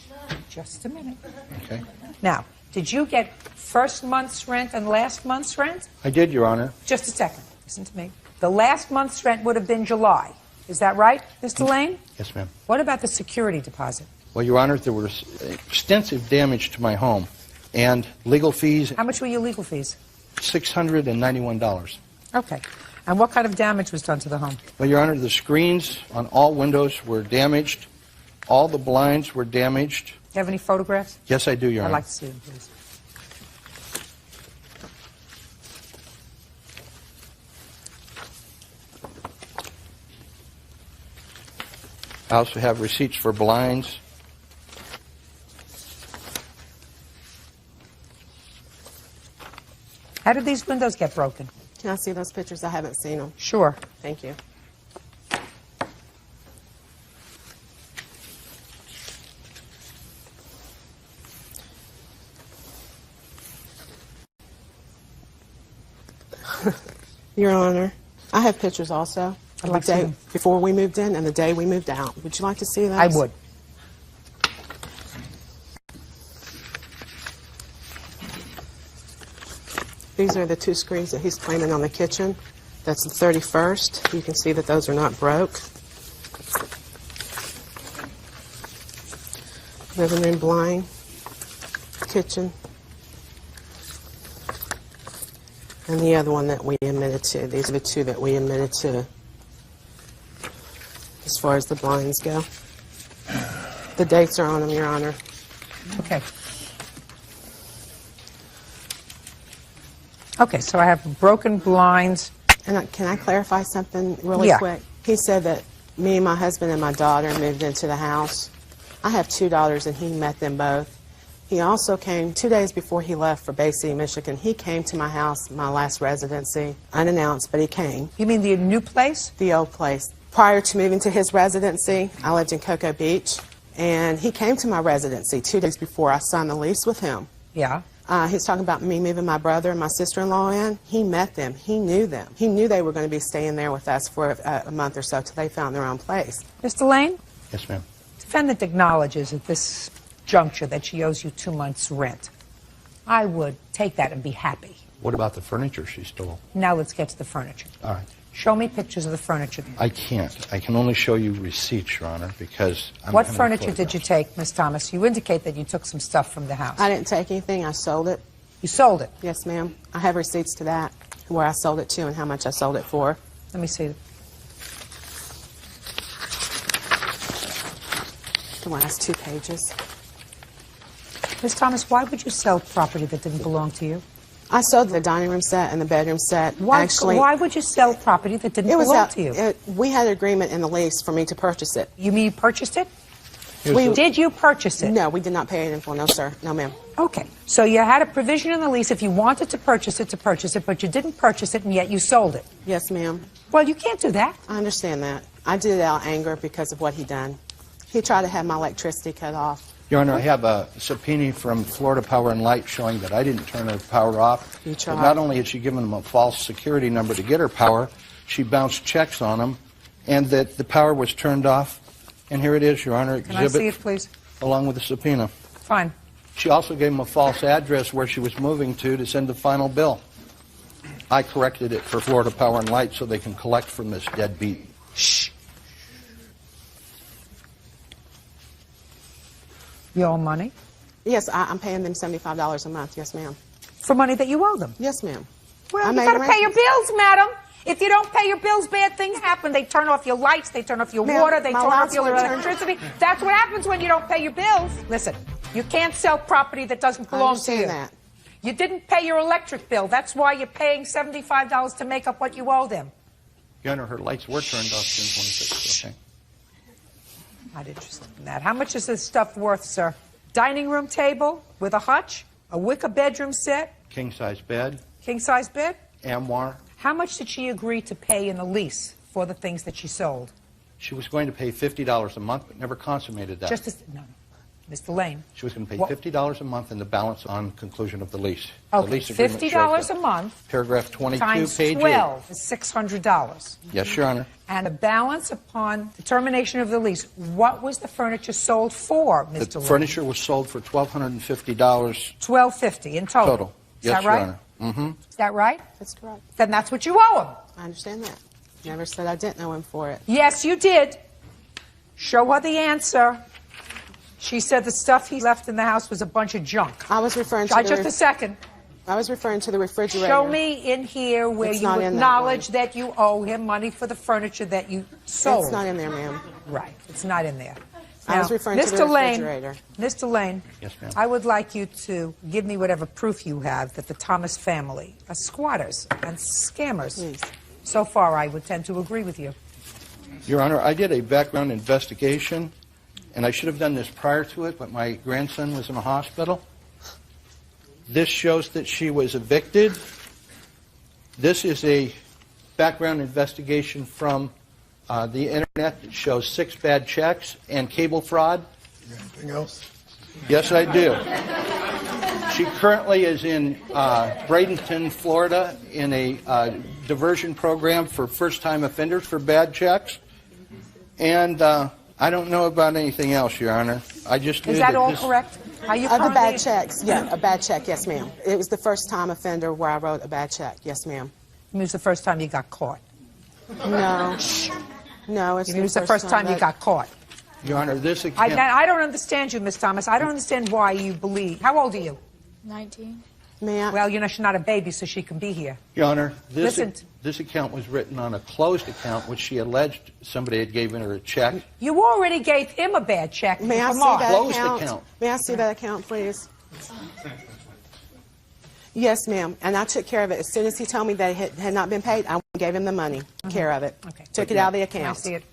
Speaker 3: Just a minute.
Speaker 12: Okay.
Speaker 3: Now, did you get first month's rent and last month's rent?
Speaker 12: I did, Your Honor.
Speaker 3: Just a second. Listen to me. The last month's rent would have been July. Is that right, Mr. Lane?
Speaker 12: Yes, ma'am.
Speaker 3: What about the security deposit?
Speaker 12: Well, Your Honor, there was extensive damage to my home and legal fees.
Speaker 3: How much were your legal fees?
Speaker 12: $691.
Speaker 3: Okay. And what kind of damage was done to the home?
Speaker 12: Well, Your Honor, the screens on all windows were damaged. All the blinds were damaged.
Speaker 3: Do you have any photographs?
Speaker 12: Yes, I do, Your Honor.
Speaker 3: I'd like to see them, please.
Speaker 12: I also have receipts for blinds.
Speaker 3: How did these windows get broken?
Speaker 7: Can I see those pictures? I haven't seen them.
Speaker 3: Sure.
Speaker 7: Thank you. Your Honor, I have pictures also.
Speaker 3: I'd like
Speaker 7: the day
Speaker 3: to see them.
Speaker 7: before we moved in and the day we moved out. Would you like to see those?
Speaker 3: I would.
Speaker 7: These are the two screens that he's claiming on the kitchen. That's the 31st. You can see that those are not broke. Living room blind, kitchen, and the other one that we admitted to. These are the two that we admitted to as far as the blinds go. The dates are on them, Your Honor.
Speaker 3: Okay. Okay, so I have broken blinds.
Speaker 7: And can I clarify something really quick? He said that me, my husband, and my daughter moved into the house. I have two daughters, and he met them both. He also came 2 days before he left for Bay City, Michigan. He came to my house, my last residency, unannounced, but he came.
Speaker 3: You mean the new place?
Speaker 7: The old place. Prior to moving to his residency, I lived in Cocoa Beach, and he came to my residency 2 days before I signed the lease with him.
Speaker 3: Yeah.
Speaker 7: He's talking about me moving my brother and my sister-in-law in. He met them. He knew them. He knew they were going to be staying there with us for a month or so till they found their own place.
Speaker 3: Mr. Lane?
Speaker 12: Yes, ma'am.
Speaker 3: Defendant acknowledges at this juncture that she owes you 2 months' rent. I would take that and be happy.
Speaker 12: What about the furniture she stole?
Speaker 3: Now let's get to the furniture.
Speaker 12: All right.
Speaker 3: Show me pictures of the furniture.
Speaker 12: I can't. I can only show you receipts, Your Honor, because I'm
Speaker 3: What
Speaker 12: having
Speaker 3: furniture did
Speaker 12: photographs.
Speaker 3: you take, Miss Thomas? You indicate that you took some stuff from the house.
Speaker 7: I didn't take anything. I sold it.
Speaker 3: You sold it?
Speaker 7: Yes, ma'am. I have receipts to that, where I sold it to and how much I sold it for.
Speaker 3: Let me see.
Speaker 7: The last 2 pages.
Speaker 3: Miss Thomas, why would you sell property that didn't belong to you?
Speaker 7: I sold the dining room set and the bedroom set.
Speaker 3: Why would you sell property that didn't belong to you?
Speaker 7: We had an agreement in the lease for me to purchase it.
Speaker 3: You mean you purchased it? Did you purchase it?
Speaker 7: No, we did not pay it in full. No, sir. No, ma'am.
Speaker 3: Okay. So you had a provision in the lease if you wanted to purchase it, but you didn't purchase it, and yet you sold it.
Speaker 7: Yes, ma'am.
Speaker 3: Well, you can't do that.
Speaker 7: I understand that. I did it out of anger because of what he done. He tried to have my electricity cut off.
Speaker 12: Your Honor, I have a subpoena from Florida Power and Light showing that I didn't turn her power off.
Speaker 7: You tried.
Speaker 12: But not only had she given them a false security number to get her power, she bounced checks on them, and that the power was turned off. And here it is, Your Honor,
Speaker 3: Can I see it, please?
Speaker 12: along with the subpoena.
Speaker 3: Fine.
Speaker 12: She also gave them a false address where she was moving to send the final bill. I corrected it for Florida Power and Light so they can collect from this deadbeat.
Speaker 3: Shh. You owe money?
Speaker 7: Yes, I'm paying them $75 a month. Yes, ma'am.
Speaker 3: For money that you owe them?
Speaker 7: Yes, ma'am.
Speaker 3: Well,
Speaker 7: I
Speaker 3: you
Speaker 7: made
Speaker 3: got to pay your
Speaker 7: arrangements.
Speaker 3: bills, madam. If you don't pay your bills, bad things happen. They turn off your lights, they turn off your
Speaker 7: Ma'am,
Speaker 3: water, they
Speaker 7: my
Speaker 3: turn off
Speaker 7: lights
Speaker 3: your
Speaker 7: were turned-
Speaker 3: electricity. That's what happens when you don't pay your bills. Listen, you can't sell property that doesn't belong to you.
Speaker 7: that.
Speaker 3: You didn't pay your electric bill. That's why you're paying $75 to make up what you owe them.
Speaker 12: Your Honor, her lights were turned off June 26th. Okay.
Speaker 3: Not interested in that. How much is this stuff worth, sir? Dining room table with a hutch, a wicker bedroom set,
Speaker 12: King-size bed,
Speaker 3: king-size bed.
Speaker 12: armoire.
Speaker 3: How much did she agree to pay in the lease for the things that she sold?
Speaker 12: She was going to pay $50 a month, but never consummated that.
Speaker 3: Just as, no, Mr. Lane.
Speaker 12: She was going to pay
Speaker 3: What-
Speaker 12: $50 a month and the balance on conclusion of the lease. The
Speaker 3: Okay,
Speaker 12: lease agreement shows
Speaker 3: $50
Speaker 12: that.
Speaker 3: a month
Speaker 12: Paragraph 22,
Speaker 3: times
Speaker 12: page
Speaker 3: 12 is $600.
Speaker 12: 8. Yes, Your Honor.
Speaker 3: And the balance upon the termination of the lease, what was the furniture sold for, Mr.
Speaker 12: The
Speaker 3: Lane?
Speaker 12: furniture was sold for $1,250
Speaker 3: $1,250 in total.
Speaker 12: total.
Speaker 3: Is
Speaker 12: Yes,
Speaker 3: that
Speaker 12: Your
Speaker 3: right?
Speaker 12: Honor. Mm-hmm.
Speaker 3: Is that right?
Speaker 7: That's correct.
Speaker 3: Then that's what you owe him.
Speaker 7: I understand that. Never said I didn't know him for it.
Speaker 3: Yes, you did. Show her the answer. She said the stuff he left in the house was a bunch of junk.
Speaker 7: I was referring to
Speaker 3: Just a second.
Speaker 7: I was referring to the refrigerator.
Speaker 3: Show me in here where
Speaker 7: It's
Speaker 3: you
Speaker 7: not in that
Speaker 3: acknowledge that you owe him money for the furniture that you sold.
Speaker 7: It's not in there, ma'am.
Speaker 3: Right. It's not in there.
Speaker 7: I was
Speaker 3: Now,
Speaker 7: referring to the refrigerator.
Speaker 3: Mr. Lane,
Speaker 12: Yes, ma'am.
Speaker 3: I would like you to give me whatever proof you have that the Thomas family are squatters and scammers.
Speaker 7: Please.
Speaker 3: So far, I would tend to agree with you.
Speaker 12: Your Honor, I did a background investigation, and I should have done this prior to it, but my grandson was in a hospital. This shows that she was evicted. This is a background investigation from the internet that shows 6 bad checks and cable fraud.
Speaker 2: Anything else?
Speaker 12: Yes, I do. She currently is in Bradenton, Florida, in a diversion program for first-time offenders for bad checks. And I don't know about anything else, Your Honor. I just knew
Speaker 3: Is that all
Speaker 12: this...
Speaker 3: correct? Are you
Speaker 7: The
Speaker 3: currently...
Speaker 7: bad checks, yeah, a bad check, yes, ma'am. It was the first time offender where I wrote a bad check, yes, ma'am.
Speaker 3: It was the first time you got caught.
Speaker 7: No. No, it's
Speaker 3: It was the first time you got caught.
Speaker 12: Your Honor, this account...
Speaker 3: I don't understand you, Miss Thomas. I don't understand why you believe. How old are you?
Speaker 21: 19.
Speaker 3: Well, you know, she's not a baby, so she can be here.
Speaker 12: Your Honor,
Speaker 3: Listen.
Speaker 12: this account was written on a closed account, which she alleged somebody had given her a check.
Speaker 3: You already gave him a bad check.
Speaker 7: May I see that account? May I see that account, please? Yes, ma'am. And I took care of it. As soon as he told me that it had not been paid, I gave him the money. Care of it.
Speaker 3: Okay.
Speaker 7: Took it out of the account.
Speaker 3: I see it.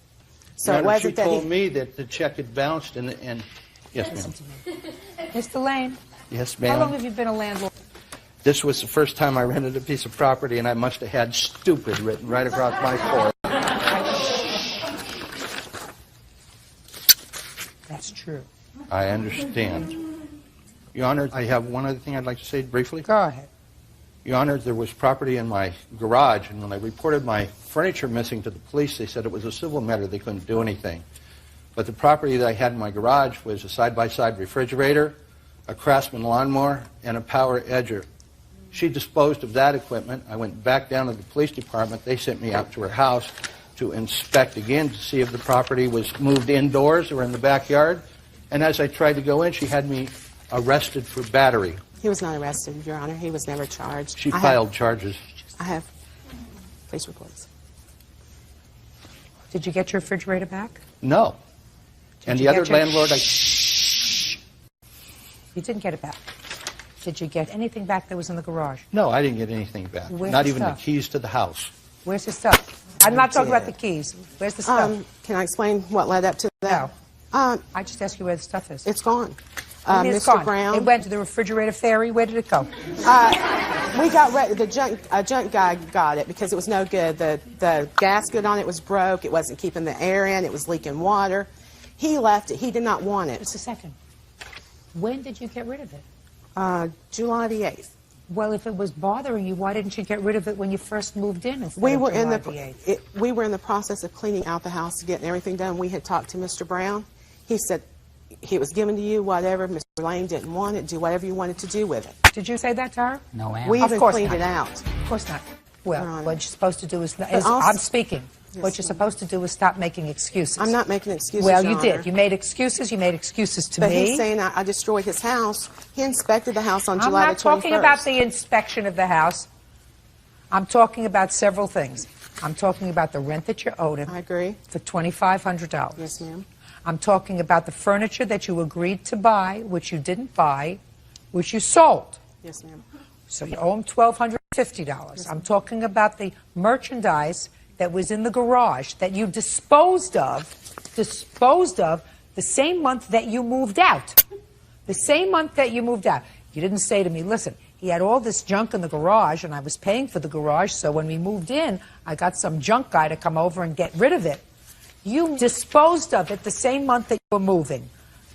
Speaker 7: So
Speaker 12: Your
Speaker 7: it
Speaker 12: Honor,
Speaker 7: wasn't
Speaker 12: she
Speaker 7: that
Speaker 12: told
Speaker 7: he...
Speaker 12: me that the check had bounced and yes, ma'am.
Speaker 3: Mr. Lane,
Speaker 12: Yes,
Speaker 3: how long
Speaker 12: ma'am.
Speaker 3: have you been a landlord?
Speaker 12: This was the first time I rented a piece of property, and I must have had stupid written right across my forehead.
Speaker 3: That's true.
Speaker 12: I understand. Your Honor, I have one other thing I'd like to say briefly.
Speaker 3: Go ahead.
Speaker 12: Your Honor, there was property in my garage, and when I reported my furniture missing to the police, they said it was a civil matter. They couldn't do anything. But the property that I had in my garage was a side-by-side refrigerator, a Craftsman lawnmower, and a power edger. She disposed of that equipment. I went back down to the police department. They sent me out to her house to inspect again to see if the property was moved indoors or in the backyard. And as I tried to go in, she had me arrested for battery.
Speaker 7: He was not arrested, Your Honor. He was never charged.
Speaker 12: She filed charges.
Speaker 7: I have police reports.
Speaker 3: Did you get your refrigerator back?
Speaker 12: No. And the
Speaker 3: you
Speaker 12: other
Speaker 3: get your-
Speaker 12: landlord,
Speaker 3: You didn't get it back. Did you get anything back that was in the garage?
Speaker 12: no, I didn't get anything back.
Speaker 3: Where's
Speaker 12: Not
Speaker 3: the
Speaker 12: even
Speaker 3: stuff?
Speaker 12: the keys to the house.
Speaker 3: Where's the stuff? I'm not talking about the keys. Where's the stuff?
Speaker 7: Can I explain what led up to that?
Speaker 3: I just asked you where the stuff is.
Speaker 7: It's gone.
Speaker 3: What do you mean it's
Speaker 7: Mr.
Speaker 3: gone?
Speaker 7: Brown.
Speaker 3: It went to the refrigerator ferry. Where did it go?
Speaker 7: We got the junk guy got it because it was no good. The gasket on it was broke. It wasn't keeping the air in. It was leaking water. He left it. He did not want it.
Speaker 3: Just a second. When did you get rid of it?
Speaker 7: July the 8th.
Speaker 3: Well, if it was bothering you, why didn't you get rid of it when you first moved in instead
Speaker 7: We
Speaker 3: of
Speaker 7: were
Speaker 3: July the 8th?
Speaker 7: we were in the process of cleaning out the house, getting everything done. We had talked to Mr. Brown. He said he was given to you, whatever. Mr. Lane didn't want it. Do whatever you wanted to do with it.
Speaker 3: Did you say that to her?
Speaker 13: No, ma'am.
Speaker 7: We
Speaker 3: Of
Speaker 7: even
Speaker 3: course
Speaker 7: cleaned
Speaker 3: not.
Speaker 7: it out.
Speaker 3: Of course not. Well,
Speaker 7: Your Honor.
Speaker 3: what you're supposed to do is
Speaker 7: also-
Speaker 3: I'm speaking.
Speaker 7: Yes,
Speaker 3: What you're
Speaker 7: ma'am.
Speaker 3: supposed to do is stop making excuses.
Speaker 7: I'm not making excuses,
Speaker 3: Well,
Speaker 7: Your
Speaker 3: you
Speaker 7: Honor.
Speaker 3: did. You made excuses. You made excuses to
Speaker 7: But
Speaker 3: me.
Speaker 7: he's saying I destroyed his house. He inspected the house on
Speaker 3: I'm
Speaker 7: July
Speaker 3: not
Speaker 7: the 21st.
Speaker 3: talking about the inspection of the house. I'm talking about several things. I'm talking about the rent that you owed him.
Speaker 7: I agree.
Speaker 3: For $2,500.
Speaker 7: Yes, ma'am.
Speaker 3: I'm talking about the furniture that you agreed to buy, which you didn't buy, which you sold.
Speaker 7: Yes, ma'am.
Speaker 3: So you owe him $1,250. I'm talking about the merchandise that was in the garage that you disposed of the same month that you moved out. The same month that you moved out. You didn't say to me, listen, he had all this junk in the garage and I was paying for the garage, so when we moved in, I got some junk guy to come over and get rid of it. You disposed of it the same month that you were moving.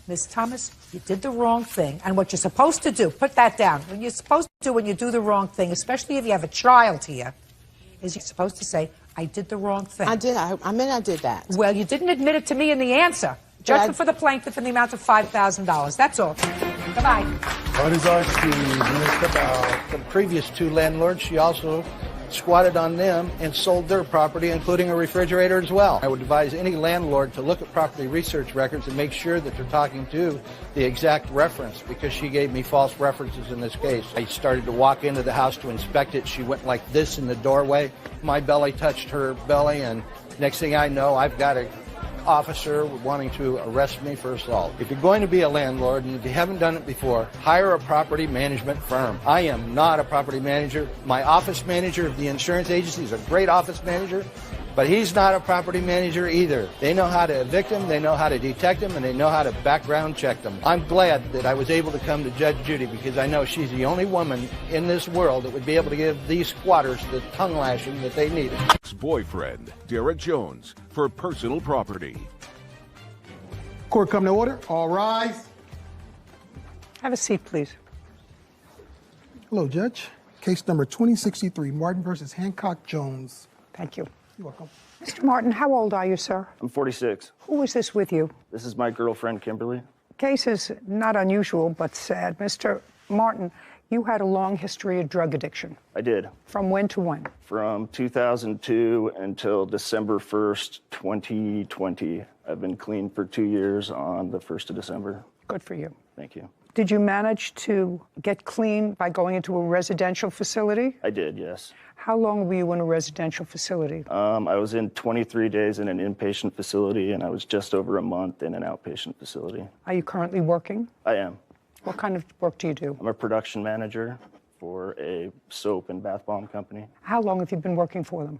Speaker 3: Ms. Thomas, you did the wrong thing. And what you're supposed to do, put that down. What you're supposed to do when you do the wrong thing, especially if you have a child here, is you're supposed to say, I did the wrong thing.
Speaker 7: I did. I meant I did that.
Speaker 3: Well, you didn't admit it to me in the answer. Judgment for the plaintiff in the amount of $5,000. That's all. Goodbye.
Speaker 2: What is our fee, Mr.
Speaker 12: The previous two landlords, she also squatted on them and sold their property, including a refrigerator as well. I would advise any landlord to look at property research records and make sure that they're talking to the exact reference, because she gave me false references in this case. I started to walk into the house to inspect it. She went like this in the doorway. My belly touched her belly, and next thing I know, I've got a officer wanting to arrest me for assault. If you're going to be a landlord, and if you haven't done it before, hire a property management firm. I am not a property manager. My office manager of the insurance agency is a great office manager, But he's not a property manager either. They know how to evict them, they know how to detect them, and they know how to background check them. I'm glad that I was able to come to Judge Judy because I know she's the only woman in this world that would be able to give these squatters the tongue lashing that they needed.
Speaker 13: Ex-boyfriend Derek Jones for personal property.
Speaker 17: Court come to order. All rise.
Speaker 3: Have a seat, please.
Speaker 17: Hello, Judge. Case number 2063, Martin versus Hancock Jones.
Speaker 3: Thank you.
Speaker 17: You're welcome.
Speaker 3: Mr. Martin, how old are you, sir?
Speaker 23: I'm 46.
Speaker 3: Who is this with you?
Speaker 23: This is my girlfriend, Kimberly.
Speaker 3: Case is not unusual, but sad. Mr. Martin, you had a long history of drug addiction.
Speaker 23: I did.
Speaker 3: From when to when?
Speaker 23: From 2002 until December 1st, 2020. I've been clean for 2 years on the 1st of December.
Speaker 3: Good for you.
Speaker 23: Thank you.
Speaker 3: Did you manage to get clean by going into a residential facility?
Speaker 23: I did, yes.
Speaker 3: How long were you in a residential facility?
Speaker 23: I was in 23 days in an inpatient facility, and I was just over a month in an outpatient facility.
Speaker 3: Are you currently working?
Speaker 23: I am.
Speaker 3: What kind of work do you do?
Speaker 23: I'm a production manager for a soap and bath bomb company.
Speaker 3: How long have you been working for them?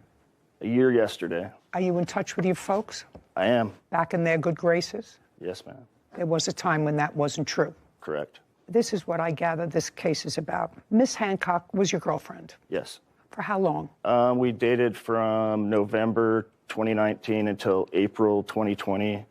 Speaker 23: A year yesterday.
Speaker 3: Are you in touch with your folks?
Speaker 23: I am.
Speaker 3: Back in their good graces?
Speaker 23: Yes, ma'am.
Speaker 3: There was a time when that wasn't true.
Speaker 23: Correct.
Speaker 3: This is what I gather this case is about. Miss Hancock was your girlfriend.
Speaker 23: Yes.
Speaker 3: For how long?
Speaker 23: We dated from November 2019 until April 2020.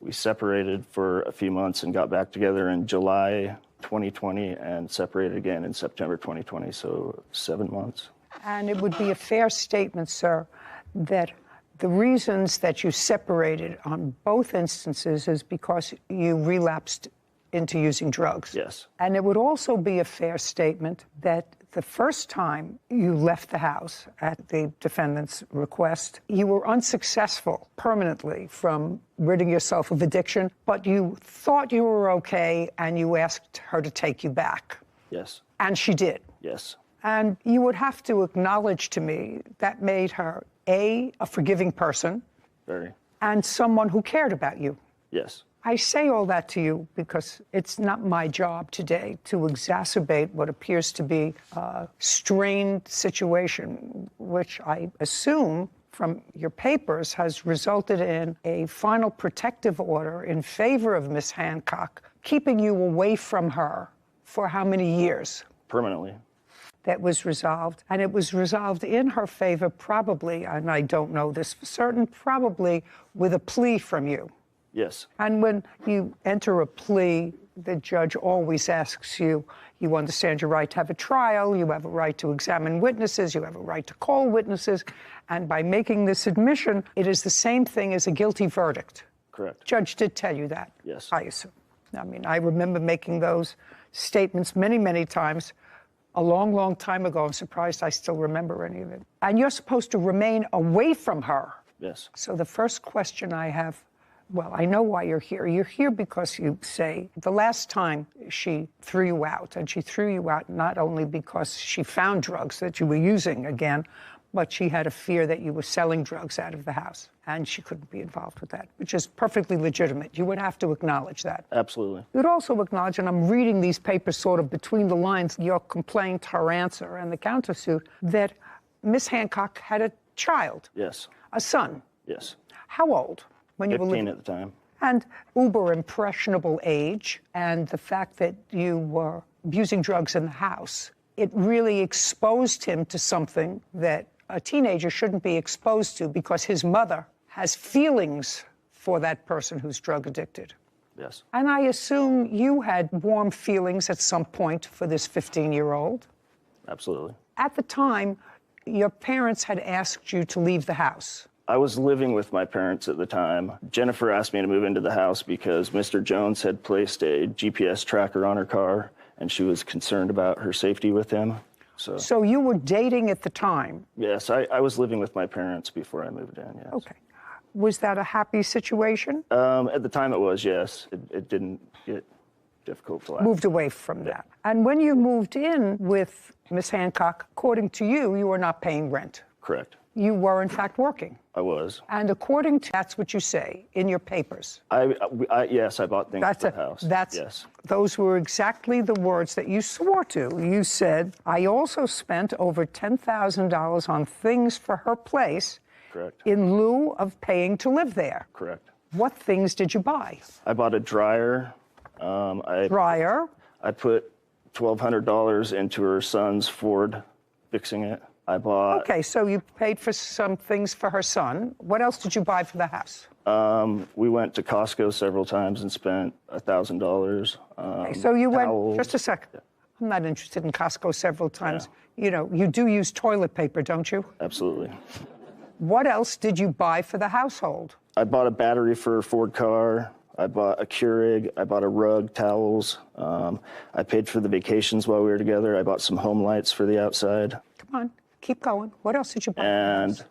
Speaker 23: We separated for a few months and got back together in July 2020 and separated again in September 2020, so 7 months.
Speaker 3: And it would be a fair statement, sir, that the reasons that you separated on both instances is because you relapsed into using drugs.
Speaker 23: Yes.
Speaker 3: And it would also be a fair statement that the first time you left the house at the defendant's request, you were unsuccessful permanently from ridding yourself of addiction, but you thought you were okay and you asked her to take you back.
Speaker 23: Yes.
Speaker 3: And she did.
Speaker 23: Yes.
Speaker 3: And you would have to acknowledge to me that made her, A, a forgiving person.
Speaker 23: Very.
Speaker 3: And someone who cared about you.
Speaker 23: Yes.
Speaker 3: I say all that to you because it's not my job today to exacerbate what appears to be a strained situation, which I assume from your papers has resulted in a final protective order in favor of Miss Hancock, keeping you away from her for how many years?
Speaker 23: Permanently.
Speaker 3: That was resolved, and it was resolved in her favor probably, and I don't know this for certain, probably with a plea from you.
Speaker 23: Yes.
Speaker 3: And when you enter a plea, the judge always asks you, you understand your right to have a trial, you have a right to examine witnesses, you have a right to call witnesses, and by making this admission, it is the same thing as a guilty verdict.
Speaker 23: Correct.
Speaker 3: Judge did tell you that.
Speaker 23: Yes.
Speaker 3: I assume. I mean, I remember making those statements many, many times a long, long time ago. I'm surprised I still remember any of it. And you're supposed to remain away from her.
Speaker 23: Yes.
Speaker 3: So the first question I have, well, I know why you're here. You're here because you say the last time she threw you out, and she threw you out not only because she found drugs that you were using again, but she had a fear that you were selling drugs out of the house, and she couldn't be involved with that, which is perfectly legitimate. You would have to acknowledge that.
Speaker 23: Absolutely.
Speaker 3: You would also acknowledge, and I'm reading these papers sort of between the lines, your complaint, her answer, and the countersuit, that Miss Hancock had a child.
Speaker 23: Yes.
Speaker 3: A son.
Speaker 23: Yes.
Speaker 3: How old? When you were
Speaker 23: 15 at the time.
Speaker 3: And uber impressionable age, and the fact that you were abusing drugs in the house, it really exposed him to something that a teenager shouldn't be exposed to because his mother has feelings for that person who's drug addicted.
Speaker 23: Yes.
Speaker 3: And I assume you had warm feelings at some point for this 15-year-old.
Speaker 23: Absolutely.
Speaker 3: At the time, your parents had asked you to leave the house.
Speaker 23: I was living with my parents at the time. Jennifer asked me to move into the house because Mr. Jones had placed a GPS tracker on her car, and she was concerned about her safety with him.
Speaker 3: So you were dating at the time?
Speaker 23: Yes, I was living with my parents before I moved in, yes.
Speaker 3: Okay. Was that a happy situation?
Speaker 23: At the time it was, yes. It didn't get difficult for that.
Speaker 3: Moved away from that. And when you moved in with Miss Hancock, according to you, you were not paying rent.
Speaker 23: Correct.
Speaker 3: You were, in fact, working.
Speaker 23: I was.
Speaker 3: And according to, that's what you say in your papers.
Speaker 23: Yes, I bought things for the house. Yes.
Speaker 3: Those were exactly the words that you swore to. You said, I also spent over $10,000 on things for her place.
Speaker 23: Correct.
Speaker 14: In lieu of paying to live there.
Speaker 23: Correct.
Speaker 14: What things did you buy?
Speaker 23: I bought a dryer.
Speaker 14: Dryer?
Speaker 23: I put $1,200 into her son's Ford, fixing it. I bought...
Speaker 14: Okay, so you paid for some things for her son. What else did you buy for the house?
Speaker 23: We went to Costco several times and spent $1,000.
Speaker 14: Okay, so you
Speaker 23: towels.
Speaker 14: went, just a second. I'm not interested in Costco several times. Yeah. You know, you do use toilet paper, don't you?
Speaker 23: Absolutely.
Speaker 14: What else did you buy for the household?
Speaker 23: I bought a battery for a Ford car. I bought a Keurig. I bought a rug, towels. I paid for the vacations while we were together. I bought some home lights for the outside.
Speaker 14: Come on, keep going. What else did you buy?
Speaker 23: And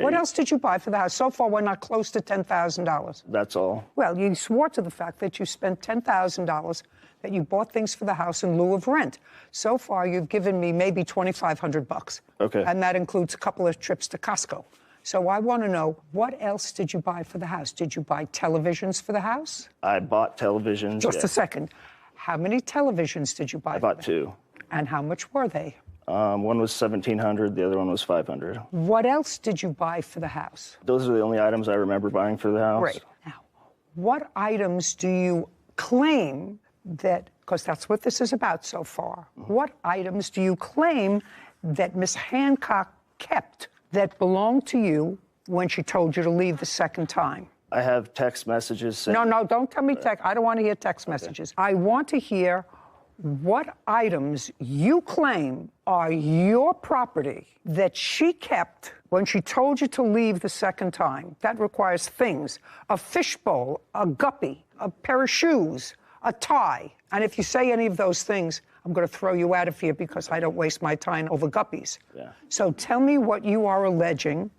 Speaker 14: what else did you buy for the house? So far, we're not close to $10,000.
Speaker 23: That's all.
Speaker 14: Well, you swore to the fact that you spent $10,000, that you bought things for the house in lieu of rent. So far, you've given me maybe $2,500.
Speaker 23: Okay.
Speaker 14: And that includes a couple of trips to Costco. So I want to know, what else did you buy for the house? Did you buy televisions for the house?
Speaker 23: I bought televisions.
Speaker 14: Just a second. How many televisions did you buy?
Speaker 23: I bought two.
Speaker 14: And how much were they?
Speaker 23: One was $1,700, the other one was $500.
Speaker 14: What else did you buy for the house?
Speaker 23: Those are the only items I remember buying for the house.
Speaker 14: Great. Now, what items do you claim that, because that's what this is about so far, what items do you claim that Miss Hancock kept that belonged to you when she told you to leave the second time?
Speaker 23: I have text messages saying...
Speaker 14: No, don't tell me text. I don't want to hear text messages. I want to hear what items you claim are your property that she kept when she told you to leave the second time. That requires things: a fishbowl, a guppy, a pair of shoes, a tie. And if you say any of those things, I'm going to throw you out of here because I don't waste my time over guppies.
Speaker 23: Yeah.
Speaker 14: So tell me what you are alleging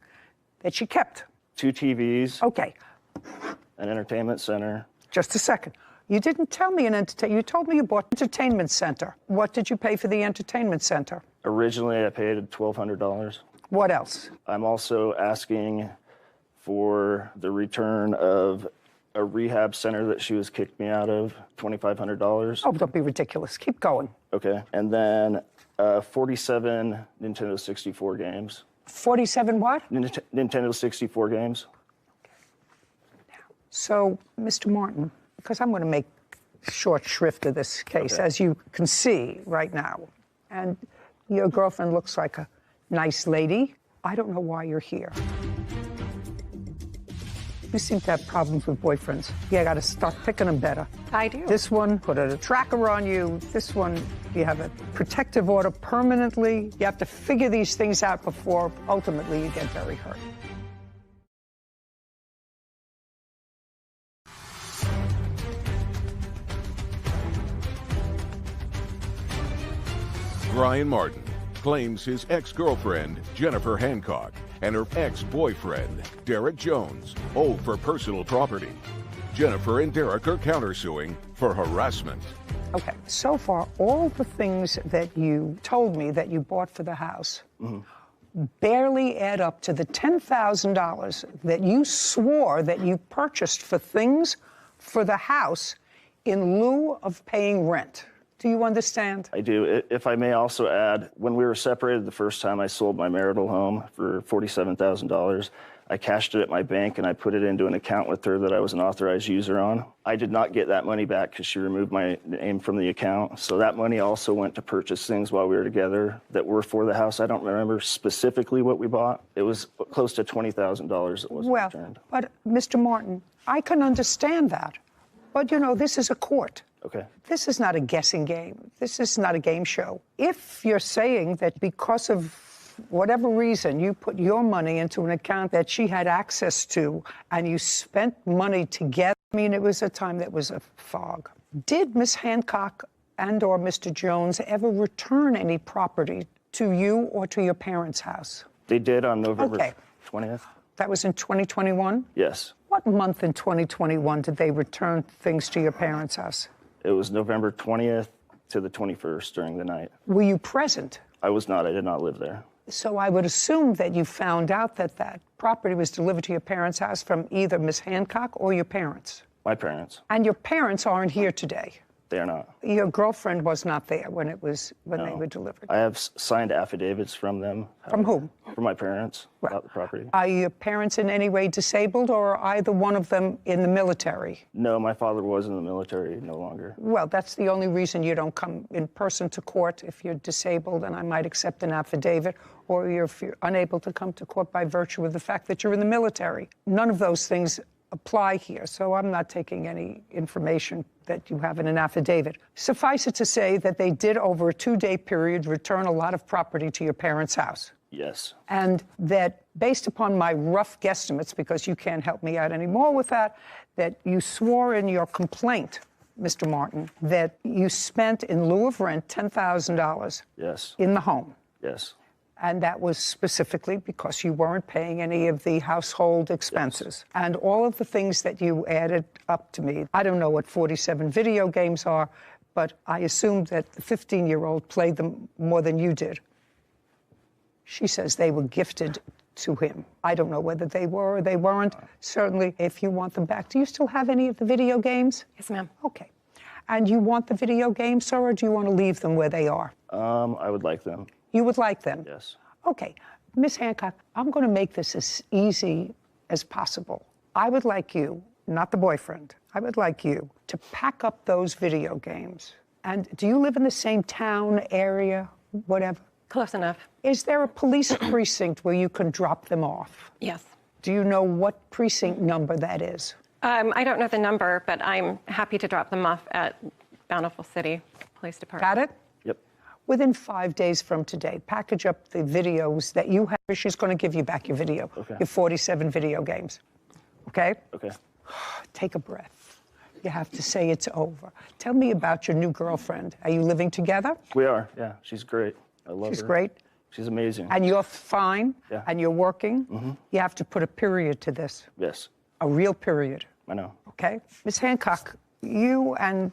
Speaker 14: that she kept.
Speaker 23: 2 TVs.
Speaker 14: Okay.
Speaker 23: An entertainment center.
Speaker 14: Just a second. You didn't tell me you told me you bought an entertainment center. What did you pay for the entertainment center?
Speaker 23: Originally, I paid $1,200.
Speaker 14: What else?
Speaker 23: I'm also asking for the return of a rehab center that she was kicked me out of, $2,500.
Speaker 14: Oh, don't be ridiculous. Keep going.
Speaker 23: Okay. And then 47 Nintendo 64 games.
Speaker 14: 47 what?
Speaker 23: Nintendo 64 games.
Speaker 14: So, Mr. Martin, because I'm going to make short shrift of this case, as you can see right now, and your girlfriend looks like a nice lady. I don't know why you're here. You seem to have problems with boyfriends. You got to start picking them better.
Speaker 4: I do.
Speaker 14: This one put a tracker on you. This one, you have a protective order permanently. You have to figure these things out before ultimately you get very hurt.
Speaker 13: Brian Martin claims his ex-girlfriend, Jennifer Hancock, and her ex-boyfriend, Derek Jones, owe for personal property. Jennifer and Derek are countersuing for harassment.
Speaker 14: Okay, so far, all the things that you told me that you bought for the house barely add up to the $10,000 that you swore that you purchased for things for the house in lieu of paying rent. Do you understand?
Speaker 23: I do. If I may also add, when we were separated the first time, I sold my marital home for $47,000. I cashed it at my bank and I put it into an account with her that I was an authorized user on. I did not get that money back because she removed my name from the account. So that money also went to purchase things while we were together that were for the house. I don't remember specifically what we bought. It was close to $20,000 that wasn't returned.
Speaker 14: But Mr. Martin, I can understand that. But, you know, this is a court.
Speaker 23: Okay.
Speaker 14: This is not a guessing game. This is not a game show. If you're saying that because of whatever reason you put your money into an account that she had access to and you spent money together, I mean, it was a time that was a fog. Did Miss Hancock and or Mr. Jones ever return any property to you or to your parents' house?
Speaker 23: They did on November 20th.
Speaker 14: That was in 2021?
Speaker 23: Yes.
Speaker 14: What month in 2021 did they return things to your parents' house?
Speaker 23: It was November 20th to the 21st during the night.
Speaker 14: Were you present?
Speaker 23: I was not. I did not live there.
Speaker 14: So I would assume that you found out that that property was delivered to your parents' house from either Miss Hancock or your parents.
Speaker 23: My parents.
Speaker 14: And your parents aren't here today.
Speaker 23: They are not.
Speaker 14: Your girlfriend was not there when they were delivered.
Speaker 23: I have signed affidavits from them.
Speaker 14: From whom?
Speaker 23: From my parents about the property.
Speaker 14: Are your parents in any way disabled, or are either one of them in the military?
Speaker 23: No, my father was in the military, no longer.
Speaker 14: Well, that's the only reason you don't come in person to court if you're disabled, and I might accept an affidavit, or if you're unable to come to court by virtue of the fact that you're in the military. None of those things apply here, so I'm not taking any information that you have in an affidavit. Suffice it to say that they did, over a 2-day period, return a lot of property to your parents' house.
Speaker 23: Yes.
Speaker 14: And that, based upon my rough guesstimates, because you can't help me out anymore with that you swore in your complaint, Mr. Martin, that you spent in lieu of rent $10,000
Speaker 23: Yes.
Speaker 14: in the home.
Speaker 23: Yes.
Speaker 14: And that was specifically because you weren't paying any of the household expenses. Yes. And all of the things that you added up to me, I don't know what 47 video games are, but I assumed that the 15-year-old played them more than you did. She says they were gifted to him. I don't know whether they were or they weren't. Certainly, if you want them back. Do you still have any of the video games?
Speaker 4: Yes, ma'am.
Speaker 14: Okay. And you want the video games, sir, or do you want to leave them where they are?
Speaker 23: I would like them.
Speaker 14: You would like them?
Speaker 23: Yes.
Speaker 14: Okay. Miss Hancock, I'm going to make this as easy as possible. I would like you, not the boyfriend, I would like you to pack up those video games. And do you live in the same town, area, whatever?
Speaker 4: Close enough.
Speaker 14: Is there a police precinct where you can drop them off?
Speaker 4: Yes.
Speaker 14: Do you know what precinct number that is?
Speaker 4: I don't know the number, but I'm happy to drop them off at Bountiful City Police Department.
Speaker 14: Got it?
Speaker 23: Yep.
Speaker 14: Within 5 days from today, package up the videos that you have. She's going to give you back your video, your 47 video games. Okay?
Speaker 23: Okay.
Speaker 14: Take a breath. You have to say it's over. Tell me about your new girlfriend. Are you living together?
Speaker 23: We are, yeah. She's great. I love her.
Speaker 14: She's great?
Speaker 23: She's amazing.
Speaker 14: And you're fine?
Speaker 23: Yeah.
Speaker 14: And you're working?
Speaker 23: Mm-hmm.
Speaker 14: You have to put a period to this.
Speaker 23: Yes.
Speaker 14: A real period.
Speaker 23: I know.
Speaker 14: Okay? Ms. Hancock, you and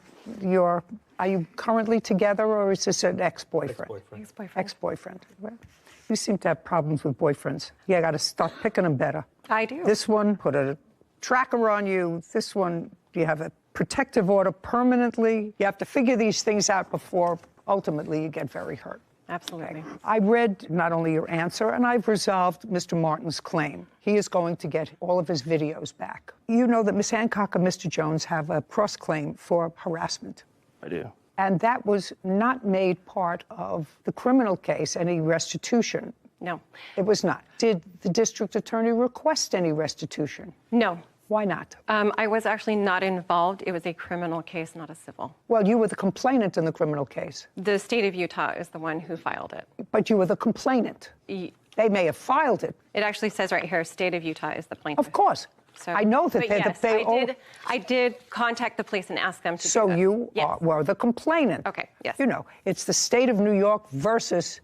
Speaker 14: are you currently together, or is this an ex-boyfriend?
Speaker 4: Ex-boyfriend.
Speaker 14: Ex-boyfriend. Well, you seem to have problems with boyfriends. You got to start picking them better.
Speaker 4: I do.
Speaker 14: This one put a tracker on you. This one, you have a protective order permanently. You have to figure these things out before ultimately you get very hurt.
Speaker 4: Absolutely.
Speaker 14: Okay. I read not only your answer, and I've resolved Mr. Martin's claim. He is going to get all of his videos back. You know that Ms. Hancock and Mr. Jones have a cross-claim for harassment.
Speaker 23: I do.
Speaker 14: And that was not made part of the criminal case, any restitution.
Speaker 4: No.
Speaker 14: It was not. Did the district attorney request any restitution?
Speaker 4: No.
Speaker 14: Why not?
Speaker 4: I was actually not involved. It was a criminal case, not a civil.
Speaker 14: Well, you were the complainant in the criminal case.
Speaker 4: The state of Utah is the one who filed it.
Speaker 14: But you were the complainant. They may have filed it.
Speaker 4: It actually says right here, state of Utah is the plaintiff.
Speaker 14: Of course.
Speaker 4: So,
Speaker 14: I know that
Speaker 4: I did contact the police and ask them to do
Speaker 14: So
Speaker 4: this.
Speaker 14: you were the complainant.
Speaker 4: Okay, yes.
Speaker 14: You know, it's the state of New York versus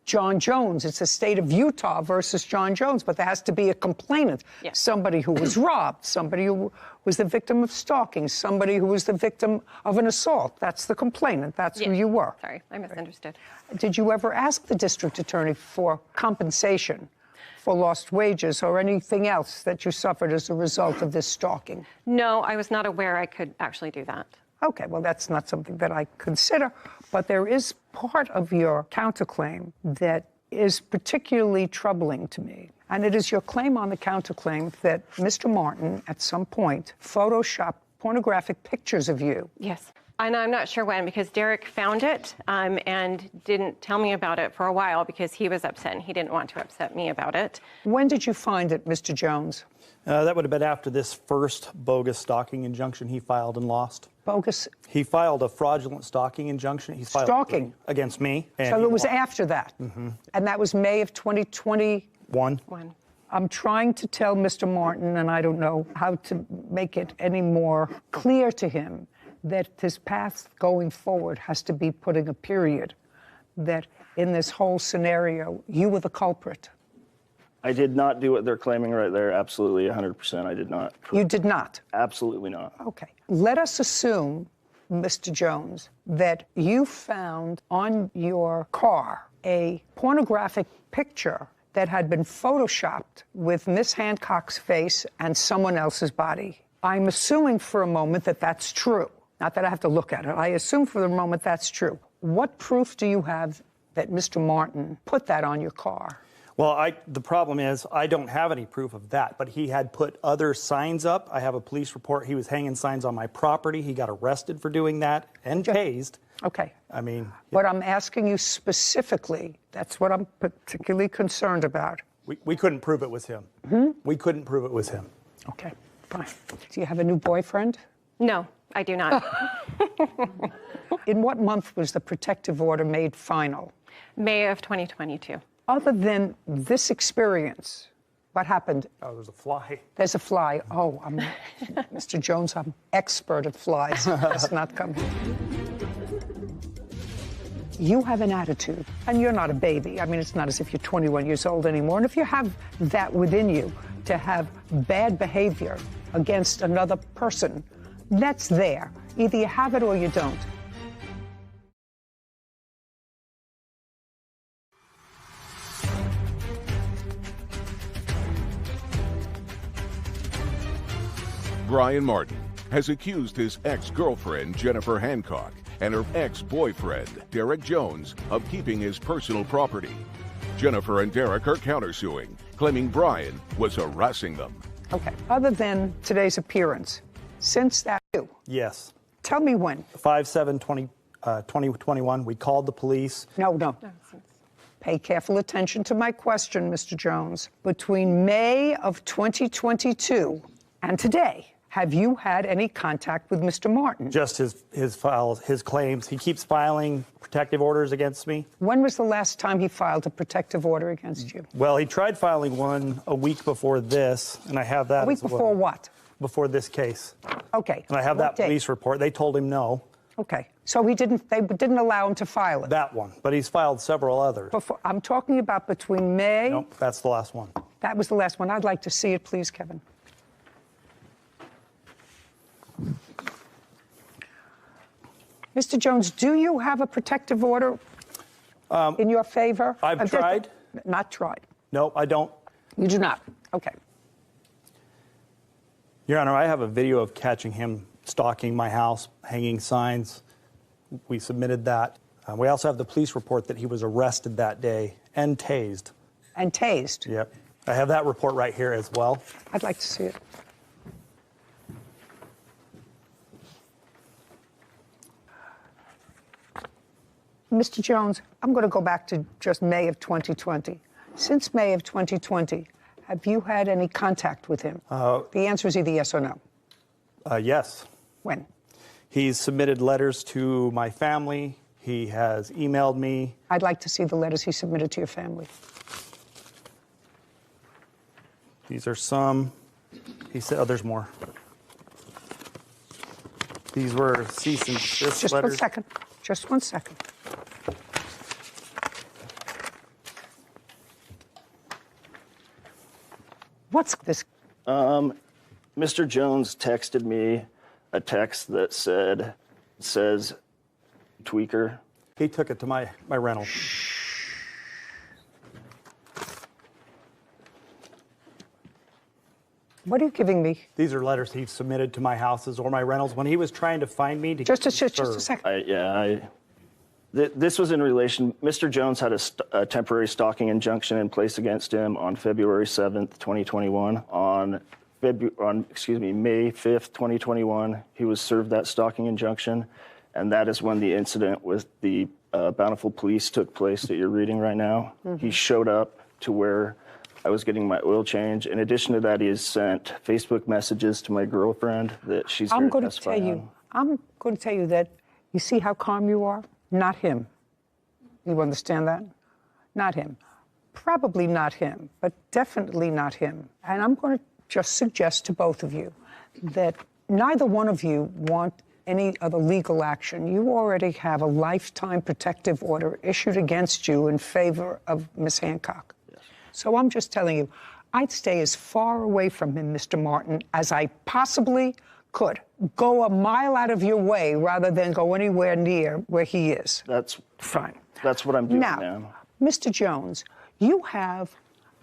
Speaker 14: John Jones. It's the state of Utah versus John Jones, but there has to be a complainant.
Speaker 4: Yes.
Speaker 14: Somebody who was robbed, somebody who was the victim of stalking, somebody who was the victim of an assault. That's the complainant. That's who you were.
Speaker 4: Sorry, I misunderstood.
Speaker 14: Did you ever ask the district attorney for compensation for lost wages or anything else that you suffered as a result of this stalking?
Speaker 4: No, I was not aware I could actually do that.
Speaker 14: Okay, well, that's not something that I consider, but there is part of your counterclaim that is particularly troubling to me. And it is your claim on the counterclaim that Mr. Martin, at some point, photoshopped pornographic pictures of you.
Speaker 4: Yes. And I'm not sure when, because Derek found it and didn't tell me about it for a while because he was upset and he didn't want to upset me about it.
Speaker 14: When did you find it, Mr. Jones?
Speaker 6: That would have been after this first bogus stalking injunction he filed and lost.
Speaker 14: Bogus?
Speaker 6: He filed a fraudulent stalking injunction. He filed
Speaker 14: Stalking?
Speaker 6: Against me.
Speaker 14: So it was after that?
Speaker 6: Mm-hmm.
Speaker 14: And that was May of 2021? I'm trying to tell Mr. Martin, and I don't know how to make it any more clear to him, that his path going forward has to be putting a period, that in this whole scenario, you were the culprit.
Speaker 23: I did not do what they're claiming right there. Absolutely, 100%. I did not.
Speaker 14: You did not?
Speaker 23: Absolutely not.
Speaker 14: Okay. Let us assume, Mr. Jones, that you found on your car a pornographic picture that had been photoshopped with Miss Hancock's face and someone else's body. I'm assuming for a moment that that's true. Not that I have to look at it. I assume for the moment that's true. What proof do you have that Mr. Martin put that on your car?
Speaker 6: Well, the problem is I don't have any proof of that, but he had put other signs up. I have a police report. He was hanging signs on my property. He got arrested for doing that and tased.
Speaker 14: Okay.
Speaker 6: I mean...
Speaker 14: What I'm asking you specifically, that's what I'm particularly concerned about.
Speaker 6: We couldn't prove it was him. We couldn't prove it was him.
Speaker 14: Okay, fine. Do you have a new boyfriend?
Speaker 4: No, I do not.
Speaker 14: In what month was the protective order made final?
Speaker 4: May of 2022.
Speaker 14: Other than this experience, what happened?
Speaker 6: Oh, there's a fly.
Speaker 14: There's a fly. Oh, Mr. Jones, I'm expert at flies. That's not coming. You have an attitude, and you're not a baby. I mean, it's not as if you're 21 years old anymore. And if you have that within you, to have bad behavior against another person, that's there. Either you have it or you don't.
Speaker 13: Brian Martin has accused his ex-girlfriend, Jennifer Hancock, and her ex-boyfriend, Derek Jones, of keeping his personal property. Jennifer and Derek are countersuing, claiming Brian was harassing them.
Speaker 14: Okay. Other than today's appearance, since that,
Speaker 6: Yes.
Speaker 14: tell me when.
Speaker 6: 5/7/2021, we called the police.
Speaker 14: No. Pay careful attention to my question, Mr. Jones. Between May of 2022 and today, have you had any contact with Mr. Martin?
Speaker 6: Just his files, his claims. He keeps filing protective orders against me.
Speaker 14: When was the last time he filed a protective order against you?
Speaker 6: Well, he tried filing one a week before this, and I have that
Speaker 14: A week
Speaker 6: as well.
Speaker 14: before what?
Speaker 6: Before this case.
Speaker 14: Okay.
Speaker 6: And I have
Speaker 14: What
Speaker 6: that police
Speaker 14: date?
Speaker 6: report. They told him no.
Speaker 14: Okay. So they didn't allow him to file it?
Speaker 6: That one. But he's filed several others.
Speaker 14: I'm talking about between May...
Speaker 6: Nope, that's the last one.
Speaker 14: That was the last one. I'd like to see it, please, Kevin. Mr. Jones, do you have a protective order in your favor?
Speaker 6: I've tried.
Speaker 14: Not tried.
Speaker 6: No, I don't.
Speaker 14: You do not. Okay.
Speaker 6: Your Honor, I have a video of catching him stalking my house, hanging signs. We submitted that. We also have the police report that he was arrested that day and tased.
Speaker 14: And tased?
Speaker 6: Yep. I have that report right here as well.
Speaker 14: I'd like to see it. Mr. Jones, I'm going to go back to just May of 2020. Since May of 2020, have you had any contact with him? The answer is either yes or no.
Speaker 6: Yes.
Speaker 14: When?
Speaker 6: He's submitted letters to my family. He has emailed me.
Speaker 14: I'd like to see the letters he submitted to your family.
Speaker 6: These are some. He said, oh, there's more. These were cease and desist
Speaker 14: Just
Speaker 6: letters.
Speaker 14: 1 second. Just 1 second. What's this?
Speaker 23: Mr. Jones texted me a text that says tweaker.
Speaker 6: He took it to my rental.
Speaker 14: What are you giving me?
Speaker 6: These are letters he submitted to my houses or my rentals when he was trying to find me to
Speaker 14: Just a second.
Speaker 23: This was in relation. Mr. Jones had a temporary stalking injunction in place against him on February 7th, 2021. On May 5th, 2021, he was served that stalking injunction, and that is when the incident with the Bountiful Police took place that you're reading right now.
Speaker 14: Mm-hmm.
Speaker 23: He showed up to where I was getting my oil change. In addition to that, he has sent Facebook messages to my girlfriend that she's
Speaker 14: I'm
Speaker 23: here
Speaker 14: going to
Speaker 23: testify
Speaker 14: tell you.
Speaker 23: on.
Speaker 14: I'm going to tell you that. You see how calm you are? Not him. You understand that? Not him. Probably not him, but definitely not him. And I'm going to just suggest to both of you that neither one of you want any other legal action. You already have a lifetime protective order issued against you in favor of Ms. Hancock. Yes. So I'm just telling you, I'd stay as far away from him, Mr. Martin, as I possibly could. Go a mile out of your way rather than go anywhere near where he is.
Speaker 23: That's
Speaker 14: fine.
Speaker 23: That's what I'm doing
Speaker 14: now.
Speaker 23: ma'am.
Speaker 14: Mr. Jones, you have,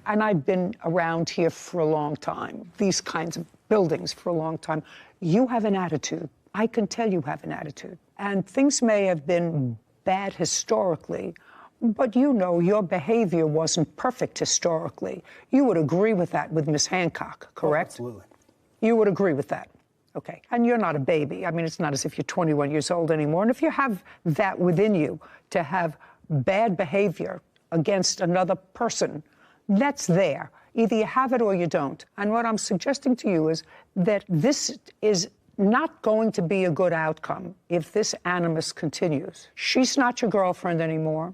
Speaker 14: and I've been around here for a long time, these kinds of buildings for a long time, you have an attitude I can tell you have an attitude. And things may have been bad historically, but you know your behavior wasn't perfect historically. You would agree with that with Miss Hancock, correct?
Speaker 6: Oh, absolutely.
Speaker 14: You would agree with that. Okay. And you're not a baby. I mean, it's not as if you're 21 years old anymore. And if you have that within you to have bad behavior against another person, that's there. Either you have it or you don't. And what I'm suggesting to you is that this is not going to be a good outcome if this animus continues. She's not your girlfriend anymore.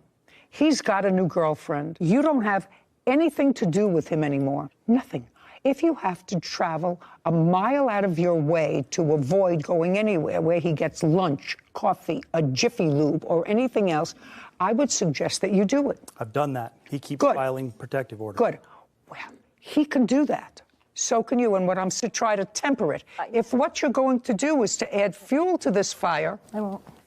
Speaker 14: He's got a new girlfriend. You don't have anything to do with him anymore. Nothing. If you have to travel a mile out of your way to avoid going anywhere where he gets lunch, coffee, a Jiffy Lube, or anything else, I would suggest that you do it.
Speaker 6: I've done that. He keeps filing protective orders.
Speaker 14: Good. Well, he can do that. So can you. And what I'm to try to temper it. If what you're going to do is to add fuel to this fire,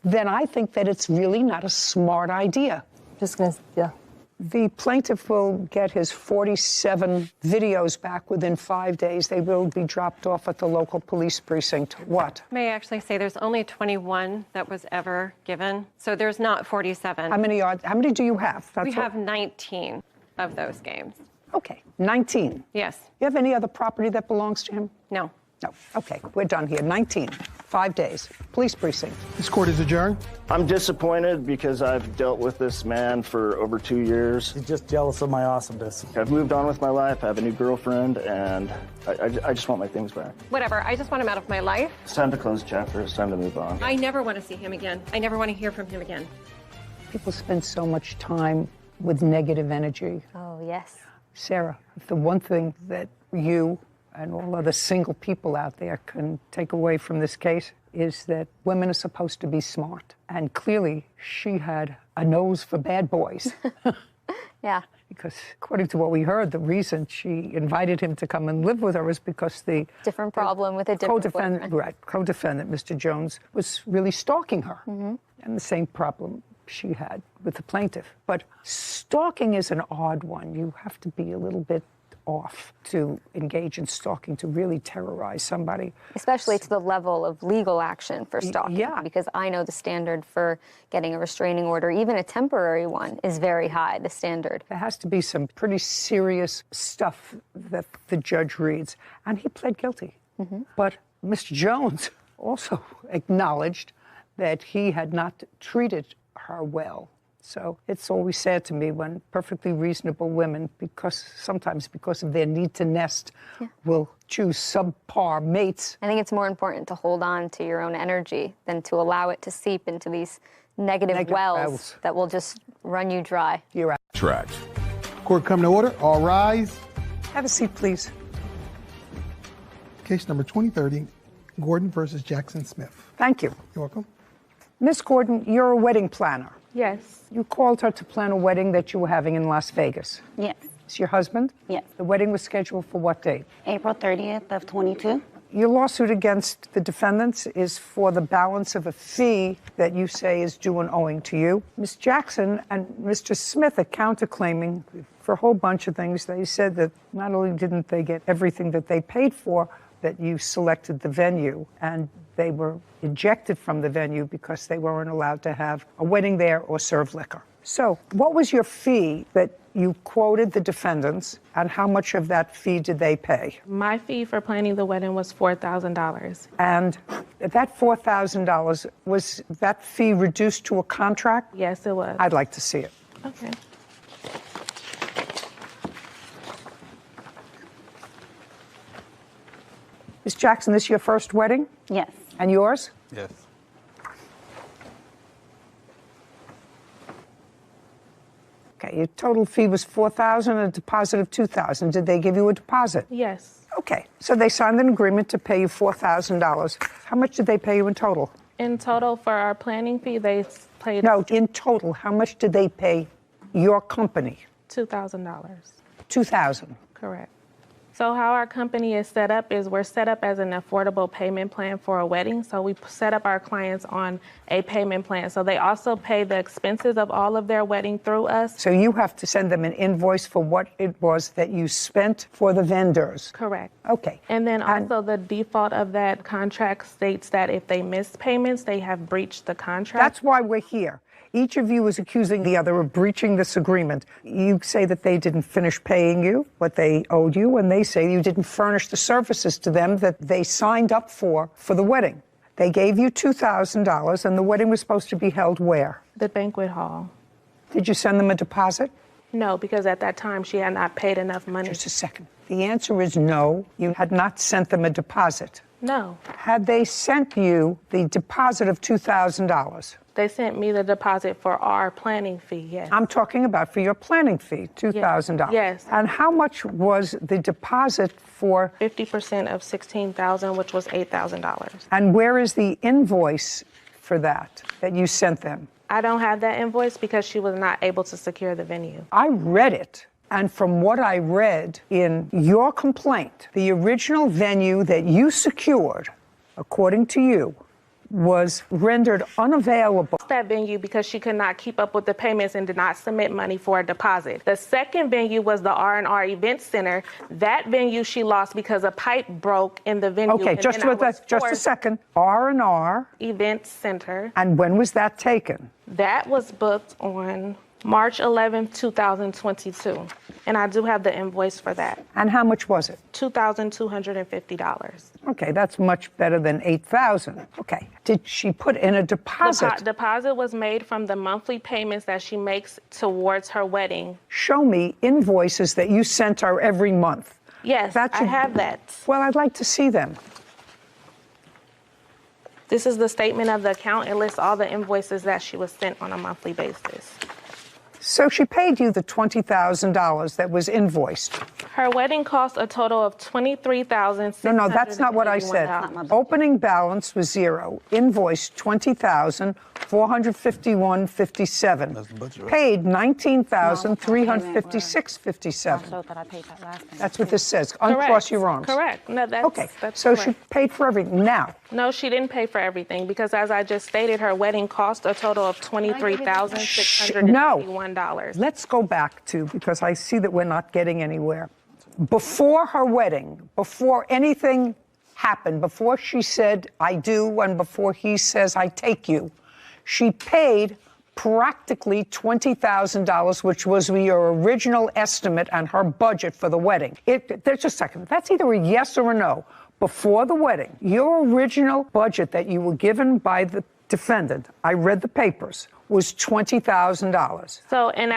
Speaker 14: then I think that it's really not a smart idea.
Speaker 16: Just gonna, yeah.
Speaker 14: The plaintiff will get his 47 videos back within 5 days. They will be dropped off at the local police precinct. What?
Speaker 4: May I actually say there's only 21 that was ever given, so there's not 47.
Speaker 14: How many do you have?
Speaker 4: We have 19 of those games.
Speaker 14: Okay, 19.
Speaker 4: Yes.
Speaker 14: You have any other property that belongs to him?
Speaker 4: No.
Speaker 14: No. Okay, we're done here. 19. 5 days. Police precinct.
Speaker 17: This court is adjourned.
Speaker 23: I'm disappointed because I've dealt with this man for over 2 years.
Speaker 6: He's just jealous of my awesomeness.
Speaker 23: I've moved on with my life. I have a new girlfriend, and I just want my things back.
Speaker 4: Whatever. I just want him out of my life.
Speaker 23: It's time to close the chapter. It's time to move on.
Speaker 4: I never want to see him again. I never want to hear from him again.
Speaker 14: People spend so much time with negative energy.
Speaker 16: Oh, yes.
Speaker 14: Sarah, if the one thing that you and all other single people out there can take away from this case is that women are supposed to be smart. And clearly, she had a nose for bad boys.
Speaker 16: Yeah.
Speaker 14: Because according to what we heard, the reason she invited him to come and live with her was because the
Speaker 16: different problem with a different
Speaker 14: co-defendant, right, co-defendant, Mr. Jones, was really stalking her.
Speaker 16: Mm-hmm.
Speaker 14: And the same problem she had with the plaintiff. But stalking is an odd one. You have to be a little bit off to engage in stalking, to really terrorize somebody.
Speaker 16: Especially to the level of legal action for stalking.
Speaker 14: Yeah.
Speaker 16: Because I know the standard for getting a restraining order, even a temporary one, is very high, the standard.
Speaker 14: There has to be some pretty serious stuff that the judge reads. And he pled guilty.
Speaker 16: Mm-hmm.
Speaker 14: But Mr. Jones also acknowledged that he had not treated her well. So it's always sad to me when perfectly reasonable women, sometimes because of their need to nest, will choose subpar mates.
Speaker 16: I think it's more important to hold on to your own energy than to allow it to seep into these negative wells that will just run you dry.
Speaker 14: You're out.
Speaker 13: Tracked.
Speaker 17: Court come to order. All rise.
Speaker 14: Have a seat, please.
Speaker 17: Case number 2030, Gordon versus Jackson Smith.
Speaker 14: Thank you.
Speaker 17: You're welcome.
Speaker 14: Miss Gordon, you're a wedding planner.
Speaker 18: Yes.
Speaker 14: You called her to plan a wedding that you were having in Las Vegas.
Speaker 18: Yes.
Speaker 14: Is your husband?
Speaker 18: Yes.
Speaker 14: The wedding was scheduled for what date?
Speaker 18: April 30th of 22.
Speaker 14: Your lawsuit against the defendants is for the balance of a fee that you say is due and owing to you. Ms. Jackson and Mr. Smith are counterclaiming for a whole bunch of things. They said that not only didn't they get everything that they paid for, that you selected the venue, and they were ejected from the venue because they weren't allowed to have a wedding there or serve liquor. So what was your fee that you quoted the defendants, and how much of that fee did they pay?
Speaker 18: My fee for planning the wedding was $4,000.
Speaker 14: And that $4,000, was that fee reduced to a contract?
Speaker 18: Yes, it was.
Speaker 14: I'd like to see it.
Speaker 18: Okay.
Speaker 14: Ms. Jackson, this is your first wedding?
Speaker 18: Yes.
Speaker 14: And yours?
Speaker 22: Yes.
Speaker 14: Okay, your total fee was $4,000 and a deposit of $2,000. Did they give you a deposit?
Speaker 18: Yes.
Speaker 14: Okay, so they signed an agreement to pay you $4,000. How much did they pay you in total?
Speaker 18: In total, for our planning fee, they paid...
Speaker 14: No, in total, how much did they pay your company?
Speaker 18: $2,000.
Speaker 14: $2,000.
Speaker 18: Correct. So how our company is set up is we're set up as an affordable payment plan for a wedding. So we set up our clients on a payment plan. So they also pay the expenses of all of their wedding through us.
Speaker 14: So you have to send them an invoice for what it was that you spent for the vendors.
Speaker 18: Correct.
Speaker 14: Okay.
Speaker 18: And then also the default of that contract states that if they miss payments, they have breached the contract.
Speaker 14: That's why we're here. Each of you is accusing the other of breaching this agreement. You say that they didn't finish paying you what they owed you, and they say you didn't furnish the services to them that they signed up for the wedding. They gave you $2,000, and the wedding was supposed to be held where?
Speaker 18: The banquet hall.
Speaker 14: Did you send them a deposit?
Speaker 18: No, because at that time she had not paid enough money.
Speaker 14: Just a second. The answer is no. You had not sent them a deposit.
Speaker 18: No.
Speaker 14: Had they sent you the deposit of $2,000?
Speaker 18: They sent me the deposit for our planning fee, yes.
Speaker 14: I'm talking about for your planning fee, $2,000.
Speaker 18: Yes.
Speaker 14: And how much was the deposit for?
Speaker 18: 50% of $16,000, which was $8,000.
Speaker 14: And where is the invoice for that you sent them?
Speaker 18: I don't have that invoice because she was not able to secure the venue.
Speaker 14: I read it. And from what I read in your complaint, the original venue that you secured, according to you, was rendered unavailable.
Speaker 18: That venue because she could not keep up with the payments and did not submit money for a deposit. The second venue was the R&R Event Center. That venue she lost because a pipe broke in the venue.
Speaker 14: Okay, just a second. R&R
Speaker 18: Event Center.
Speaker 14: And when was that taken?
Speaker 18: That was booked on March 11th, 2022. And I do have the invoice for that.
Speaker 14: And how much was it?
Speaker 18: $2,250.
Speaker 14: Okay, that's much better than $8,000. Okay. Did she put in a deposit?
Speaker 18: Deposit was made from the monthly payments that she makes towards her wedding.
Speaker 14: Show me invoices that you sent her every month.
Speaker 18: Yes, I have that.
Speaker 14: Well, I'd like to see them.
Speaker 18: This is the statement of the account. It lists all the invoices that she was sent on a monthly basis.
Speaker 14: So she paid you the $20,000 that was invoiced.
Speaker 18: Her wedding cost a total of $23,600.
Speaker 14: No, that's not what I said. Opening balance was zero. Invoice $20,451.57. Paid $19,356.57. That's what this says. Uncross your arms.
Speaker 18: Correct. No, that's
Speaker 14: so
Speaker 18: correct.
Speaker 14: She paid for everything. Now.
Speaker 18: No, she didn't pay for everything because, as I just stated, her wedding cost a total of $23,651.
Speaker 14: Let's go back to, because I see that we're not getting anywhere. Before her wedding, before anything happened, before she said, I do, and before he says, I take you, she paid practically $20,000, which was your original estimate and her budget for the wedding. There's a second. That's either a yes or a no. Before the wedding, your original budget that you were given by the defendant, I read the papers, was $20,000.
Speaker 18: So, and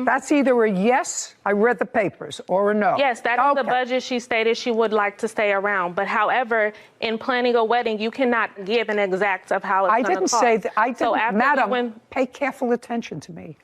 Speaker 14: that's either a yes, I read the papers, or a no.
Speaker 18: Yes, that's the budget she stated she would like to stay around. But however, in planning a wedding, you cannot give an exact of how it's going to cost.
Speaker 14: I didn't say that. Madam, pay careful attention to me.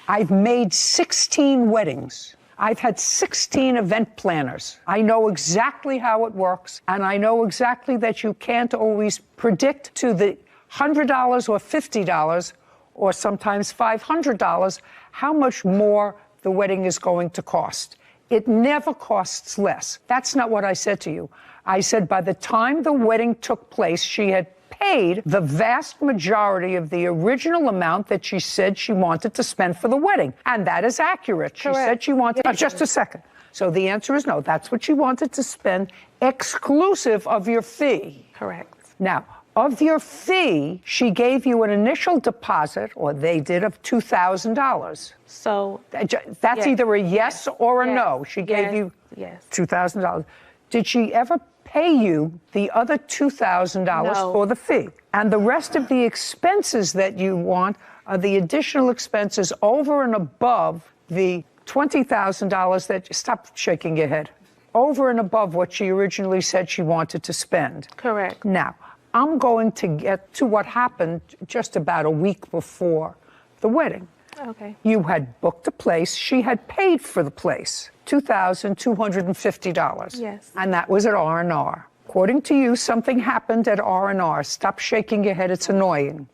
Speaker 14: I've made 16 weddings. I've had 16 event planners. I know exactly how it works, and I know exactly that you can't always predict to the $100 or $50 or sometimes $500 how much more the wedding is going to cost. It never costs less. That's not what I said to you. I said by the time the wedding took place, she had paid the vast majority of the original amount that she said she wanted to spend for the wedding. And that is accurate. She said she wanted... just a second. So the answer is no. That's what she wanted to spend, exclusive of your fee.
Speaker 18: Correct.
Speaker 14: Now, of your fee, she gave you an initial deposit, or they did, of $2,000.
Speaker 18: So
Speaker 14: that's either a yes or a no. She gave you $2,000. Did she ever pay you the other $2,000 for the fee? And the rest of the expenses that you want are the additional expenses over and above the $20,000 that... Stop shaking your head. Over and above what she originally said she wanted to spend.
Speaker 18: Correct.
Speaker 14: Now, I'm going to get to what happened just about a week before the wedding.
Speaker 18: Okay.
Speaker 14: You had booked a place. She had paid for the place, $2,250.
Speaker 18: Yes.
Speaker 14: And that was at R&R. According to you, something happened at R&R. Stop shaking your head. It's annoying.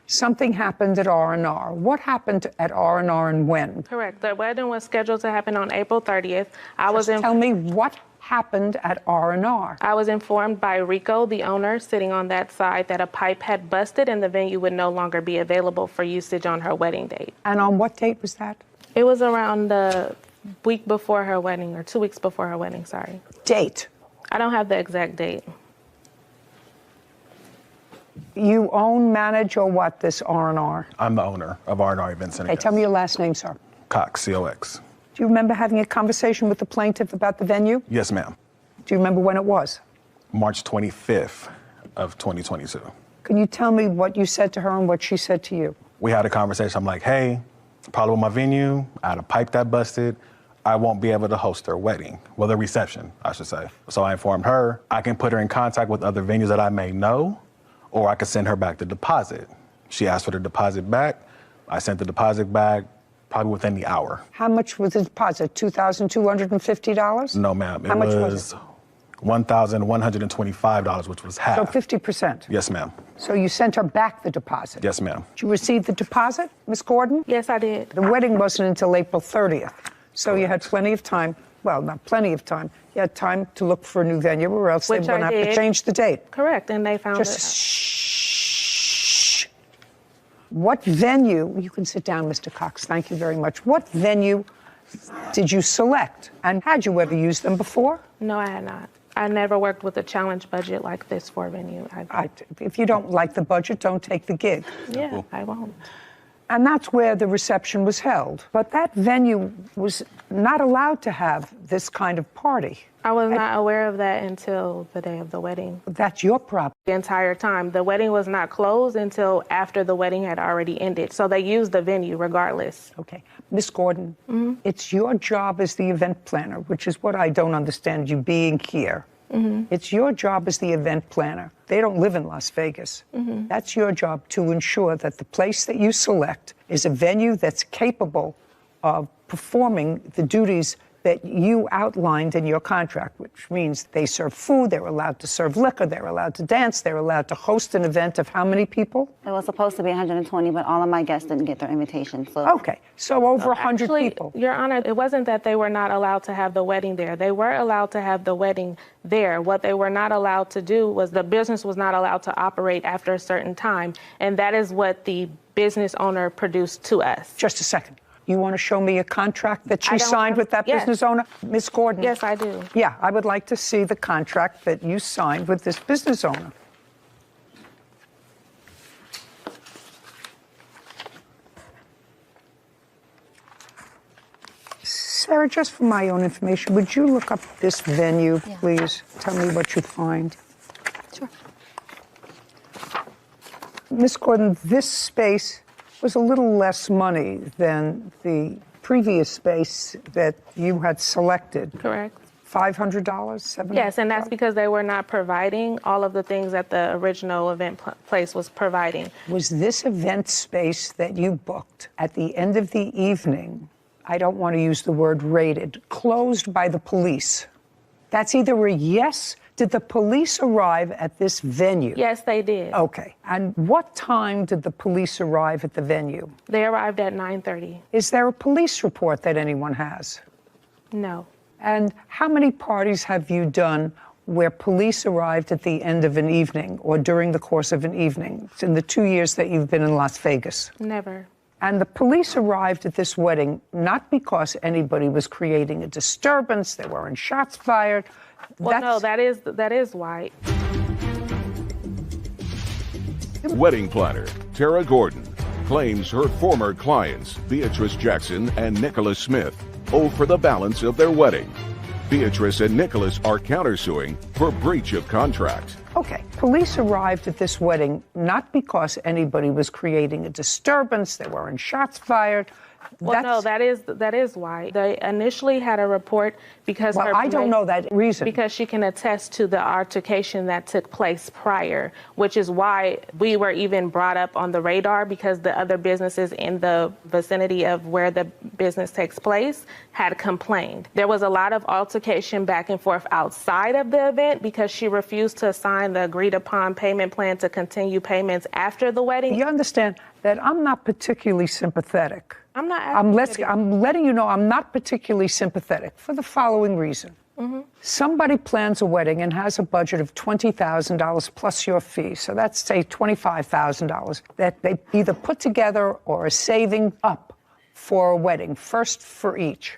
Speaker 14: something happened at R&R. What happened at R&R and when?
Speaker 18: Correct. The wedding was scheduled to happen on April 30th.
Speaker 14: Tell me what happened at R&R.
Speaker 18: I was informed by Rico, the owner, sitting on that side, that a pipe had busted and the venue would no longer be available for usage on her wedding date.
Speaker 14: And on what date was that?
Speaker 18: It was around the week before her wedding, or 2 weeks before her wedding, sorry.
Speaker 14: Date?
Speaker 18: I don't have the exact date.
Speaker 14: You own, manage, or what, this R&R?
Speaker 5: I'm the owner of R&R Events Center.
Speaker 14: Okay, tell me your last name, sir.
Speaker 5: Cox, C-O-X.
Speaker 14: Do you remember having a conversation with the plaintiff about the venue?
Speaker 5: Yes, ma'am.
Speaker 14: Do you remember when it was?
Speaker 5: March 25th of 2022.
Speaker 14: Can you tell me what you said to her and what she said to you?
Speaker 5: We had a conversation. I'm like, hey, problem with my venue. I had a pipe that busted. I won't be able to host their wedding. Well, the reception, I should say. So I informed her I can put her in contact with other venues that I may know, or I could send her back the deposit. She asked for the deposit back. I sent the deposit back probably within the hour.
Speaker 14: How much was the deposit? $2,250?
Speaker 5: No, ma'am.
Speaker 14: How much was it?
Speaker 5: $1,125, which was half.
Speaker 14: So 50%?
Speaker 5: Yes, ma'am.
Speaker 14: So you sent her back the deposit?
Speaker 5: Yes, ma'am.
Speaker 14: Did you receive the deposit, Ms. Gordon?
Speaker 18: Yes, I did.
Speaker 14: The wedding wasn't until April 30th. So you had plenty of time. Well, not plenty of time. You had time to look for a new venue, or else they were going to have to change the date.
Speaker 18: Correct, and they found
Speaker 14: Just shh. What venue, you can sit down, Mr. Cox, thank you very much. What venue did you select? And had you ever used them before?
Speaker 18: No, I had not. I never worked with a challenge budget like this for a venue.
Speaker 14: If you don't like the budget, don't take the gig.
Speaker 18: Yeah, I won't.
Speaker 14: And that's where the reception was held. But that venue was not allowed to have this kind of party.
Speaker 18: I was not aware of that until the day of the wedding.
Speaker 14: That's your problem.
Speaker 18: The entire time. The wedding was not closed until after the wedding had already ended. So they used the venue regardless.
Speaker 14: Okay. Miss Gordon, it's your job as the event planner, which is what I don't understand you being here. It's your job as the event planner. They don't live in Las Vegas. That's your job to ensure that the place that you select is a venue that's capable of performing the duties that you outlined in your contract, which means they serve food, they're allowed to serve liquor, they're allowed to dance, they're allowed to host an event of how many people?
Speaker 20: It was supposed to be 120, but all of my guests didn't get their invitation. So.
Speaker 14: Okay, so over 100 people.
Speaker 18: Your Honor, it wasn't that they were not allowed to have the wedding there. They were allowed to have the wedding there. What they were not allowed to do was the business was not allowed to operate after a certain time, and that is what the business owner produced to us.
Speaker 14: Just a second. You want to show me a contract that she signed with that business owner? Ms. Gordon?
Speaker 18: Yes, I do.
Speaker 14: Yeah, I would like to see the contract that you signed with this business owner. Sarah, just for my own information, would you look up this venue, please? Tell me what you find.
Speaker 16: Sure.
Speaker 14: Ms. Gordon, this space was a little less money than the previous space that you had selected.
Speaker 18: Correct.
Speaker 14: $500, $700?
Speaker 18: Yes, and that's because they were not providing all of the things that the original event place was providing.
Speaker 14: Was this event space that you booked at the end of the evening, I don't want to use the word raided, closed by the police? That's either a yes. Did the police arrive at this venue?
Speaker 18: Yes, they did.
Speaker 14: Okay. And what time did the police arrive at the venue?
Speaker 18: They arrived at 9:30.
Speaker 14: Is there a police report that anyone has?
Speaker 18: No.
Speaker 14: And how many parties have you done where police arrived at the end of an evening or during the course of an evening in the 2 years that you've been in Las Vegas?
Speaker 18: Never.
Speaker 14: And the police arrived at this wedding not because anybody was creating a disturbance, there weren't shots fired.
Speaker 18: Well, no, that is why.
Speaker 13: Wedding planner Tara Gordon claims her former clients, Beatrice Jackson and Nicholas Smith, owe for the balance of their wedding. Beatrice and Nicholas are countersuing for breach of contract.
Speaker 14: Okay, police arrived at this wedding not because anybody was creating a disturbance, there weren't shots fired.
Speaker 18: Well, no, that is why. They initially had a report because
Speaker 14: I don't know that reason.
Speaker 18: Because she can attest to the altercation that took place prior, which is why we were even brought up on the radar, because the other businesses in the vicinity of where the business takes place had complained. There was a lot of altercation back and forth outside of the event because she refused to sign the agreed upon payment plan to continue payments after the wedding.
Speaker 14: You understand that I'm not particularly sympathetic.
Speaker 18: I'm not.
Speaker 14: I'm letting you know I'm not particularly sympathetic for the following reason.
Speaker 18: Mm-hmm.
Speaker 14: Somebody plans a wedding and has a budget of $20,000 plus your fee. So that's, say, $25,000 that they either put together or are saving up for a wedding, first for each.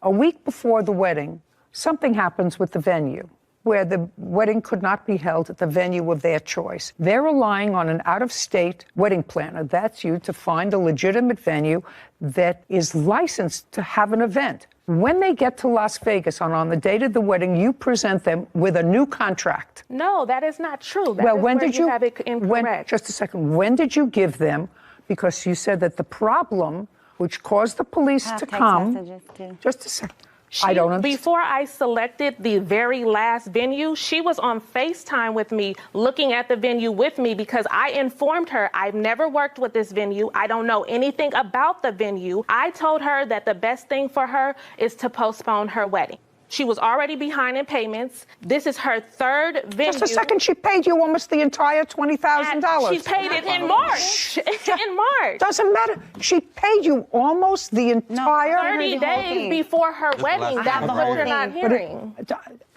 Speaker 14: A week before the wedding, something happens with the venue, where the wedding could not be held at the venue of their choice. They're relying on an out-of-state wedding planner, that's you, to find a legitimate venue that is licensed to have an event. When they get to Las Vegas on the date of the wedding, you present them with a new contract.
Speaker 18: No, that is not true.
Speaker 14: When did you
Speaker 18: have it incorrect.
Speaker 14: Just a second. When did you give them? Because you said that the problem, which caused the police to come. Just a second. I don't understand.
Speaker 18: Before I selected the very last venue, she was on FaceTime with me, looking at the venue with me, because I informed her I've never worked with this venue. I don't know anything about the venue. I told her that the best thing for her is to postpone her wedding. She was already behind in payments. This is her third venue.
Speaker 14: Just a second. She paid you almost the entire $20,000.
Speaker 18: She paid it in March. In March.
Speaker 14: Doesn't matter. She paid you almost the entire
Speaker 18: 30 days before her wedding. That's what you're not hearing.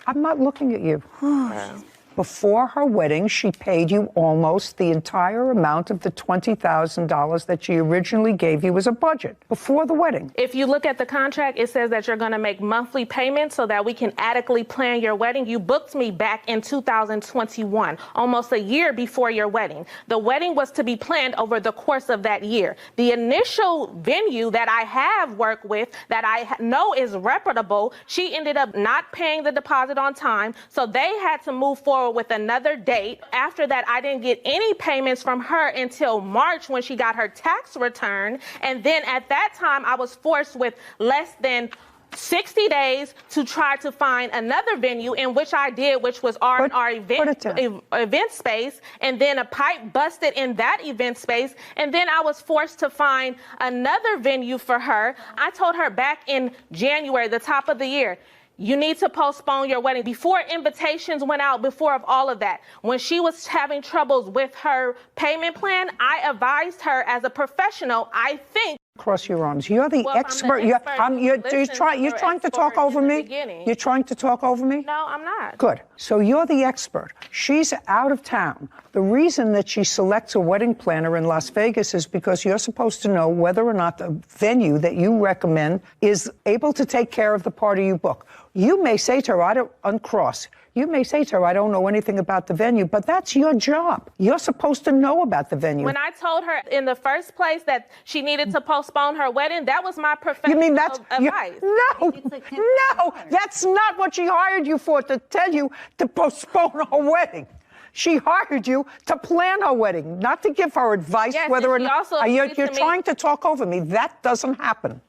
Speaker 14: I'm not looking at you. Before her wedding, she paid you almost the entire amount of the $20,000 that she originally gave you as a budget before the wedding.
Speaker 18: If you look at the contract, it says that you're going to make monthly payments so that we can adequately plan your wedding. You booked me back in 2021, almost a year before your wedding. The wedding was to be planned over the course of that year. The initial venue that I have worked with, that I know is reputable, she ended up not paying the deposit on time, so they had to move forward with another date. After that, I didn't get any payments from her until March, when she got her tax return. And then at that time, I was forced with less than 60 days to try to find another venue, in which I did, which was our event space. And then a pipe busted in that event space. And then I was forced to find another venue for her. I told her back in January, the top of the year, you need to postpone your wedding. Before invitations went out, before of all of that, when she was having troubles with her payment plan, I advised her as a professional, I think.
Speaker 14: Cross your arms. You're the expert. You're trying to talk over me? You're trying to talk over me?
Speaker 18: No, I'm not.
Speaker 14: Good. So you're the expert. She's out of town. The reason that she selects a wedding planner in Las Vegas is because you're supposed to know whether or not the venue that you recommend is able to take care of the party you book. You may say to her, you may say to her, I don't know anything about the venue, but that's your job. You're supposed to know about the venue.
Speaker 18: When I told her in the first place that she needed to postpone her wedding, that was my professional
Speaker 14: You mean that's
Speaker 18: advice.
Speaker 14: No, that's not what she hired you for, to tell you to postpone her wedding. She hired you to plan her wedding, not to give her advice whether or not. You're trying to talk over me. That doesn't happen.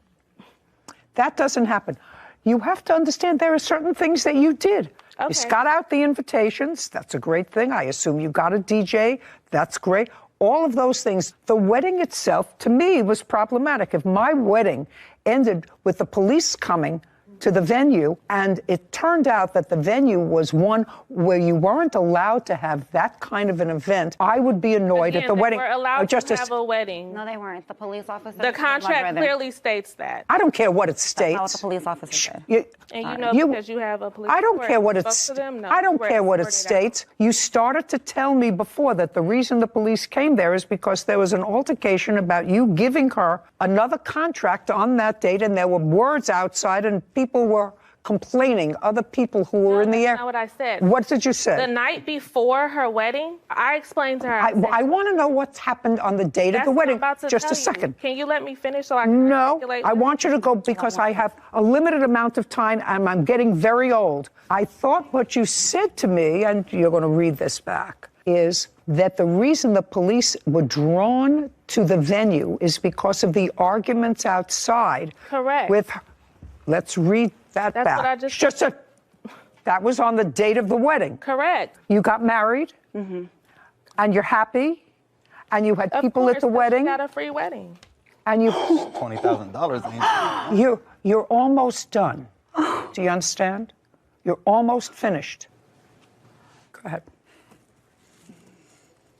Speaker 14: That doesn't happen. You have to understand there are certain things that you did.
Speaker 18: Okay.
Speaker 14: You got out the invitations. That's a great thing. I assume you got a DJ. That's great. All of those things. The wedding itself, to me, was problematic. If my wedding ended with the police coming to the venue, and it turned out that the venue was one where you weren't allowed to have that kind of an event, I would be annoyed at the wedding.
Speaker 18: They were allowed to have a wedding.
Speaker 20: No, they weren't. The police officer.
Speaker 18: The contract clearly states that.
Speaker 14: I don't care what it states.
Speaker 20: That's not what the police officer said.
Speaker 18: And you know, because you have a police.
Speaker 14: I don't care what it states. I don't care what it states. You started to tell me before that the reason the police came there is because there was an altercation about you giving her another contract on that date, and there were words outside, and people were complaining, other people who were in the air.
Speaker 18: That's not what I said.
Speaker 14: What did you say?
Speaker 18: The night before her wedding, I explained to her.
Speaker 14: I want to know what's happened on the date of the wedding. Just a second.
Speaker 18: Can you let me finish so I can articulate?
Speaker 14: I want you to go because I have a limited amount of time and I'm getting very old. I thought what you said to me, and you're going to read this back. is that the reason the police were drawn to the venue is because of the arguments outside.
Speaker 18: Correct.
Speaker 14: With, let's read that
Speaker 18: That's
Speaker 14: back.
Speaker 18: what I just said.
Speaker 14: That was on the date of the wedding.
Speaker 18: Correct.
Speaker 14: You got married, and you're happy, and you had people at the wedding.
Speaker 18: She got a free wedding.
Speaker 14: And you
Speaker 10: $20,000.
Speaker 14: You're almost done. Do you understand? You're almost finished. Go ahead.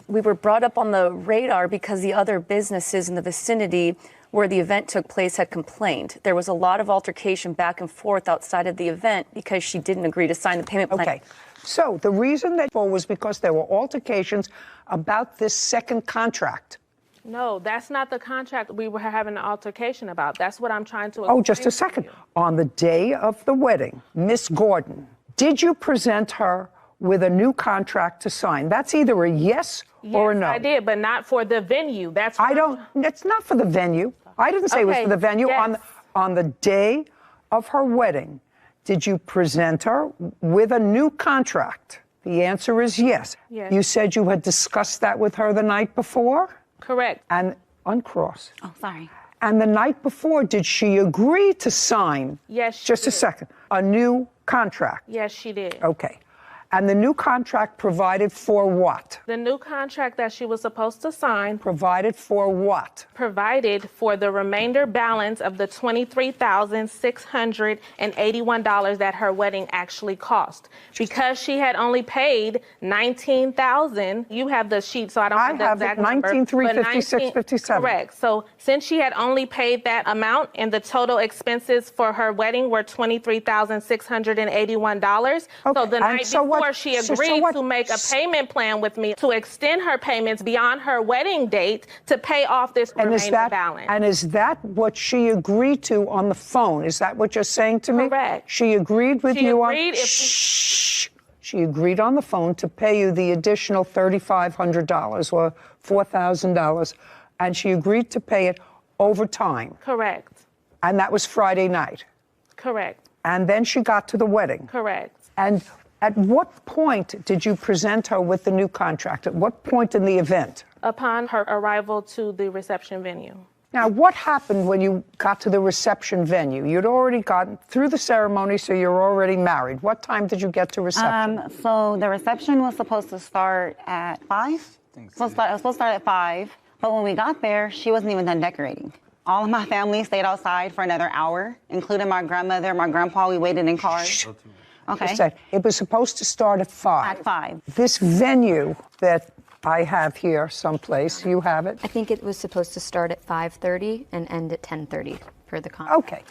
Speaker 11: We were brought up on the radar because the other businesses in the vicinity where the event took place had complained. There was a lot of altercation back and forth outside of the event because she didn't agree to sign the payment plan.
Speaker 14: Okay. So the reason that was because there were altercations about this second contract.
Speaker 18: No, that's not the contract we were having an altercation about. That's what I'm trying to
Speaker 14: Oh, just a
Speaker 18: explain to
Speaker 14: second.
Speaker 18: you.
Speaker 14: On the day of the wedding, Miss Gordon, did you present her with a new contract to sign? That's either a yes or a no.
Speaker 18: I did, but not for the venue. That's
Speaker 14: It's not for the venue. I didn't say it was for the venue.
Speaker 18: Yes.
Speaker 14: On the day of her wedding, did you present her with a new contract? The answer is yes.
Speaker 18: Yes.
Speaker 14: You said you had discussed that with her the night before?
Speaker 18: Correct.
Speaker 14: And uncross.
Speaker 20: Oh, sorry.
Speaker 14: And the night before, did she agree to sign?
Speaker 18: Yes, she
Speaker 14: Just a
Speaker 18: did.
Speaker 14: second. A new contract?
Speaker 18: Yes, she did.
Speaker 14: Okay. And the new contract provided for what?
Speaker 18: The new contract that she was supposed to sign
Speaker 14: Provided for what?
Speaker 18: provided for the remainder balance of the $23,681 that her wedding actually cost. Because she had only paid $19,000, you have the sheet, so I don't have the exact number.
Speaker 14: $19,356.57.
Speaker 18: Correct. So since she had only paid that amount and the total expenses for her wedding were $23,681, so the
Speaker 14: and
Speaker 18: night
Speaker 14: so
Speaker 18: before
Speaker 14: what-
Speaker 18: she
Speaker 14: so
Speaker 18: agreed
Speaker 14: what-
Speaker 18: to make a payment plan with me to extend her payments beyond her wedding date to pay off this remainder balance.
Speaker 14: And is that what she agreed to on the phone? Is that what you're saying to me?
Speaker 18: Correct.
Speaker 14: She agreed with
Speaker 18: She
Speaker 14: you
Speaker 18: agreed
Speaker 14: on. She agreed on the phone to pay you the additional $3,500 or $4,000, and she agreed to pay it over time.
Speaker 18: Correct.
Speaker 14: And that was Friday night.
Speaker 18: Correct.
Speaker 14: And then she got to the wedding.
Speaker 18: Correct.
Speaker 14: And at what point did you present her with the new contract? At what point in the event?
Speaker 18: Upon her arrival to the reception venue.
Speaker 14: Now, what happened when you got to the reception venue? You'd already gotten through the ceremony, so you're already married. What time did you get to reception?
Speaker 20: So the reception was supposed to start at 5. It was supposed to start at 5, but when we got there, she wasn't even done decorating. All of my family stayed outside for another hour, including my grandmother, my grandpa. We waited in cars. Okay.
Speaker 14: It was supposed to start at 5.
Speaker 20: At 5.
Speaker 14: This venue that I have here someplace, you have it?
Speaker 16: I think it was supposed to start at 5:30 and end at 10:30 for the contract.
Speaker 14: Okay.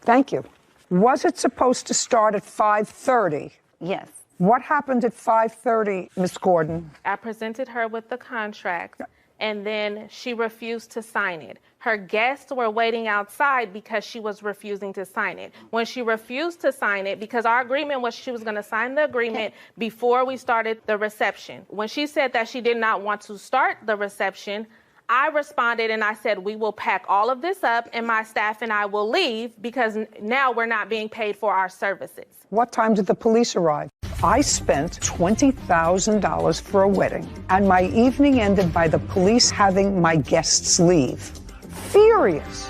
Speaker 14: Thank you. Was it supposed to start at 5:30?
Speaker 20: Yes.
Speaker 14: What happened at 5:30, Ms. Gordon?
Speaker 18: I presented her with the contract, and then she refused to sign it. Her guests were waiting outside because she was refusing to sign it. When she refused to sign it, because our agreement was she was going to sign the agreement before we started the reception. When she said that she did not want to start the reception, I responded and I said, we will pack all of this up and my staff and I will leave because now we're not being paid for our services.
Speaker 14: What time did the police arrive? I spent $20,000 for a wedding, and my evening ended by the police having my guests leave. Furious.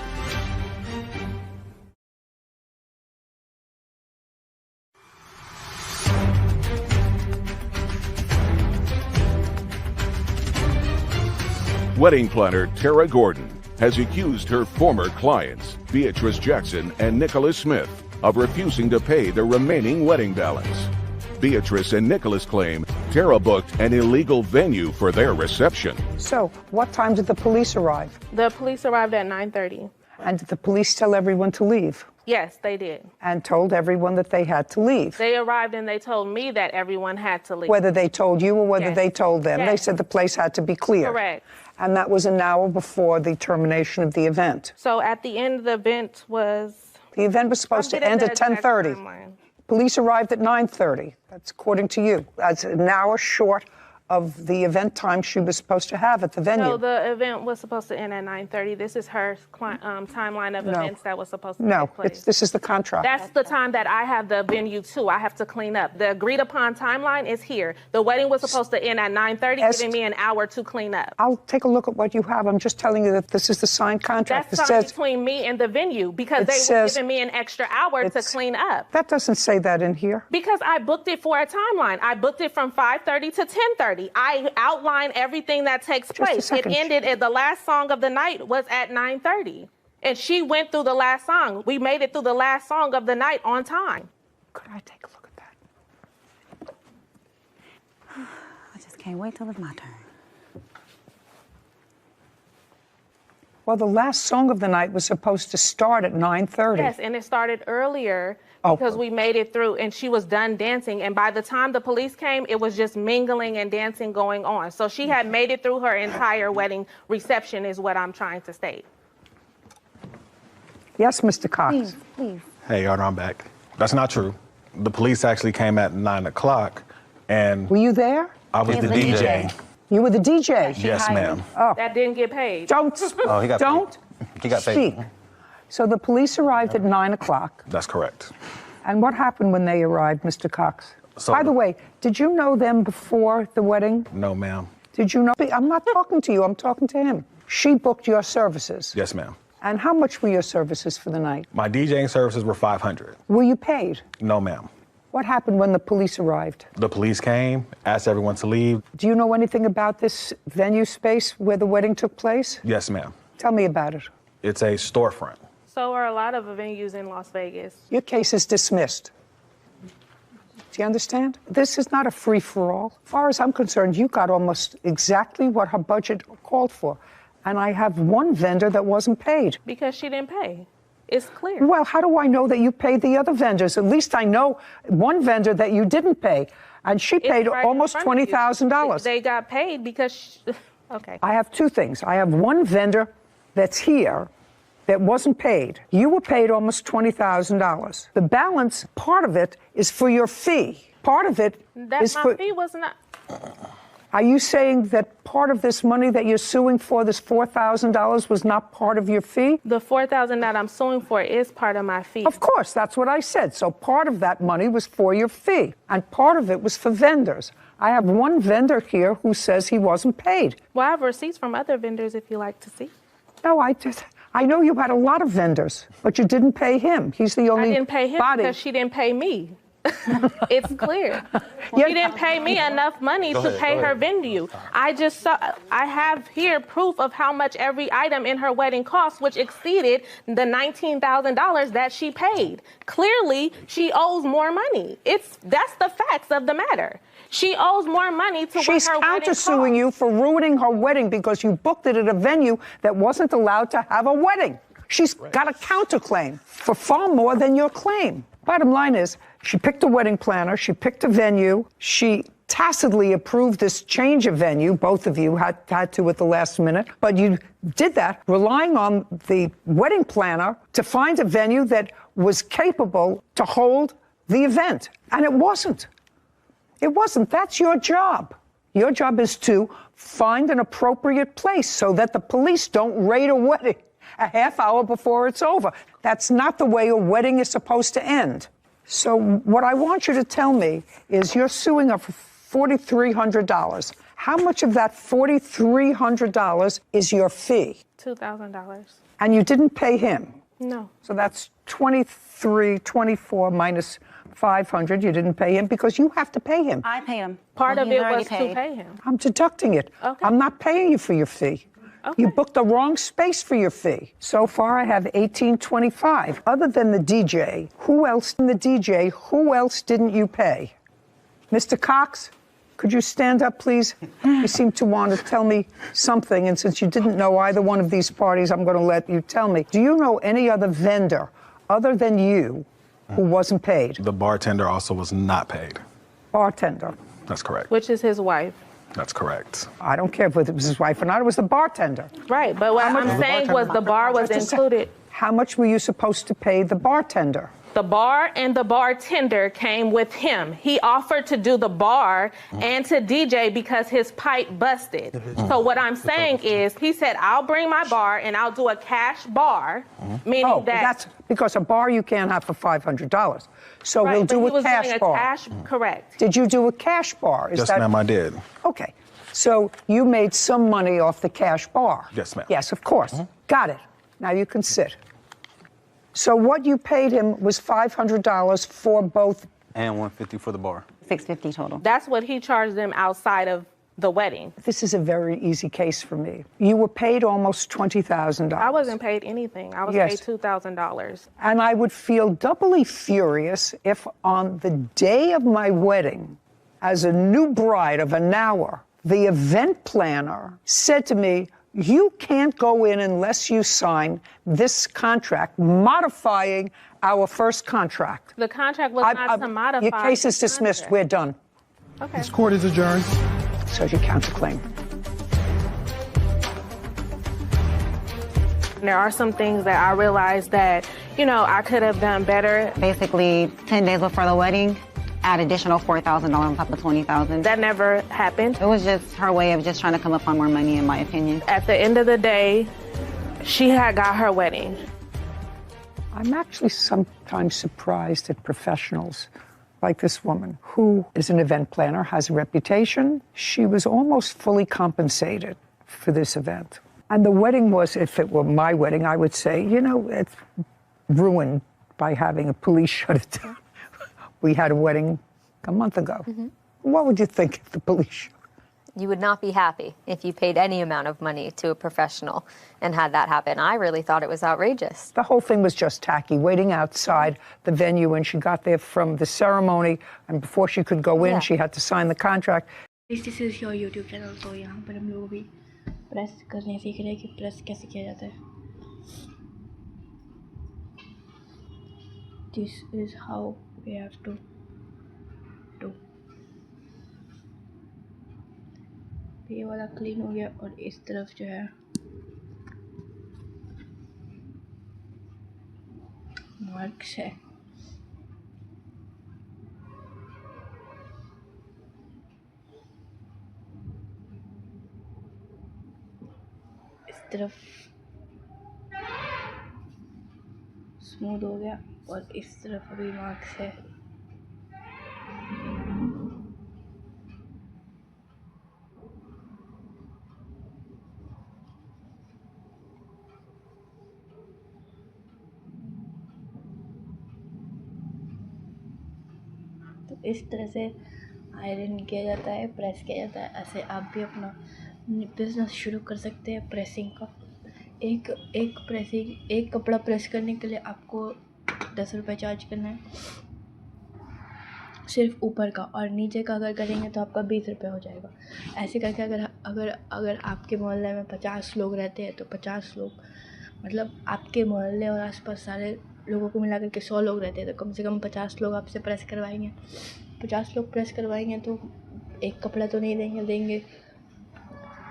Speaker 13: Wedding planner Tara Gordon has accused her former clients, Beatrice Jackson and Nicholas Smith, of refusing to pay the remaining wedding balance. Beatrice and Nicholas claim Tara booked an illegal venue for their reception.
Speaker 14: So, what time did the police arrive?
Speaker 18: The police arrived at 9:30.
Speaker 14: And did the police tell everyone to leave?
Speaker 18: Yes, they did.
Speaker 14: And told everyone that they had to leave?
Speaker 18: They arrived and they told me that everyone had to leave.
Speaker 14: Whether they told you or whether they told them, they
Speaker 18: Yes.
Speaker 14: said the place had to be clear.
Speaker 18: Correct.
Speaker 14: And that was an hour before the termination of the event.
Speaker 18: So at the end of the event was...
Speaker 14: The event was supposed to end at 10:30. Police arrived at 9:30. That's according to you. That's an hour short of the event time she was supposed to have at the venue.
Speaker 18: No, the event was supposed to end at 9:30. This is her timeline of events that was supposed to take place.
Speaker 14: This is the contract.
Speaker 18: That's the time that I have the venue too. I have to clean up. The agreed upon timeline is here. The wedding was supposed to end at 9:30, giving me an hour to clean up.
Speaker 14: I'll take a look at what you have. I'm just telling you that this is the signed contract.
Speaker 18: That's signed between me and the venue because they were giving me an extra hour to clean up.
Speaker 14: That doesn't say that in here.
Speaker 18: Because I booked it for a timeline. I booked it from 5:30 to 10:30. I outlined everything that takes place. It ended at the last song of the night was at 9:30. And she went through the last song. We made it through the last song of the night on time.
Speaker 14: Could I take a look at that?
Speaker 20: I just can't wait till it's my turn.
Speaker 14: Well, the last song of the night was supposed to start at 9:30.
Speaker 18: Yes, and it started earlier because we made it through and she was done dancing. And by the time the police came, it was just mingling and dancing going on. So she had made it through her entire wedding reception is what I'm trying to state.
Speaker 14: Yes, Mr. Cox.
Speaker 20: Please.
Speaker 5: Hey, Your Honor, I'm back. That's not true. The police actually came at 9 o'clock and...
Speaker 14: Were you there?
Speaker 5: I was the DJ.
Speaker 14: You were the DJ?
Speaker 5: Yes, ma'am.
Speaker 14: Oh.
Speaker 18: That didn't get paid.
Speaker 14: Don't.
Speaker 5: Oh, he got
Speaker 14: Don't.
Speaker 5: paid. He got paid.
Speaker 14: Speak. So the police arrived at 9 o'clock.
Speaker 5: That's correct.
Speaker 14: And what happened when they arrived, Mr. Cox?
Speaker 5: So
Speaker 14: by the way, did you know them before the wedding?
Speaker 5: No, ma'am.
Speaker 14: Did you know? I'm not talking to you. I'm talking to him. She booked your services.
Speaker 5: Yes, ma'am.
Speaker 14: And how much were your services for the night?
Speaker 5: My DJing services were $500.
Speaker 14: Were you paid?
Speaker 5: No, ma'am.
Speaker 14: What happened when the police arrived?
Speaker 5: The police came, asked everyone to leave.
Speaker 14: Do you know anything about this venue space where the wedding took place?
Speaker 5: Yes, ma'am.
Speaker 14: Tell me about it.
Speaker 5: It's a storefront.
Speaker 18: So are a lot of venues in Las Vegas.
Speaker 14: Your case is dismissed. Do you understand? This is not a free-for-all. As far as I'm concerned, you got almost exactly what her budget called for. And I have one vendor that wasn't paid.
Speaker 18: Because she didn't pay. It's clear.
Speaker 14: Well, how do I know that you paid the other vendors? At least I know one vendor that you didn't pay, and she paid almost $20,000.
Speaker 18: They got paid because, okay.
Speaker 14: I have two things. I have one vendor that's here that wasn't paid. You were paid almost $20,000. The balance, part of it, is for your fee. Part of it is
Speaker 18: my
Speaker 14: for...
Speaker 18: fee was not...
Speaker 14: Are you saying that part of this money that you're suing for, this $4,000, was not part of your fee?
Speaker 18: The $4,000 that I'm suing for is part of my fee.
Speaker 14: Of course, that's what I said. So part of that money was for your fee, and part of it was for vendors. I have one vendor here who says he wasn't paid.
Speaker 18: Well, I have receipts from other vendors if you like to see.
Speaker 14: No, I know you had a lot of vendors, but you didn't pay him. He's the only
Speaker 18: I didn't pay him
Speaker 14: body.
Speaker 18: because she didn't pay me. It's clear. She didn't pay me enough money to pay her venue. I have here proof of how much every item in her wedding cost, which exceeded the $19,000 that she paid. Clearly, she owes more money. That's the facts of the matter. She owes more money to what her wedding cost.
Speaker 14: She's countersuing you for ruining her wedding because you booked it at a venue that wasn't allowed to have a wedding. She's got a counterclaim for far more than your claim. Bottom line is, she picked a wedding planner, she picked a venue, she tacitly approved this change of venue. Both of you had to at the last minute, but you did that relying on the wedding planner to find a venue that was capable to hold the event. And it wasn't. It wasn't. That's your job. Your job is to find an appropriate place so that the police don't raid a wedding a half hour before it's over. That's not the way a wedding is supposed to end. So what I want you to tell me is you're suing her for $4,300. How much of that $4,300 is your fee?
Speaker 18: $2,000.
Speaker 14: And you didn't pay him?
Speaker 18: No.
Speaker 14: So that's $24 minus $500. You didn't pay him because you have to pay him.
Speaker 20: I paid him.
Speaker 18: Part of it was to pay him.
Speaker 14: I'm deducting it.
Speaker 18: Okay.
Speaker 14: I'm not paying you for your fee.
Speaker 18: Okay.
Speaker 14: You booked the wrong space for your fee. So far, I have $1,825. Other than the DJ, who else didn't you pay? Mr. Cox, could you stand up, please? You seem to want to tell me something, and since you didn't know either one of these parties, I'm going to let you tell me. Do you know any other vendor other than you who wasn't paid?
Speaker 5: The bartender also was not paid.
Speaker 14: Bartender.
Speaker 5: That's correct.
Speaker 18: Which is his wife.
Speaker 5: That's correct.
Speaker 14: I don't care if it was his wife or not. It was the bartender.
Speaker 18: Right, but what I'm saying was the bar was included.
Speaker 14: How much were you supposed to pay the bartender?
Speaker 18: The bar and the bartender came with him. He offered to do the bar and to DJ because his pipe busted. So what I'm saying is, he said, I'll bring my bar and I'll do a cash bar, meaning
Speaker 14: that's because a bar you can't have for $500. So
Speaker 18: Right,
Speaker 14: we'll
Speaker 18: but
Speaker 14: do
Speaker 18: he
Speaker 14: a
Speaker 18: was
Speaker 14: cash
Speaker 18: doing a
Speaker 14: bar.
Speaker 18: cash- correct.
Speaker 14: Did you do a cash bar?
Speaker 5: Yes, ma'am, I did.
Speaker 14: Okay. So you made some money off the cash bar?
Speaker 5: Yes, ma'am.
Speaker 14: Yes, of course. Got it. Now you can sit. So what you paid him was $500 for both.
Speaker 9: And $150 for the bar.
Speaker 20: $650 total.
Speaker 18: That's what he charged them outside of the wedding.
Speaker 14: This is a very easy case for me. You were paid almost $20,000.
Speaker 18: I wasn't paid anything. I was
Speaker 14: Yes.
Speaker 18: paid $2,000.
Speaker 14: And I would feel doubly furious if on the day of my wedding, as a new bride of an hour, the event planner said to me, you can't go in unless you sign this contract modifying our first contract.
Speaker 18: The contract was not to modify.
Speaker 14: Your case is
Speaker 18: the
Speaker 14: dismissed.
Speaker 18: contract.
Speaker 14: We're done.
Speaker 18: Okay.
Speaker 17: This court is adjourned.
Speaker 14: So you counterclaim.
Speaker 18: There are some things that I realized that, I could have done better.
Speaker 20: Basically, 10 days before the wedding, add additional $4,000 on top of $20,000.
Speaker 18: That never happened.
Speaker 20: It was just her way of just trying to come up on more money, in my opinion.
Speaker 18: At the end of the day, she had got her wedding.
Speaker 14: I'm actually sometimes surprised at professionals like this woman, who is an event planner, has a reputation. She was almost fully compensated for this event. And the wedding was, if it were my wedding, I would say, it's ruined by having a police shut it down. We had a wedding a month ago. What would you think if the police?
Speaker 16: You would not be happy if you paid any amount of money to a professional and had that happen. I really thought it was outrageous.
Speaker 14: The whole thing was just tacky, waiting outside the venue when she got there from the ceremony, and before she could go in, she had to sign the contract.
Speaker 21: This is your YouTube channel, तो यहाँ पर हम लोग भी press करने सीख रहे हैं कि प्रेस कैसे किया जाता है. This is how we have to do. ये वाला क्लीन हो गया और इस तरफ जो है मार्क्स है. इस तरफ स्मूथ हो गया और इस तरफ अभी मार्क्स है. तो इस तरह से आयरन किया जाता है, प्रेस किया जाता है. ऐसे आप भी अपना बिजनेस शुरू कर सकते हैं प्रेसिंग का. एक कपड़ा प्रेस करने के लिए आपको 10 रुपये चार्ज करना है सिर्फ ऊपर का, और नीचे का अगर करेंगे तो आपका 20 रुपये हो जाएगा. ऐसे करके अगर आपके मोहल्ले में 50 लोग रहते हैं तो 50 लोग, मतलब आपके मोहल्ले और आसपास सारे लोगों को मिला करके 100 लोग रहते हैं, तो कम से कम 50 लोग आपसे प्रेस करवाएंगे. 50 लोग प्रेस करवाएंगे तो एक कपड़ा तो नहीं देंगे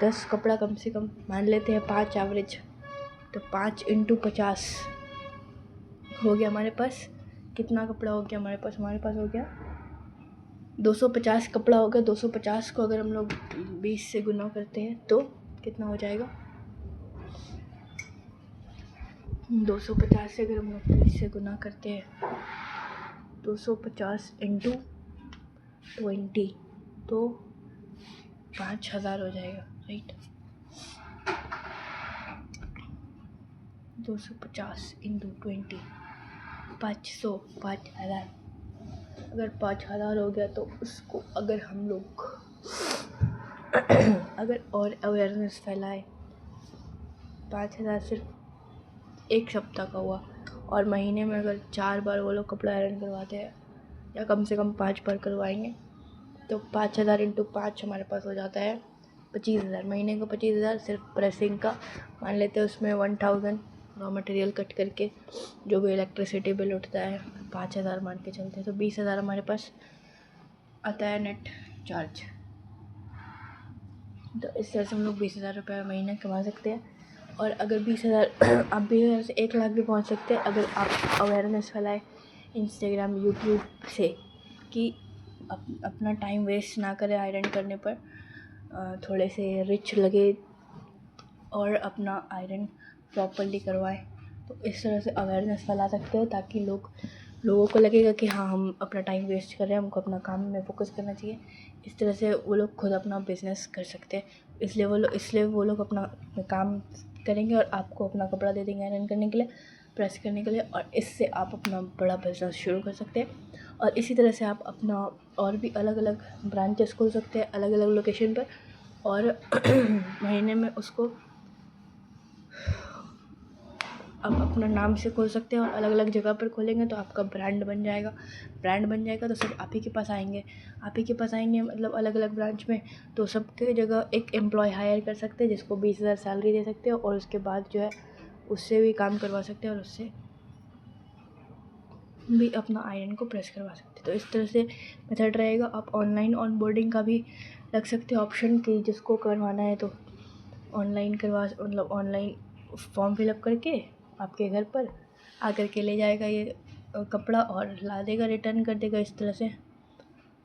Speaker 21: 10 कपड़ा कम से कम, मान लेते हैं 5 एवरेज, तो 5 × 50 हो गया हमारे पास. कितना कपड़ा हो गया हमारे पास हो गया 250 कपड़ा हो गया. 250 को अगर हम लोग 20 से गुना करते हैं तो कितना हो जाएगा. 250 से अगर हम लोग 20 से गुना करते हैं 250 × 20 तो 5000 हो जाएगा, राइट. 250 × 20 5000. अगर 5000 हो गया तो उसको अगर हम लोग अगर और अवेयरनेस फैलाए, 5000 सिर्फ एक सप्ताह का हुआ, और महीने में अगर 4 बार वो लोग कपड़ा आयरन करवाते हैं या कम से कम 5 बार करवाएंगे तो 5000 × 5 हमारे पास हो जाता है 25,000. महीने का 25,000 सिर्फ प्रेसिंग का. मान लेते हैं उसमें 1000 रॉ मटेरियल कट करके जो भी इलेक्ट्रिसिटी बिल उठता है 5000 मान के चलते हैं, तो 20,000 हमारे पास आता है नेट चार्ज. तो इस तरह से हम लोग 20,000 रुपये महीने कमा सकते हैं. और अगर 20,000 आप 20,000 से 1 लाख भी पहुंच सकते हैं अगर आप अवेयरनेस फैलाएं इंस्टाग्राम, यूट्यूब से कि अपना टाइम वेस्ट ना करें आयरन करने पर, थोड़े से रिच लगे और अपना आयरन प्रॉपरली करवाएं। तो इस तरह से अवेयरनेस फैला सकते हैं ताकि लोगों को लगेगा कि हाँ, हम अपना टाइम वेस्ट कर रहे हैं, हमको अपना काम में फोकस करना चाहिए। इस तरह से वो लोग खुद अपना बिजनेस कर सकते हैं। इसलिए वो लोग अपना काम करेंगे और आपको अपना कपड़ा दे देंगे आयरन करने के लिए, प्रेस करने के लिए, और इससे आप अपना बड़ा बिजनेस शुरू कर सकते हैं। और इसी तरह से आप अपना और भी अलग अलग ब्रांचेस खोल सकते हैं अलग अलग लोकेशन पर, और महीने में उसको आप अपना नाम से खोल सकते हैं और अलग अलग जगह पर खोलेंगे तो आपका ब्रांड बन जाएगा तो सब आप ही के पास आएंगे मतलब अलग अलग ब्रांच में। तो सबके जगह एक एम्प्लॉय हायर कर सकते हैं जिसको 20,000 सैलरी दे सकते हैं, और उसके बाद जो है उससे भी काम करवा सकते हैं और उससे भी अपना आयरन को प्रेस करवा सकते हैं। तो इस तरह से मेथड रहेगा। आप ऑनलाइन ऑनबोर्डिंग का भी रख सकते हैं ऑप्शन कि जिसको करवाना है तो ऑनलाइन फॉर्म फिलअप करके आपके घर पर आकर के ले जाएगा ये कपड़ा और ला देगा, रिटर्न कर देगा इस तरह से।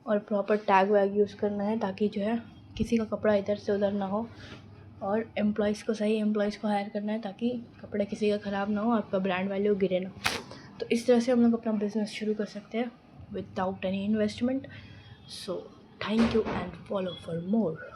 Speaker 21: और प्रॉपर टैग वैग यूज़ करना है ताकि जो है किसी का कपड़ा इधर से उधर ना हो, और सही एम्प्लॉयज़ को हायर करना है ताकि कपड़ा किसी का ख़राब ना हो, आपका ब्रांड वैल्यू गिरे ना। तो इस तरह से हम लोग अपना बिजनेस शुरू कर सकते हैं without any investment. So thank you and follow for more.